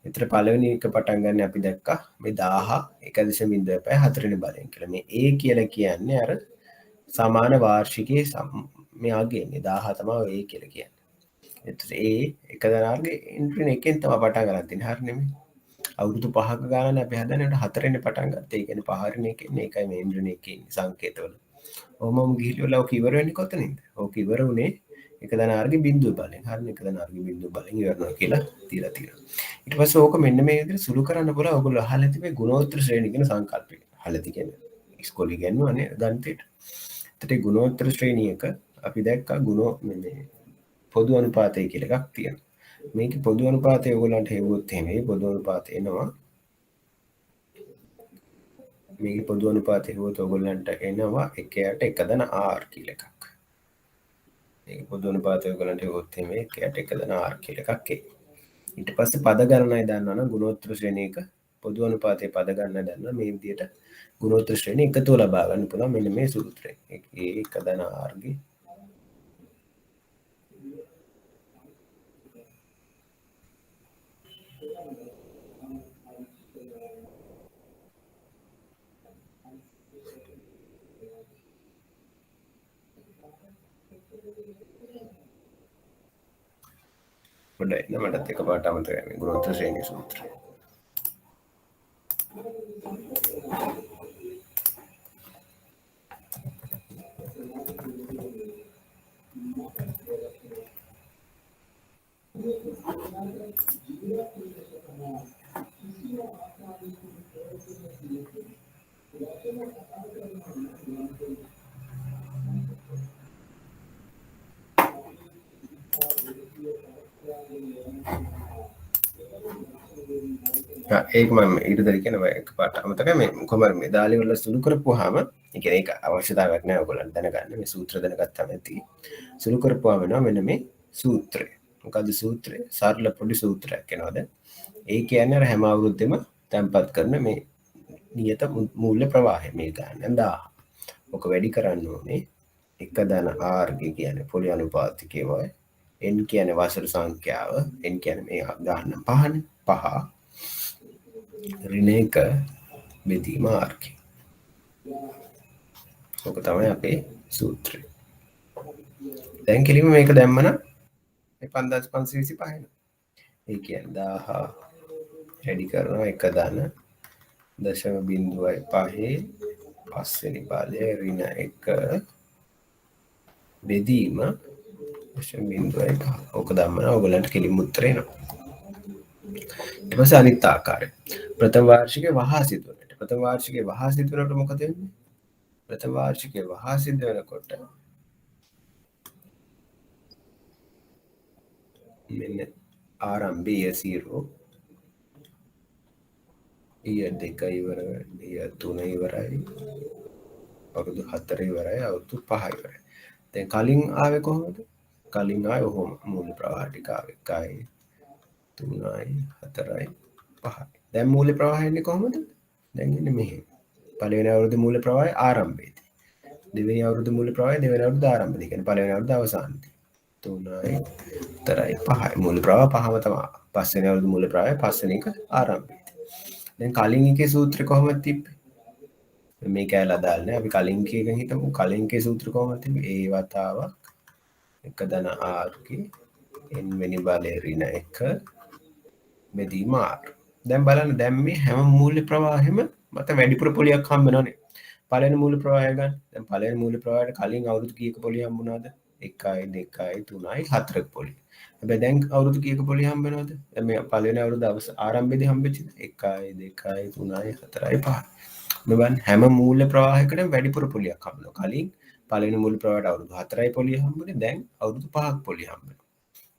එතන පළවෙනි එක පටන් ගන්න අපි දැක්කා මේ 1000 1.04 වෙනි බලයෙන් කියලා. මේ A කියලා කියන්නේ අර සමාන වාර්ෂිකයේ මේ අගේ මේ 1000 තමයි A කියලා කියන්නේ. එතකොට A එක දනාර්ගේ එන්ට්‍රි එකෙන් තමයි පටන් ගන්න තියෙන්නේ. හරි නෙමෙයි. අවුරුදු 5ක ගානක් අපි හදන්නේ 4 පටන් ගත්තා. ඒ කියන්නේ පහරණ එකේ මේකයි මේ එන්ට්‍රි එකේ ඉන්නේ සංකේතවල. ඔහොමම ගිහිල්ලා ඔක ඉවර වෙන්නේ කොතනින්ද? ඔක ඉවර වුණේ එක දනාර්ගේ බිඳුව බලෙන්. හරිනේ එක දනාර්ගේ බිඳුව බලෙන් ඉවරනවා කියලා තියලා තියෙනවා. ඊට පස්සේ ඕක මෙන්න මේ විදිහට සුළු කරන්න පුළුවන්. ඔයගොල්ලෝ අහලා තිබේ ගුණෝත්තර ශ්‍රේණි කියන සංකල්පය. අහලා තියෙන්නේ ඉස්කෝලේ ඉගෙනුවා නේ ගණිතේට. එතකොට ගුණෝත්තර ශ්‍රේණියක අපි දැක්කා මේ පොදු අනුපාතය කියලා එකක් තියෙනවා. මේක පොදු අනුපාතය ඔයගොල්ලන්ට හෙව්වොත් එහෙම මේ පොදු අනුපාතය එනවා. මේක පොදු අනුපාතය හෙව්වොත් ඔයගොල්ලන්ට එනවා 1ට 1 ධන r කියලා එකක්. මේක පොදු අනුපාතය ඔයගොල්ලන්ට හෙව්වොත් එහෙම 1ට 1 ධන r කියලා එකක් එයි. ඊට පස්සේ පද ගණනයි දන්නවනම් ගුණෝත්තර ශ්‍රේණියක පොදු අනුපාතයේ පද ගණන දන්නා මේ විදිහට ගුණෝත්තර ශ්‍රේණිය එකතුව ලබා ගන්න පුළුවන් මෙන්න මේ සූත්‍රයෙන්. 1 ධන r ගේ පොඩ්ඩයි මටත් එකපාරට අමතක වෙනවා ගුණෝත්තර ශ්‍රේණිය සූත්‍රය. ඒක මම ඊටතර කියනවා එකපාරට අමතක මේ කොහමද මේ දාලි වල සුළු කරපුවාම ඒ කියන්නේ ඒක අවශ්‍යතාවයක් නැහැ ඔයගොල්ලන් දැනගන්න මේ සූත්‍ර දැනගත්තාම ඇති සුළු කරපුවාම වෙනවා මෙන්න මේ සූත්‍රය. මොකද්ද සූත්‍රය? සරල පොඩි සූත්‍රයක් වෙනවාද? ඒ කියන්නේ අර හැම අවුරුද්දෙම තැන්පත් කරන මේ නියත මූල්‍ය ප්‍රවාහය මේ ගන්න 1000. ඔක වැඩි කරන්න ඕනේ 1 ධන r කියන්නේ පොලි අනුපාතිකයවයි n කියන්නේ වසර සංඛ්‍යාව n කියන්නේ මේ ගන්න පහනේ 5 ඍණ 1 බෙදීම r. ඔක තමයි අපේ සූත්‍රය. දැන් කෙලින්ම මේක දැම්මනම් මේ 5525 එනවා. ඒ කියන්නේ 1000 වැඩි කරනවා 1 ධන 0.5 පස්වෙනි බලය ඍණ 1 බෙදීම 0.5. ඕක දැම්මම ඔයගලන්ට කෙලින්ම උත්තරේ එනවා. ඊට පස්සේ අනිත් ආකාරය. ප්‍රථම වාර්ෂිකයේ වහා සිදුවනට. ප්‍රථම වාර්ෂිකයේ වහා සිදුවනට මොකද වෙන්නේ? ප්‍රථම වාර්ෂිකයේ වහා සිදුවනකොට මෙන්න ආරම්භය 0 year 2 ඉවර year 3 ඉවරයි අවුරුදු 4 ඉවරයි අවුරුදු 5 ඉවරයි. දැන් කලින් ආවේ කොහොමද? කලින් ආවේ ඔහොම මූල්‍ය ප්‍රවාහ ටික ආවේ 1යි 3යි 4යි 5යි. දැන් මූල්‍ය ප්‍රවාහය එන්නේ කොහොමද? දැන් එන්නේ මෙහෙම. පළවෙනි අවුරුදු මූල්‍ය ප්‍රවාහය ආරම්භයේදී. දෙවෙනි අවුරුදු මූල්‍ය ප්‍රවාහය දෙවෙනි අවුරුදු ආරම්භයේදී. කියන්නේ පළවෙනි අවුරුදු අවසානයේදී. 3යි 4යි 5යි මූල්‍ය ප්‍රවාහ පහම තමයි. පස්වෙනි අවුරුදු මූල්‍ය ප්‍රවාහය පස්වෙනි එක ආරම්භයේදී. දැන් කලින් එකේ සූත්‍රය කොහොමද තිබ්බේ? මේ කැලලා දාන්නේ අපි කලින් එකෙන් හිතමු කලින් එකේ සූත්‍රය කොහොමද තිබ්බේ? ඒ වතාවක් එක ධන ආර්ගේ n වෙනි බලය ඍණ 1 බෙදීම r. දැන් බලන්න දැන් මේ හැම මූල්‍ය ප්‍රවාහෙම මත වැඩිපුර පොලියක් හම්බ වෙනවනේ. පළවෙනි මූල්‍ය ප්‍රවාහය ගන්න. දැන් පළවෙනි මූල්‍ය ප්‍රවාහයට කලින් අවුරුදු කීයක පොලිය හම්බුණාද? 1යි 2යි 3යි 4ක පොලිය. හැබැයි දැන් අවුරුදු කීයක පොලිය හම්බ වෙනවද? දැන් මේ පළවෙනි අවුරුදු ආරම්භයේදී හම්බෙච්ච 1යි 2යි 3යි 4යි 5යි. මෙවන් හැම මූල්‍ය ප්‍රවාහයකටම වැඩිපුර පොලියක් හම්බෙනවා. කලින් පළවෙනි මූල්‍ය ප්‍රවාහයට අවුරුදු 4යි පොලිය හම්බුනේ. දැන් අවුරුදු 5ක පොලිය හම්බ වෙනවා.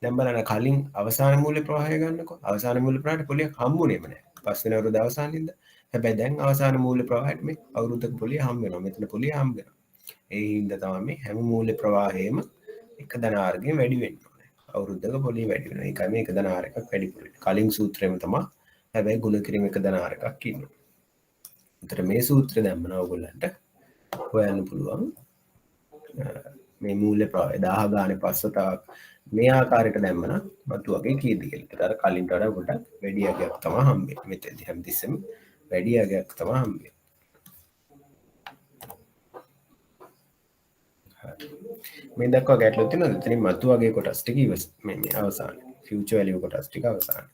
දැන් බලන්න කලින් අවසාන මූල්‍ය ප්‍රවාහය ගන්නකො. අවසාන මූල්‍ය ප්‍රවාහයට පොලියක් හම්බුනේම නැහැ. පස්වෙනි අවුරුදු අවසානින්ද. හැබැයි දැන් අවසාන මූල්‍ය ප්‍රවාහයට මේ අවුරුද්දක පොලිය හම්බ වෙනවා. මෙතන පොලිය හම්බ වෙනවා. ඒ හින්දා තමයි මේ හැම මූල්‍ය ප්‍රවාහයේම එක ධන ආර්ගෙන් වැඩි වෙන්නේ. අවුරුද්දක පොලිය වැඩි වෙනවා. ඒකයි මේ එක ධන ආර් එකක් වැඩිපුර. කලින් සූත්‍රෙම තමයි. හැබැයි ගුණ කිරීම එක ධන ආර් එකක් ඉන්නවා. උතර මේ සූත්‍රය දැම්මම ඔයගොල්ලන්ට හොයන්න පුළුවන්. මේ මූල්‍ය ප්‍රවාහය 1000 ගානේ පස්සතාවක් මේ ආකාරයට දැම්මනම් මතු වගේ කීයද කියලා. අර කලින්ට වඩා පොඩක් වැඩි අගයක් තමයි හම්බෙන්නේ. මෙතෙන්දී හැමතිස්සෙම වැඩි අගයක් තමයි හම්බෙන්නේ. මේ දක්වා ගැටලු තියෙනවද? එතනින් මතු වගේ කොටස් ටික ඉවස මේ අවසානයේ ෆියුචර් වැලියු කොටස් ටික අවසානයේ.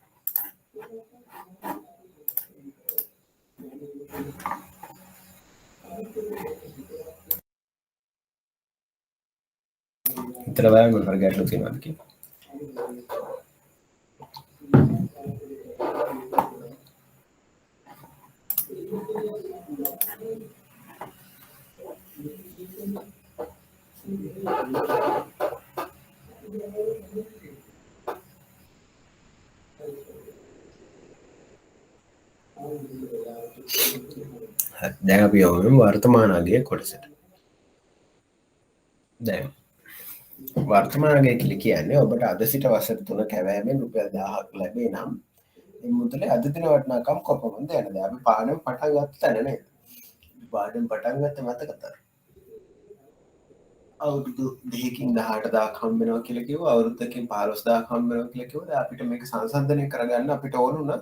ඉතල බලන්න මොනවාද ගැටලු තියෙනවද කියලා. දැන් අපි යමු වර්තමාන අගය කොටසට. දැන් වර්තමාන අගය කියන්නේ ඔබට අද සිට වසර 3 කැවෑමෙන් රුපියල් 1000ක් ලැබේ නම් මේ මුදලේ අද දින වටිනාකම් කොපමණද යන දැන් අපි පාඩම පටන් ගත්ත තැන නේද? පාඩම පටන් ගත්ත මතකද? අවුරුදු 2කින් 18000ක් හම්බ වෙනවා කියලා කිව්වා. අවුරුද්දකින් 15000ක් හම්බ වෙනවා කියලා කිව්වා. දැන් අපිට මේක සංසන්දනය කරගන්න අපිට ඕන උනා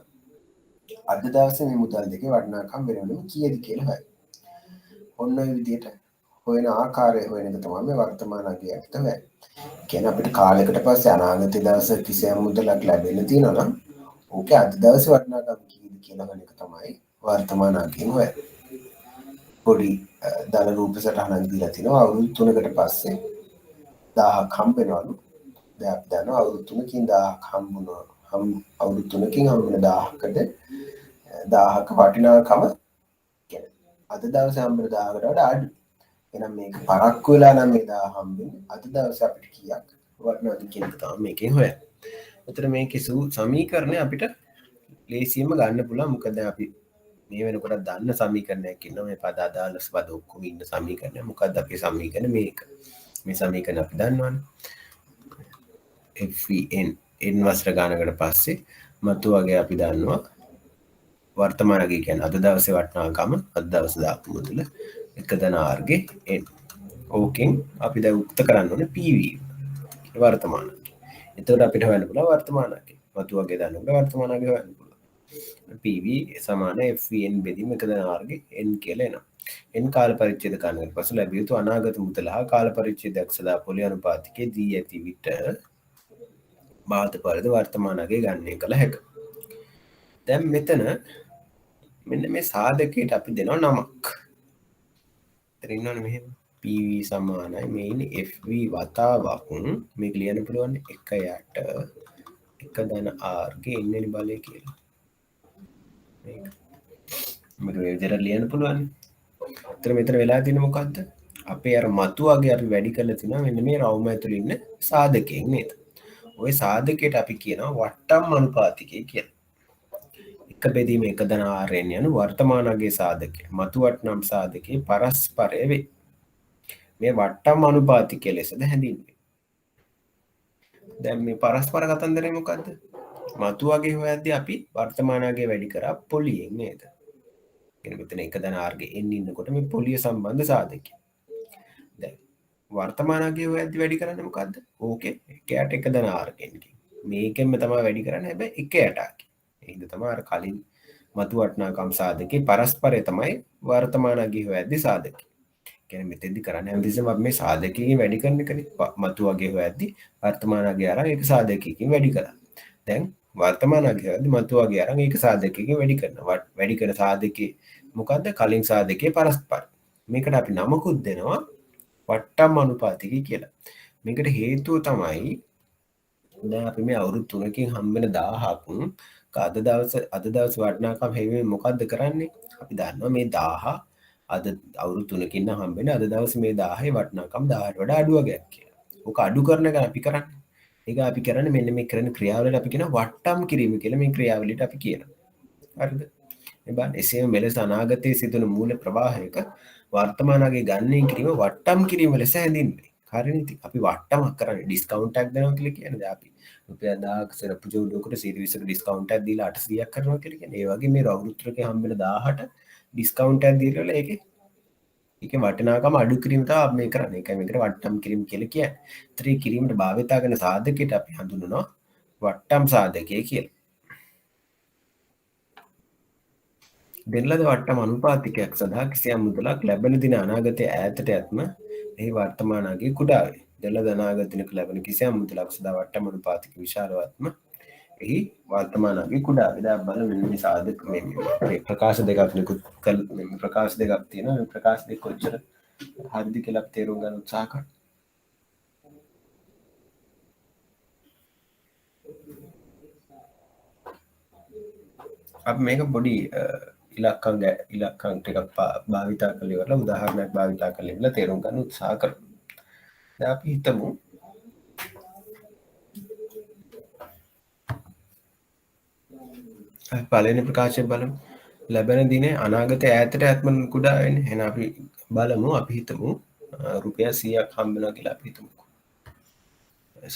අද දවසේ මේ මුදල් දෙකේ වටිනාකම් වෙනවලු කීයද කියලා හොයන්න. ඔන්න ඔය විදිහට හොයන ආකාරය හොයන එක තමයි මේ වර්තමාන අගයට වෙන්නේ. කියන්නේ අපිට කාලයකට පස්සේ අනාගත දවසේ කිසියම් මුදලක් ලැබෙන්න තියෙනවා නම් ඕකේ අද දවසේ වටිනාකම් කීයද කියලා හොයන එක තමයි වර්තමාන අගයෙන් හොයන්නේ. පොඩි ධන රූප සටහනක් දීලා තිනවා අවුරුදු 3කට පස්සේ 1000ක් හම්බ වෙනවලු. දැන් අපි දන්නවා අවුරුදු 3කින් 1000ක් හම්බුනවා. අවුරුදු 3කින් හම්බ වෙන 1000කට 1000ක වටිනාකම කියන්නේ අද දවසේ හම්බ වෙන 1000කට වඩා අඩුයි. එහෙනම් මේක පරක්කු වෙලා නම් මේ 1000 හම්බෙන්නේ අද දවසේ අපිට කීයක් වටිනවද කියන එක තමයි මේකෙන් හොයන්නේ. උතර මේකේ සමීකරණය අපිට ලේසියෙන්ම ගන්න පුළුවන්. මොකද අපි මේ වෙනකොට දන්න සමීකරණයක් ඉන්නවා. මේ පද අදාළ පද ඔක්කොම ඉන්න සමීකරණය. මොකද්ද අපේ සමීකරණය මේක. මේ සමීකරණ අපි දන්නවනේ. FVN n වසර ගානකට පස්සේ මතු වගේ අපි දන්නවා වර්තමාන අගය කියන්නේ අද දවසේ වටිනාකම අද දවසේ දාපු මුදල එක ධන r ගේ n. ඕකෙන් අපි දැන් උක්ත කරන්න ඕනේ PV වර්තමාන අගය. එතකොට අපිට හොයන්න පුළුවන් වර්තමාන අගය. මතු වගේ දන්නකොට වර්තමාන අගය හොයන්න පුළුවන්. PV සමාන FVN බෙදීම එක ධන r ගේ n කියලා එනවා. n කාල පරිච්ඡේද ගණනකට පසු ලැබිය යුතු අනාගත මුදල හා කාල පරිච්ඡේදයක් සදා පොලි අනුපාතිකයේ දී ඇති විට බාධ පරිදි වර්තමාන අගය ගණනය කළ හැකියි. දැන් මෙතන මෙන්න මේ සාධකයට අපි දෙනවා නමක්. එතන ඉන්නවනේ මෙහෙම PV සමානයි මේ ඉන්නේ FV වතාවක් මේක ලියන්න පුළුවන් 1යට 1 ධන r ගේ n වෙනි බලය කියලා. මේක විදිහට ලියන්න පුළුවන්. එතන මෙතන වෙලා තියෙන්නේ මොකද්ද? අපේ අර මතු වගේ අපි වැඩි කරලා තිනවා මෙන්න මේ රවුම ඇතුළේ ඉන්න සාධකයෙන් නේද? ওই සාධකයට අපි කියනවා වට්ටම් අනුපාතිකය කියලා. එක බෙදීම එක ධන r යන වර්තමාන අගයේ සාධකය මතු වට්ටම් සාධකයේ පරස්පරය වේ. මේ වට්ටම් අනුපාතිකය ලෙසද හැඳින්වේ. දැන් මේ පරස්පර කතන්දරේ මොකද්ද? මතු වගේ හොයද්දී අපි වර්තමාන අගය වැඩි කරා පොලියෙන් නේද? එන මෙතන එක ධන r ගේ n ඉන්නකොට මේ පොලිය සම්බන්ධ සාධකය. දැන් වර්තමාන අගය හොයද්දී වැඩි කරන්නේ මොකද්ද? ඕකේ එකයට එක ධන r ගෙන්. මේකෙන්ම තමයි වැඩි කරන්නේ හැබැයි එකයට. ඒ හින්දා තමයි අර කලින් මතු වටනාකම් සාධකේ පරස්පරය තමයි වර්තමාන අගය හොයද්දී සාධකය. කියන්නේ මෙතෙන්දි කරන්නේ හැමතිස්සෙම අපි මේ සාධකයකින් වැඩි කරන එකනේ. මතු වගේ හොයද්දි වර්තමාන අගය අරන් ඒක සාධකයකින් වැඩි කරා. දැන් වර්තමාන අගය හොයද්දි මතු අගය අරන් ඒක සාධකයකින් වැඩි කරනවා. වැඩි කරන සාධකේ මොකද්ද? කලින් සාධකයේ පරස්පර. මේකට අපි නමකුත් දෙනවා වට්ටම් අනුපාතිකය කියලා. මේකට හේතුව තමයි දැන් අපි මේ අවුරුදු 3කින් හම්බෙන 1000ක් අද දවස් වටිනාකම් හැවීමෙන් මොකද්ද කරන්නේ? අපි දන්නවා මේ 1000 අද අවුරුදු 3කින් නම් හම්බෙන්නේ අද දවසේ මේ 1000ේ වටිනාකම් 1000ට වඩා අඩු වගේක් කියලා. ඕක අඩු කරන එක අපි කරන්නේ. ඒක අපි කරන්නේ මෙන්න මේ කරන ක්‍රියාවලියට අපි කියන වට්ටම් කිරීම කියලා මේ ක්‍රියාවලියට අපි කියනවා. හරිද? මේ බලන්න එසේම මෙලෙස අනාගතයේ සිදුවන මූල්‍ය ප්‍රවාහයක වර්තමානයේ ගණනය කිරීම වට්ටම් කිරීම ලෙස හැඳින්වේ. හරිනේ? ඉතින් අපි වට්ටමක් කරන්නේ ඩිස්කවුන්ට් එකක් දෙනවා කියලා කියන්නේ. අපි රුපියල් 1000ක සරප්පු ජෝඩුවකට 120ක ඩිස්කවුන්ට් එකක් දීලා 800ක් කරනවා කියලා කියන්නේ. ඒ වගේ මේ අවුරුදු 3කේ හම්බෙන 1000ට ඩිස්කවුන්ට් එකක් දීලා ඒකේ වටිනාකම අඩු කිරීම තමයි අපි මේ කරන්නේ. ඒකයි මේකට වට්ටම් කිරීම කියලා කියන්නේ. ඒතර මේ කිරීමට භාවිතා කරන සාධකයට අපි හඳුන්වනවා වට්ටම් සාධකය කියලා. දෙන ලද වට්ටම් අනුපාතිකයක් සඳහා කිසියම් මුදලක් ලැබෙන දින අනාගතයේ ඈතට යත්ම එහි වර්තමාන අගය කුඩා වේ. දෙන ලද අනාගත දිනක ලැබෙන කිසියම් මුදලක් සඳහා වට්ටම් අනුපාතික විශාලවත්ම එහි වර්තමාන අගය කුඩා වේ. දැන් බලන්න මේ සාධක මේ ප්‍රකාශ දෙකක් නිකුත් කළ මේ ප්‍රකාශ දෙකක් තියෙනවා. මේ ප්‍රකාශ දෙක කොච්චර හරිද කියලා අපි තේරුම් ගන්න උත්සාහ කරමු. අපි මේක පොඩි ඉලක්කම් ටිකක් භාවිතා කරලා ඉවරලා උදාහරණයක් භාවිතා කරලා ඉවරලා තේරුම් ගන්න උත්සාහ කරමු. දැන් අපි හිතමු පළවෙනි ප්‍රකාශය බලමු. ලැබෙන දිනේ අනාගතයේ ඈතට යත්ම කුඩා වෙන්නේ. එහෙනම් අපි බලමු අපි හිතමු රුපියල් 100ක් හම්බ වෙනවා කියලා අපි හිතමු.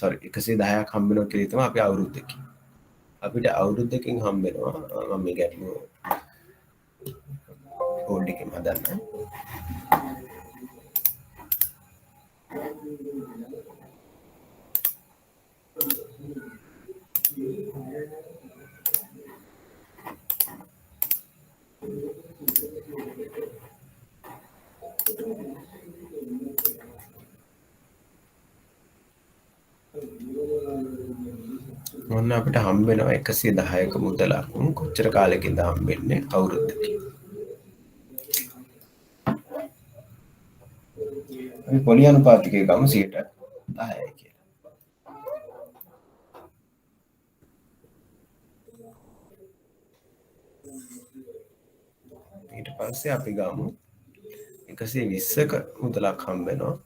110ක් හම්බ වෙනවා කියලා හිතමු අපි අවුරුද්දකින්. අපිට අවුරුද්දකින් හම්බ වෙනවා මම මේ ගැටලුව ෆෝල්ඩ් එකෙන් හදන්න. මොන්න අපිට හම්බ වෙනවා 110ක මුදලක්. කොච්චර කාලෙකින්ද හම්බෙන්නේ? අවුරුද්දකින්. අපි පොලි අනුපාතිකයේ ගමු 10යි කියලා. ඊට පස්සේ අපි ගමු 120ක මුදලක් හම්බ වෙනවා.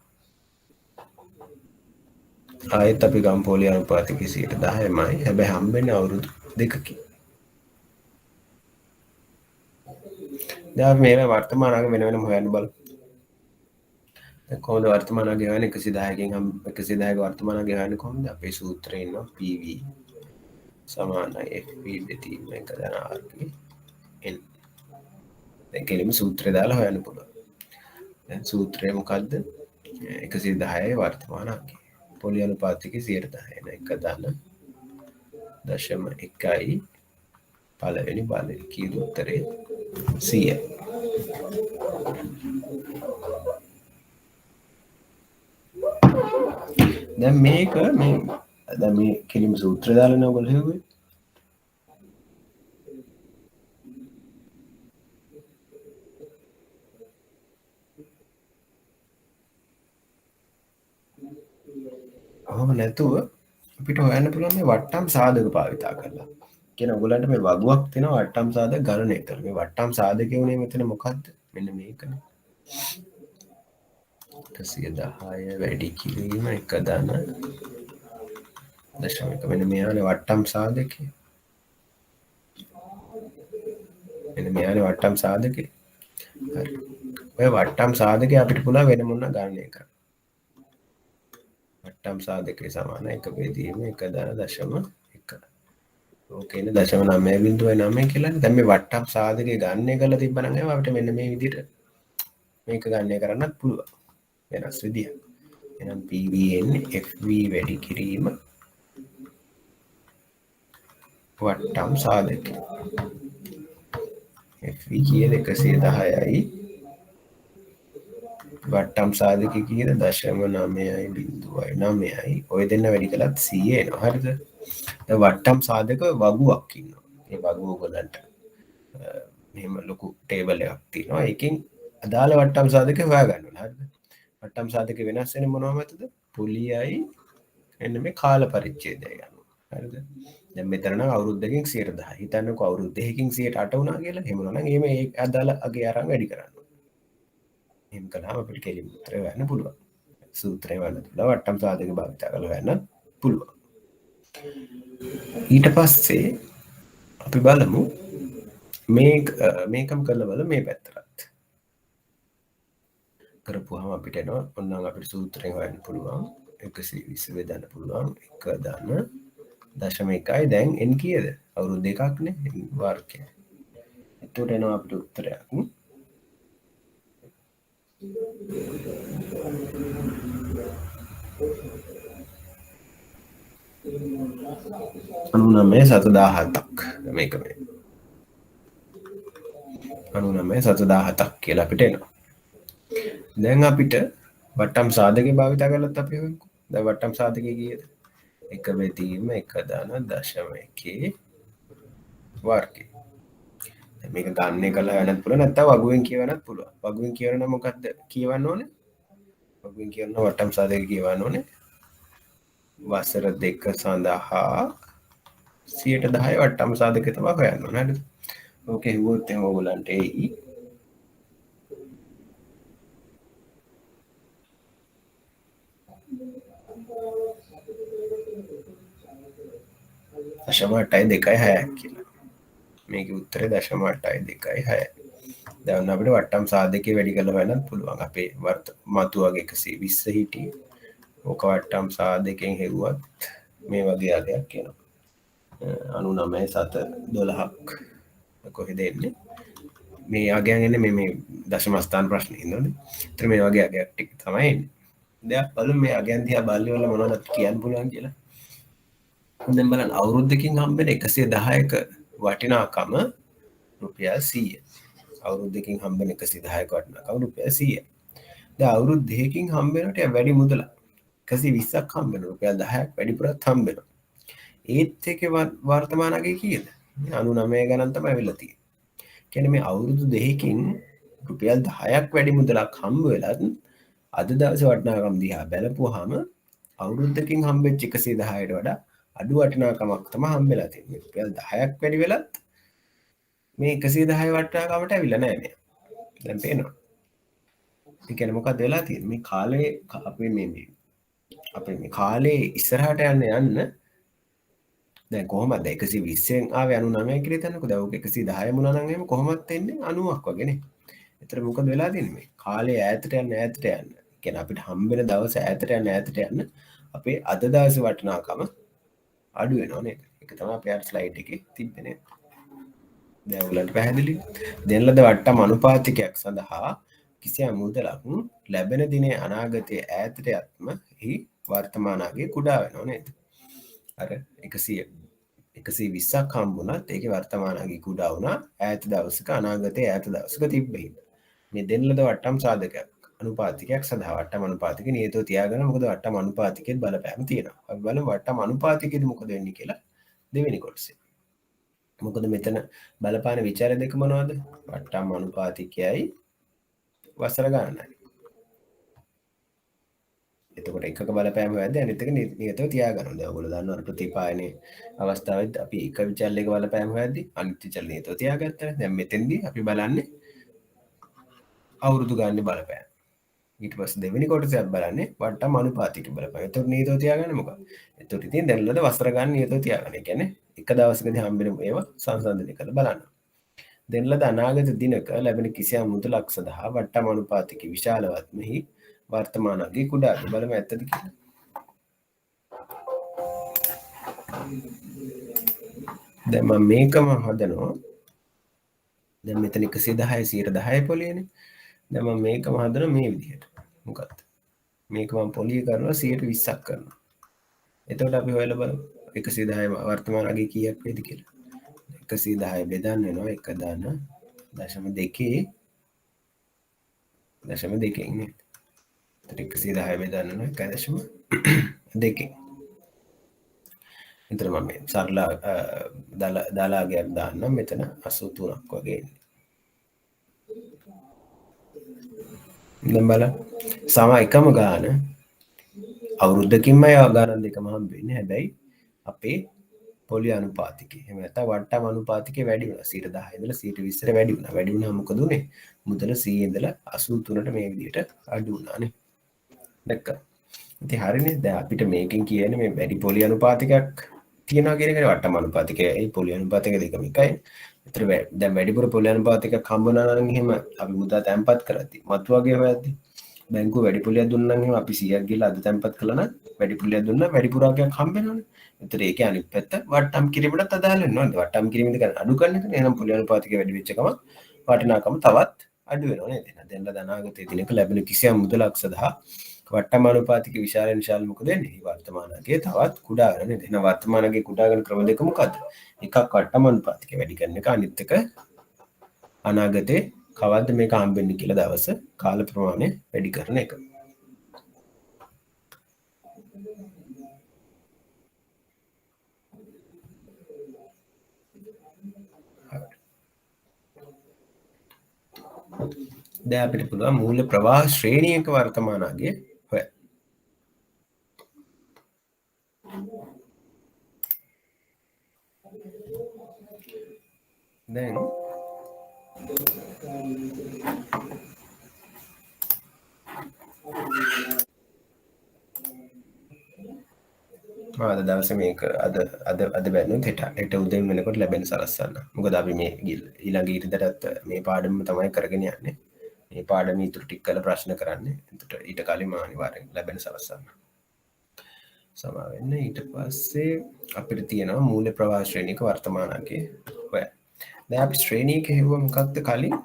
ආයෙත් අපි ගමු පොලි අනුපාතිකයේ 10%මයි. හැබැයි හම්බෙන්නේ අවුරුදු 2කින්. දැන් මේ වර්තමාන අග වෙන වෙනම හොයන්න බලමු. දැන් කොහොමද වර්තමාන අගය හොයන්නේ? 110කින් 110ක වර්තමාන අගය හොයන්නේ කොහොමද? අපේ සූත්‍රේ ඉන්නවා PV සමානයි FV බෙදීම 1/RP N. දැන් කෙලිම සූත්‍රය දාලා හොයන්න පුළුවන්. දැන් සූත්‍රය මොකද්ද? 110යි වර්තමාන අගය. පොලි අනුපාතිකයේ 10%. 1.1යි පළවෙනි බලය කියන උත්තරේ 100. දැන් මේක දැන් මේ කෙලිම සූත්‍රය දාලා නේ ඔයගොල්ලෝ හෙව්වේ. ඔහොම නැතුව අපිට හොයන්න පුළුවන් මේ වට්ටම් සාධක භාවිතා කරලා. කියන ඔයගොල්ලන්ට මේ වගුවක් තියෙනවා වට්ටම් සාධක ගණනය කරලා. මේ වට්ටම් සාධකය උනේ මෙතන මොකද්ද? මෙන්න මේකනේ. 110 වැඩි කිරීම 1.1 මෙන්න මෙයානේ වට්ටම් සාධකය. මෙන්න මෙයානේ වට්ටම් සාධකය. හරි. ඔය වට්ටම් සාධකය අපිට පුළුවන් වෙන මොන ගණනය කරන්න. වට්ටම් සාධකය සමාන 1 බෙදීම 1.1. ඕකේන 0.9 කියලා. දැන් මේ වට්ටම් සාධකය ගණනය කරලා තිබ්බනම් එහෙනම් අපිට මෙන්න මේ විදිහට මේක ගණනය කරන්නත් පුළුවන්. වෙනස් විදියක්. එහෙනම් PV එන්නේ FV වැඩි කිරීම වට්ටම් සාධකය. FV කියන 110යි වට්ටම් සාධක කීයද 0.9.9යි ඔය දෙන්න වැඩි කළත් 100 එනවා හරිද වට්ටම් සාධක වගුවක් ඉන්නවා ඒ වගුව ඔයගලන්ට මෙහෙම ලොකු ටේබල් එකක් තියෙනවා ඒකෙන් අදාළ වට්ටම් සාධක හොයාගන්න ඕනේ හරිද වට්ටම් සාධක වෙනස් වෙන්නේ මොනවා මතද පුලියයි එන්න මේ කාල පරිච්ඡේදය යනවා හරිද දැන් මෙතන නම් අවුරුද්දකින් 110 හිතන්නකෝ අවුරුදු දෙකකින් 108 වුණා කියලා එහෙම නම් එහෙම ඒ අදාළ අගේ අරන් වැඩි කරන්න එහෙම කළාම අපිට කෙලින් උත්තරය හොයන්න පුළුවන් සූත්‍රය වල වට්ටම් සාධක භාවිත කරලා හොයන්න පුළුවන් ඊට පස්සේ අපි බලමු මේකම කරලා බලමු මේ පැත්තට කරපුවාම අපිට එනවා ඔන්නම් අපිට සූත්‍රයෙන් හොයන්න පුළුවන් 120 බෙදන්න පුළුවන් 1 දාන 0.1යි දැන් n කීයද අවුරුදු දෙකක් නේ වර්ගය එතකොට එනවා අපිට උත්තරයක් 99,17,000ක් මේක මේ 99,17,000ක් කියලා අපිට එනවා දැන් අපිට වට්ටම් සාධකේ භාවිත කරලත් අපි හොයමු දැන් වට්ටම් සාධකේ කීයද 1 බෙදීම 1 දාන 0.1 වර්ගය මේක ගන්න කළා වෙනත් පුළුවන් නැත්නම් වගුවෙන් කියවන්නත් පුළුවන් වගුවෙන් කියවන මොකද්ද කියවන්න ඕනේ වගුවෙන් කියවන වට්ටම් සාධක කියවන්න ඕනේ වසර 2 සඳහා 110 වට්ටම් සාධක තමයි හොයන්න ඕනේ හරිද ඕකේ හුවොත් එහෙනම් ඕගලන්ට එයි 0.826 කියලා මේකේ උත්තරේ 0.826 දැන් අපිට වට්ටම් සාධකේ වැඩි කරලා හොයන්නත් පුළුවන් අපේ මතු වගේ 120 හිටියේ ඕක වට්ටම් සාධකයෙන් හෙව්වත් මේ වගේ අගයක් එනවා 99,712ක් කොහෙද එන්නේ මේ අගයන් එන්නේ මේ දශම ස්ථාන ප්‍රශ්නේ ඉන්නෝනේ ඒතර මේ වගේ අගයක් ටික තමයි එන්නේ දැන් බලමු මේ අගයන් දිහා බලලා වල මොනවද කියන්න පුළුවන් කියලා දැන් බලන්න අවුරුද්දකින් හම්බෙන 110ක වටිනාකම රුපියල් 100 අවුරුද්දකින් හම්බෙන 110ක වටිනාකම රුපියල් 100 දැන් අවුරුදු දෙකකින් හම්බෙනට වැඩි මුදලක් 120ක් හම්බෙන රුපියල් 10ක් වැඩිපුරත් හම්බෙනවා ඒත් එකේ වර්තමාන අගය කීයද 99 ගණන් තමයි වෙලා තියෙන්නේ කියන්නේ මේ අවුරුදු දෙකකින් රුපියල් 10ක් වැඩි මුදලක් හම්බ වෙලත් අද දවසේ වටිනාකම දිහා බලපුවාම අවුරුද්දකින් හම්බෙච්ච 110ට වඩා අඩු වටිනාකමක් තමයි හම්බෙලා තියෙන්නේ රුපියල් 10ක් වැඩි වෙලත් මේ 110 වටිනාකමට ඇවිල්ලා නැහැ නේ දැන් පේනවා ඒ කියන්නේ මොකක්ද වෙලා තියෙන්නේ මේ කාලේ අපේ මේ කාලේ ඉස්සරහට යන්න දැන් කොහොමද 120න් ආවේ 99 කියලා හිතන්නකෝ දැන් ඔක 110 වුණා නම් එහෙම කොහොමද එන්නේ 90ක් වගේනේ. ඒතර මොකද වෙලා තියෙන්නේ මේ කාලේ ඈතට යන්න කියන්නේ අපිට හම්බෙන දවස ඈතට යන්න අපේ අද දවසේ වටිනාකම අඩු වෙනවා නේද? ඒක තමයි අපේ අර ස්ලයිඩ් එකේ තිබ්බේ දැන් ඔයගලන්ට පැහැදිලි. දෙන ලද වට්ටම් අනුපාතිකයක් සඳහා කිසියම් මුදලක් ලැබෙන දිනේ අනාගතයේ ඈතට යත්ම එහි වර්තමානයේ කුඩා වෙනවා නේද? අර 120ක් හම්බුණත් ඒකේ වර්තමානයේ කුඩා වුණා ඈත දවසක අනාගතයේ ඈත දවසක තිබ්බෙහිඳ. මේ දෙන ලද වට්ටම් සාධකයක් අනුපාතිකයක් සඳහා වට්ටම් අනුපාතික නියතව තියාගන්න මොකද වට්ටම් අනුපාතිකෙත් බලපෑම තියෙනවා. අපි බලමු වට්ටම් අනුපාතිකෙදි මොකද වෙන්නේ කියලා දෙවෙනි කොටසේ. මොකද මෙතන බලපාන විචාර දෙක මොනවද? වට්ටම් අනුපාතිකයයි වසර ගණනයි. එතකොට එකක බලපෑම වැද්ද අනිත් එක නියතව තියාගන්න. දැන් ඔයගොල්ලෝ දන්නවා ප්‍රතිපායනයේ අවස්ථාවෙත් අපි එක විචල්යක බලපෑම වැද්දි අනිත් විචල්‍ය නියතව තියාගත්තා. දැන් මෙතෙන්දී අපි බලන්නේ අවුරුදු ගානේ බලපෑම. ඊට පස්සේ දෙවෙනි කොටසත් බලන්නේ වට්ටම් අනුපාතික බලපෑම. එතකොට නියතව තියාගන්නේ මොකක්ද? එතකොට ඉතින් දැන් ලද වසර ගන්න නියතව තියාගන්න. ඒ කියන්නේ එක දවසකදී හම්බෙන ඒවා සංසන්දනය කරලා බලන්න. දෙන ලද අනාගත දිනක ලැබෙන කිසියම් මුදලක් සඳහා වට්ටම් අනුපාතික විශාලවත් මෙහි වර්තමානයේ කුඩා බලම ඇත්තද කියලා. දැන් මම මේකම හදනවා. දැන් මෙතන 110 110 පොලියනේ. දැන් මම මේකම හදනවා මේ විදිහට. මොකක්ද? මේක මම පොලිය කරනවා 120ක් කරනවා. එතකොට අපි හොයලා බලමු 110 වර්තමාන අගය කීයක් වේද කියලා. 110 බෙදන්න වෙනවා 1 දාන 0.2 0.2 නේ. 110 බෙදන්න 1.2 එතන මම මේ සරලා දාලාගයක් දාන්නම් මෙතන 83ක් වගේ දැන් බලන්න සම එකම ගාන අවුරුද්දකින්ම ගානන් දෙකම හම්බ වෙන්නේ හැබැයි අපේ පොලි අනුපාතිකය එහෙම නැත්නම් වට්ටම් අනුපාතිකය වැඩි වුණා 10 ඉඳලා 20ට වැඩි වුණා වැඩි වුණා මොකද උනේ මුදල 100 ඉඳලා 83ට මේ විදිහට අඩු වුණානේ දැක්කා ඉතින් හරිනේ දැන් අපිට මේකෙන් කියන්නේ මේ වැඩි පොලි අනුපාතිකයක් තියෙනවා කියන එකනේ වට්ටම් අනුපාතිකය ඒ පොලි අනුපාතික දෙකම එකයි ඒතර දැන් වැඩිපුර පොලි අනුපාතිකයක් හම්බුනා නම් එහෙම අපි මුදල් තැන්පත් කරද්දි මතු වගේ හොයද්දි බැංකුව වැඩි පොලියක් දුන්නා නම් එහෙම අපි 100ක් ගිහලා අද තැන්පත් කළා නම් වැඩි පොලියක් දුන්නා වැඩි පුරාකයක් හම්බ වෙනවනේ ඒතර ඒකේ අනිත් පැත්ත වට්ටම් කිරීමටත් අදාළ වෙනවා නේද වට්ටම් කිරීමෙන් ගන්න අඩු කරන එක එහෙනම් පොලි අනුපාතිකය වැඩි වෙච්ච ගමන් වටිනාකම තවත් අඩු වෙනවා නේද දැන් අනාගතයේ දිනක ලැබෙන කිසියම් මුදලක් සඳහා වට්ටම් අනුපාතික විශාල මොකද වෙන්නේ වර්තමානයේ තවත් කුඩා වෙන නේද එහෙනම් වර්තමානයේ කුඩා වෙන ක්‍රම දෙක මොකද්ද එකක් වට්ටම් අනුපාතික වැඩි කරන එක අනිත් එක අනාගතේ කවද්ද මේක හම්බෙන්නේ කියලා දවස කාල ප්‍රමාණය වැඩි කරන එක දැන් අපිට පුළුවන් මූල්‍ය ප්‍රවාහ ශ්‍රේණියක වර්තමාන අගය හොයන්න. දැන් අද දවසේ මේක අද බැලුවොත් හෙට උදේ වෙනකොට ලැබෙන සලස්සන්න. මොකද අපි මේ ඊළඟ ඉරිදටත් මේ පාඩම තමයි කරගෙන යන්නේ. මේ පාඩම ඉතුරු ටික කරලා ප්‍රශ්න කරන්නේ. එතකොට ඊට කලින් මම අනිවාර්යෙන් ලැබෙන සලස්සන්න. සමා වෙන්න ඊට පස්සේ අපිට තියෙනවා මූල්‍ය ප්‍රවාහ ශ්‍රේණියක වර්තමාන අගය හොයන්න. දැන් අපි ශ්‍රේණියක හෙව්ව මොකක්ද කලින්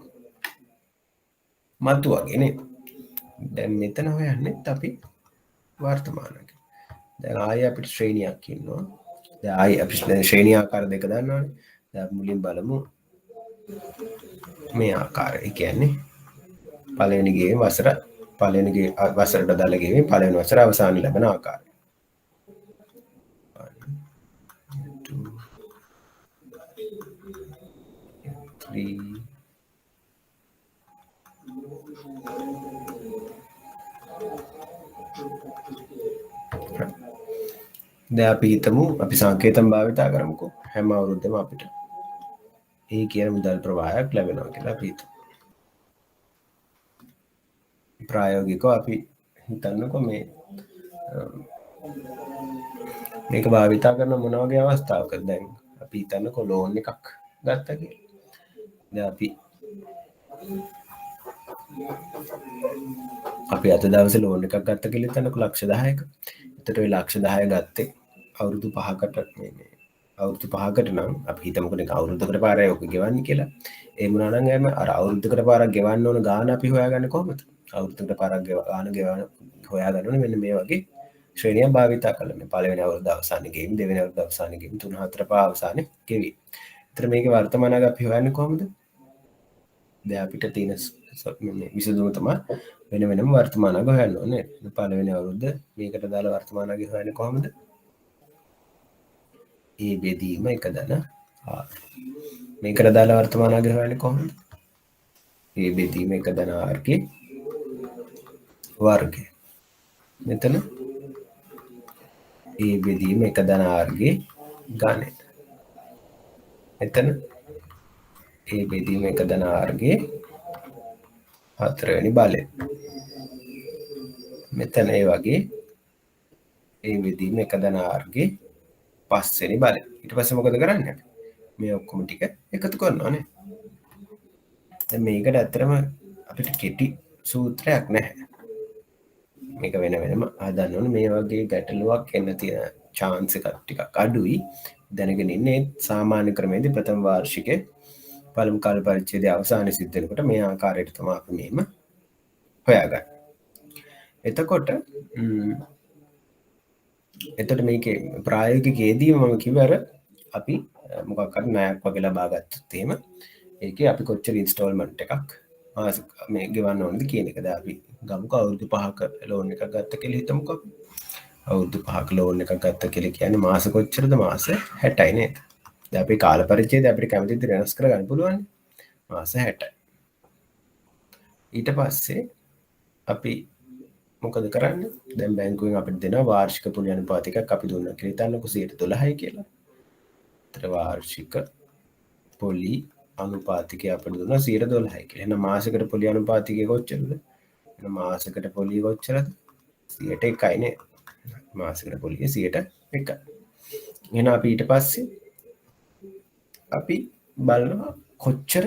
මතු වගේ නේද? දැන් මෙතන හොයන්නෙත් අපි වර්තමාන අගය. දැන් ආයෙ අපිට ශ්‍රේණියක් ඉන්නවා. දැන් ආයෙ අපි ශ්‍රේණි ආකාර දෙක දන්නවනේ. දැන් මුලින් බලමු මේ ආකාරය. ඒ කියන්නේ පළවෙනි ගේ වසර පළවෙනි ගේ වසරට දාලා ගේ පළවෙනි වසර අවසානයේ ලැබෙන ආකාරය. 1 2 3 දැන් අපි හිතමු අපි සංකේතම් භාවිතා කරමුකෝ හැම අවුරුද්දම අපිට ඒ කියන මුදල් ප්‍රවාහයක් ලැබෙනවා කියලා අපි හිතමු ප්‍රායෝගිකව අපි හිතන්නකෝ මේක භාවිතා කරන මොන වගේ අවස්ථාවකද දැන් අපි හිතන්නකෝ ලෝන් එකක් ගත්තා කියලා දැන් අපි අද දවසේ ලෝන් එකක් ගත්ත කියලා හිතන්නකෝ ලක්ෂ 10ක. එතකොට ඔය ලක්ෂ 10 ගත්තේ අවුරුදු 5කට මේ අවුරුදු 5කට නම් අපි හිතමුකෝ නේ අවුරුද්දකට පාරයි ඔක ගෙවන්නේ කියලා. ඒ මොනවා නම් එම අර අවුරුද්දකට පාරක් ගෙවන්න ඕන ගාන අපි හොයාගන්නේ කොහොමද? අවුරුද්දකට පාරක් ගාන හොයාගන්න ඕනේ මෙන්න මේ වගේ ශ්‍රේණියක් භාවිතා කරලා මේ පළවෙනි අවුරුද්ද අවසානයේ ගෙවීම දෙවෙනි අවුරුද්ද අවසානයේ ගෙවීම 3 4 5 අවසානයේ ගෙවීම. ඒතර මේකේ වර්තමාන අග අපි හොයන්නේ කොහොමද? දැන් අපිට තියෙන විසඳුම තමයි වෙන වෙනම වර්තමාන අග හොයන්න ඕනේ. පළවෙනි අවුරුද්ද මේකට දාලා වර්තමාන අගය හොයන්නේ කොහොමද? ඒ බෙදීම 1/6. මේකට දාලා වර්තමාන අගය හොයන්නේ කොහොමද? ඒ බෙදීම 1/6 ගේ වර්ගය. මෙතන ඒ බෙදීම 1/6 ගේ ඝනය. මෙතන ඒ බෙදීම 1/6 ගේ 4 වෙනි බලය. මෙතන ඒ වගේ ඒ බෙදීම 1/6 ගේ 5 වෙනි බලය. ඊට පස්සේ මොකද කරන්නේ? මේ ඔක්කොම ටික එකතු කරනවා නේ. දැන් මේකට ඇත්තටම අපිට කෙටි සූත්‍රයක් නැහැ. මේක වෙන වෙනම හදන්න ඕනේ. මේ වගේ ගැටලුවක් එන්න තියෙන chance එකක් ටිකක් අඩුයි. දැනගෙන ඉන්නේ සාමාන්‍ය ක්‍රමයේදී ප්‍රථම වාර්ෂිකයේ පළමු කාල පරිච්ඡේදයේ අවසානයේ සිද්ධ වෙනකොට මේ ආකාරයට තමයි අපි මේම හොයාගන්නේ. එතකොට මේකේ ප්‍රායෝගිකයේදී මම කිව්වර අපි මොකක් හරි ණයක් වගේ ලබා ගත්තොත් එහෙම ඒකේ අපි කොච්චර ඉන්ස්ටෝල්මන්ට් එකක් මේ ගෙවන්න ඕනද කියන එක. දැන් අපි ගමුක අවුරුදු 5ක ලෝන් එකක් ගත්ත කියලා හිතමුකෝ. අවුරුදු 5ක ලෝන් එකක් ගත්ත කියලා කියන්නේ මාස කොච්චරද? මාස 60යි නේද? දැන් අපි කාල පරිච්ඡේදය අපිට කැමති විදිහට වෙනස් කරගන්න පුළුවන්. මාස 60. ඊට පස්සේ අපි මොකද කරන්නේ? දැන් බැංකුවෙන් අපිට දෙනවා වාර්ෂික පොලි අනුපාතිකයක් අපි දුන්නා කියලා හිතන්නකෝ 12යි කියලා. ඒතර වාර්ෂික පොලි අනුපාතිකය අපිට දුන්නා 12යි කියලා. එහෙනම් මාසයකට පොලි අනුපාතිකය කොච්චරද? එහෙනම් මාසයකට පොලි කොච්චරද? 101යි නේ. මාසයකට පොලිය 101යි. එහෙනම් අපි ඊට පස්සේ අපි බලනවා කොච්චර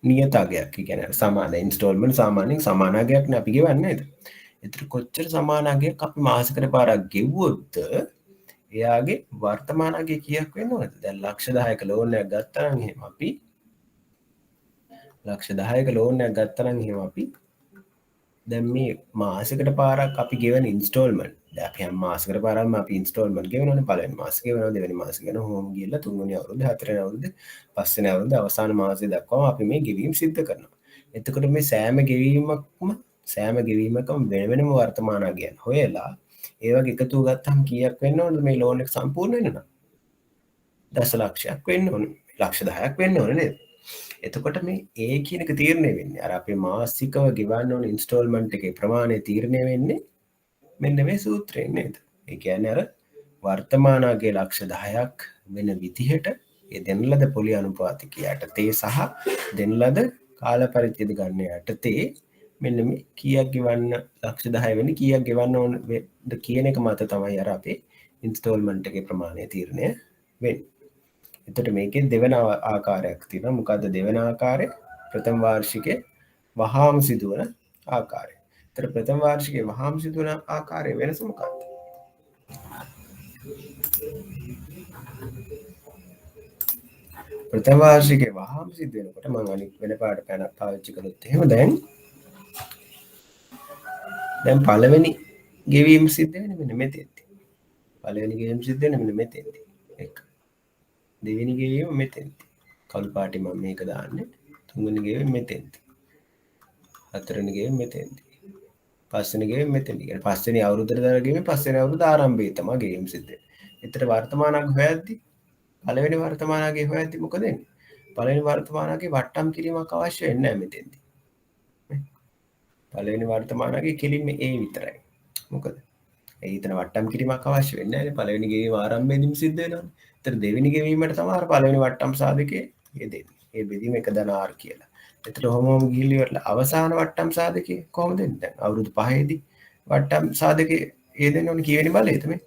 නියතගයක් කියන්නේ සමාන ඉන්ස්ටෝල්මන්ට් සාමාන්‍යයෙන් සමානාගයක්නේ අපි ගෙවන්නේ නේද? ඒතර කොච්චර සමානාගයක් අපි මාසෙකට පාරක් ගෙවුවොත් එයාගේ වර්තමාන අගය කීයක් වෙන්න ඕනද? දැන් ලක්ෂ 10ක ලෝන් එකක් ගත්තා නම් එහෙම අපි ලක්ෂ 10ක ලෝන් එකක් ගත්තා නම් එහෙම අපි දැන් මේ මාසෙකට පාරක් අපි ගෙවන ඉන්ස්ටෝල්මන්ට් දැන් අපි හැම මාසෙකට පාරක්ම අපි ඉන්ස්ටෝල්මන්ට් ගෙවනවනේ. පළවෙනි මාසෙ ගෙවනවා, දෙවෙනි මාසෙ ගෙවනවා, හෝම් ගිහලා තුන්වෙනි අවුරුද්ද, හතරවෙනි අවුරුද්ද, පස්වෙනි අවුරුද්ද අවසාන මාසෙ දක්වාම අපි මේ ගෙවීම් සිද්ධ කරනවා. එතකොට මේ සෑම ගෙවීමකම වෙන වෙනම වර්තමාන අගයන් හොයලා ඒ වගේ එකතුව ගත්තාම කීයක් වෙන්න ඕනද මේ ලෝන් එක සම්පූර්ණ වෙන්න නම්? දශලක්ෂයක් වෙන්න ඕනේ. ලක්ෂ 10ක් වෙන්න ඕනේ නේද? එතකොට මේ ඒ කියන එක තීරණය වෙන්නේ අර අපේ මාසිකව ගෙවන්න ඕන ඉන්ස්ටෝල්මන්ට් එකේ ප්‍රමාණය තීරණය වෙන්නේ මෙන්න මේ සූත්‍රයෙන් නේද? ඒ කියන්නේ අර වර්තමානගේ ලක්ෂ 10ක් වෙන විදිහට ඒ දෙන ලද පොලි අනුපාතිකය යටතේ සහ දෙන ලද කාල පරිච්ඡේද ගන්න යටතේ මෙන්න මේ කීයක් ගෙවන්න ලක්ෂ 10 වෙනි කීයක් ගෙවන්න ඕන කියන එක මත තමයි අර අපේ ඉන්ස්ටෝල්මන්ට් එකේ ප්‍රමාණය තීරණය වෙන්නේ. එතකොට මේකේ දෙවන ආකාරයක් තියෙනවා. මොකද්ද දෙවන ආකාරය? ප්‍රථම වාර්ෂිකයේ වහාම සිදුවන ආකාරය. ඒතර ප්‍රථම වාර්ෂිකයේ වහාම සිදුවන ආකාරයේ වෙනස මොකක්ද? ප්‍රථම වාර්ෂිකයේ වහාම සිද්ධ වෙනකොට මම අනිත් වෙන පාඩ පැනක් පාවිච්චි කළොත් එහෙම දැන් පළවෙනි ගෙවීම සිද්ධ වෙන්නේ මෙන්න මෙතෙන්දී. පළවෙනි ගෙවීම සිද්ධ වෙන්නේ මෙන්න මෙතෙන්දී. එක. දෙවෙනි ගෙවීම මෙතෙන්දී. කළු පාටි මම මේක දාන්නේ. තුන්වෙනි ගෙවීම මෙතෙන්දී. හතරවෙනි ගෙවීම මෙතෙන්දී. පස්වෙනි ගෙවීම මෙතෙන්දී. කියන්නේ පස්වෙනි අවුරුද්දට දාන ගෙවීම පස්වෙනි අවුරුද්ද ආරම්භයේ තමයි ගෙවීම සිද්ධ වෙන්නේ. එතන වර්තමානක් හොයද්දි පළවෙනි වර්තමානගේ හොයද්දි මොකද වෙන්නේ? පළවෙනි වර්තමානගේ වට්ටම් කිරීමක් අවශ්‍ය වෙන්නේ නැහැ මෙතෙන්දී. පළවෙනි වර්තමානගේ කෙලින්ම ඒ විතරයි. මොකද? ඒ හිතන වට්ටම් කිරීමක් අවශ්‍ය වෙන්නේ නැහැ. පළවෙනි ගෙවීම ආරම්භයේදීම සිද්ධ වෙනවානේ. ඒතර දෙවෙනි ගෙවීමට තමයි පළවෙනි වට්ටම් සාධකයේ යෙදෙන්නේ. ඒ බෙදීම 1 R කියලා. එතකොට ඔහොමම ගිහිලි ඉවරලා අවසාන වට්ටම් සාධකයේ කොහොමද එන්නේ? දැන් අවුරුදු 5ේදී වට්ටම් සාධකයේ යෙදෙන්න ඕනේ කීවෙනි බලයේද මේ?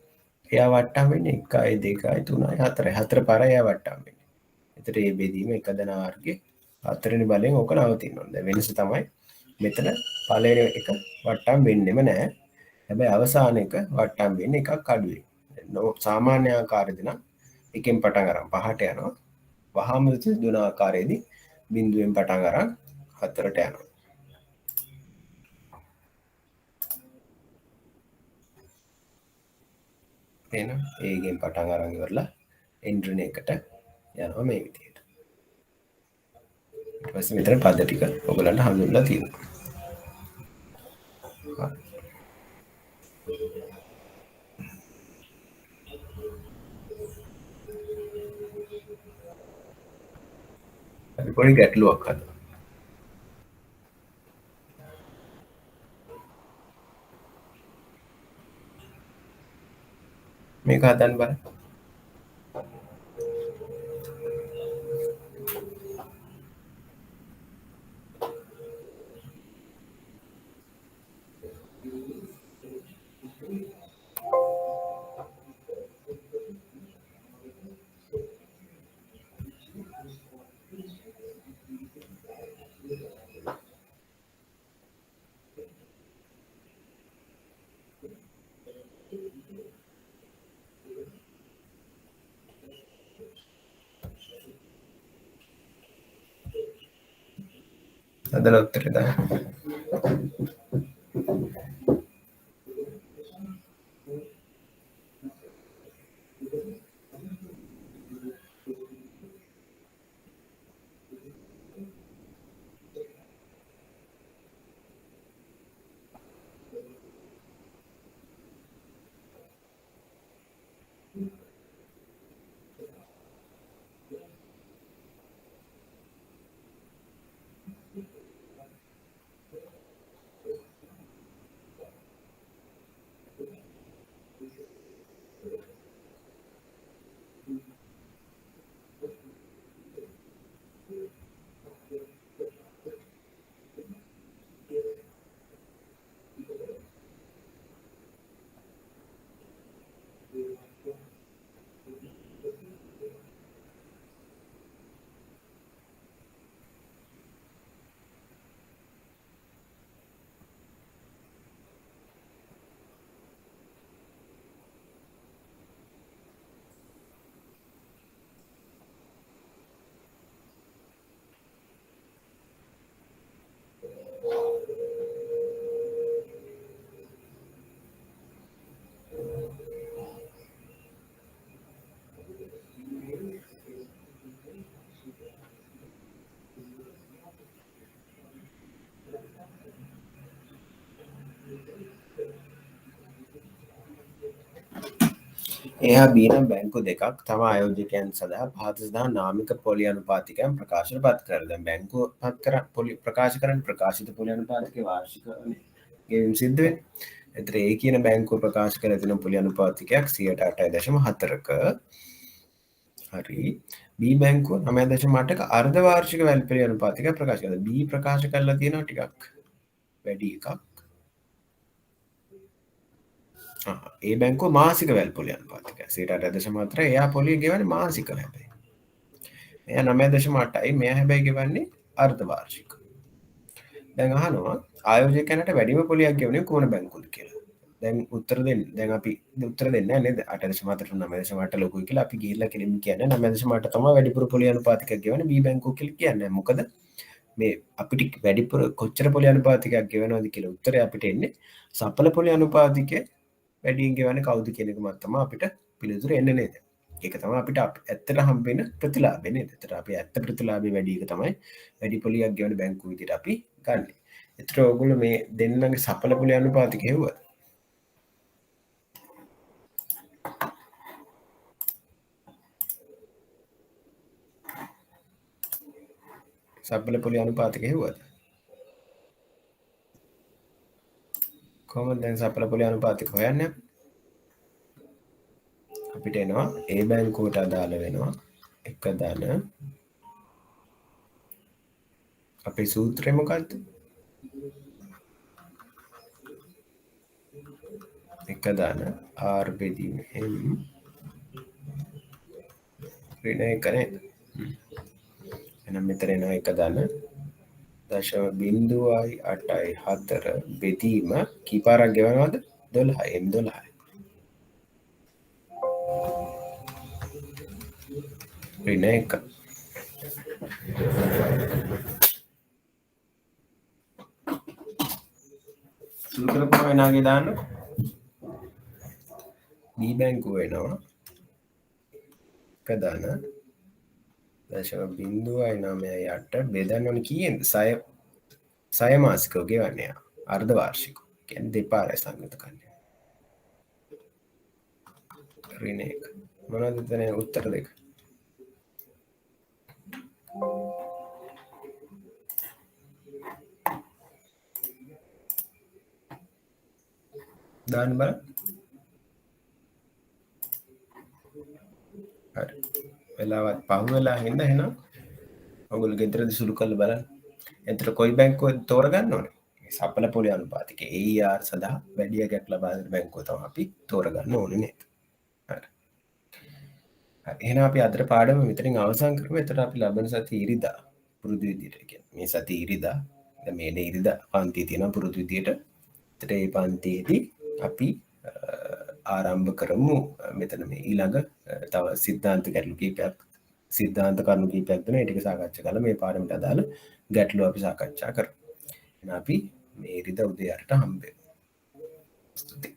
එයා වට්ටම් වෙන්නේ 1යි 2යි 3යි 4යි. 4 පාරයි එයා වට්ටම් වෙන්නේ. එතකොට මේ බෙදීම 1 R ගේ 4 වෙනි බලයෙන් ඕක නවතිනවා. දැන් වෙනස තමයි මෙතන පළවෙනි එක වට්ටම් වෙන්නෙම නැහැ. හැබැයි අවසාන එක වට්ටම් වෙන්නේ එකක් අඩුයි. සාමාන්‍ය ආකාරයේදී නම් එකෙන් පටන් අරන් 5ට යනවා. වහාම සිදුවන ආකාරයේදී බිඳුවෙන් පටන් අරන් 4ට යනවා. එහෙනම් ඒකෙන් පටන් අරන් ඉවරලා එන්ට්‍රි එකට යනවා මේ විදිහට. ඊට පස්සේ මෙතන පද ටික ඔයගලන්ට හඳුන්වලා තියෙනවා. අපි පොඩි ගැටලුවක් හදමු. මේක හදන්න බලන්න. හදලා උත්තරේ දාන්න. එහා බීනම් බැංකු දෙකක් තම ආයෝජකයන් සඳහා පහත සඳහා නාමික පොලි අනුපාතිකයන් ප්‍රකාශන පත් කරද බැංකුව පත් කර පොලි ප්‍රකාශ කරන ප්‍රකාශිත පොලි අනුපාතික වාර්ෂික ගෙවීම් සිද්ධුවෙන්. එතර ඒ කියන බැංකුව ප්‍රකාශ කර තින පොලි අනුපාතිකයක් 8.4ක හරි බී බැංකුව 9.8ක අර්ධ වාර්ෂික වැල්පොලි අනුපාතික ප්‍රකාශ කරනවා. බී ප්‍රකාශ කරලා තියෙනවා ටිකක් වැඩි එකක්. ඒ බැංකුව මාසික වැල්පොලි අනුපාතික 8.4 එයා පොලිය ගෙවන්නේ මාසික හැබැයි. එයා 9.8යි මෙයා හැබැයි ගෙවන්නේ අර්ධ වාර්ෂික. දැන් අහනවා ආයෝජකයන්ට වැඩිම පොලියක් ගෙවන්නේ කොන බැංකුවද කියලා. දැන් උත්තර දෙන්න. දැන් අපි උත්තර දෙන්නේ නැහැ නේද? 8.4 9.8 ලොකුයි කියලා අපි ගිහිල්ලා කෙලින්ම කියන්නේ 9.8 තමයි වැඩිපුර පොලි අනුපාතිකයක් ගෙවන්නේ බී බැංකුව කියලා කියන්නේ. මොකද මේ අපිට වැඩිපුර කොච්චර පොලි අනුපාතිකයක් ගෙවනවද කියලා උත්තරය අපිට එන්නේ සඵල පොලි අනුපාතිකය වැඩියෙන් ගෙවන්නේ කවුද කියන එක මත තමයි අපිට පිළිතුර එන්නේ නේද? ඒක තමයි අපිට ඇත්තට හම්බෙන ප්‍රතිලාභය නේද? එතකොට අපි ඇත්ත ප්‍රතිලාභය වැඩි එක තමයි වැඩි පොලියක් ගෙවන බැංකුව විදිහට අපි ගන්න. එතකොට ඕගොල්ලෝ මේ දෙන්නගේ සඵල පොලි අනුපාතික හෙව්වද? සඵල පොලි අනුපාතික හෙව්වද? කොහොමද දැන් සඵල පොලි අනුපාතික හොයන්නේ? අපිට එනවා ඒ බැංකුවට අදාළ වෙනවා එක ධන අපේ සූත්‍රය මොකක්ද? එක ධන R බෙදීම M ඍණ එක නේද? එහෙනම් මෙතන එනවා එක ධන 0.8.4 බෙදීම කී පාරක් ගෙවනවද? 12 M 12යි. ඍණ එක. සූත්‍ර පොවෙනාගේ දාන්න. බී බැංකුව වෙනවා එක ධන 0.9.8 බෙදන්න ඕනේ කීයෙන්ද? 6 මාසිකව ගෙවන්නේ අර්ධ වාර්ෂිකව. කියන්නේ දෙපාරයි සංගත කරන්නේ. ඍණ එක. මොනවද එතන උත්තර දෙක? දාන්න බලන්න. හරි. වෙලාවත් පහු වෙලා හින්දා එහෙනම් ඔයගොල්ලෝ ගෙදරදී සුළු කරලා බලන්න. එතකොට කොයි බැංකුවද තෝරගන්න ඕනේ? මේ සඵල පොලි අනුපාතික AER සඳහා වැඩියකට ලබා දෙන බැංකුව තමයි අපි තෝරගන්න ඕනේ නේද? හරි. හරි. එහෙනම් අපි අදට පාඩම මෙතනින් අවසන් කරමු. එතකොට අපි ලබන සතියේ ඉරිදා පුරුදු විදියට කියන්නේ මේ සතියේ ඉරිදා දැන් මේ ඉරිදා පන්තිය තියෙනවා පුරුදු විදියට. එතකොට මේ පන්තියේදී අපි ආරම්භ කරමු මෙතන මේ ඊළඟ තව සිද්ධාන්ත ගැටලු කීපයක් සිද්ධාන්ත කරුණු කීපයක් දෙන ඒ ටික සාකච්ඡා කරලා මේ පාඩමට අදාළ ගැටලු අපි සාකච්ඡා කරමු. එහෙනම් අපි මේ ඉරිදා උදේ 8ට හම්බ වෙමු. ස්තුතියි.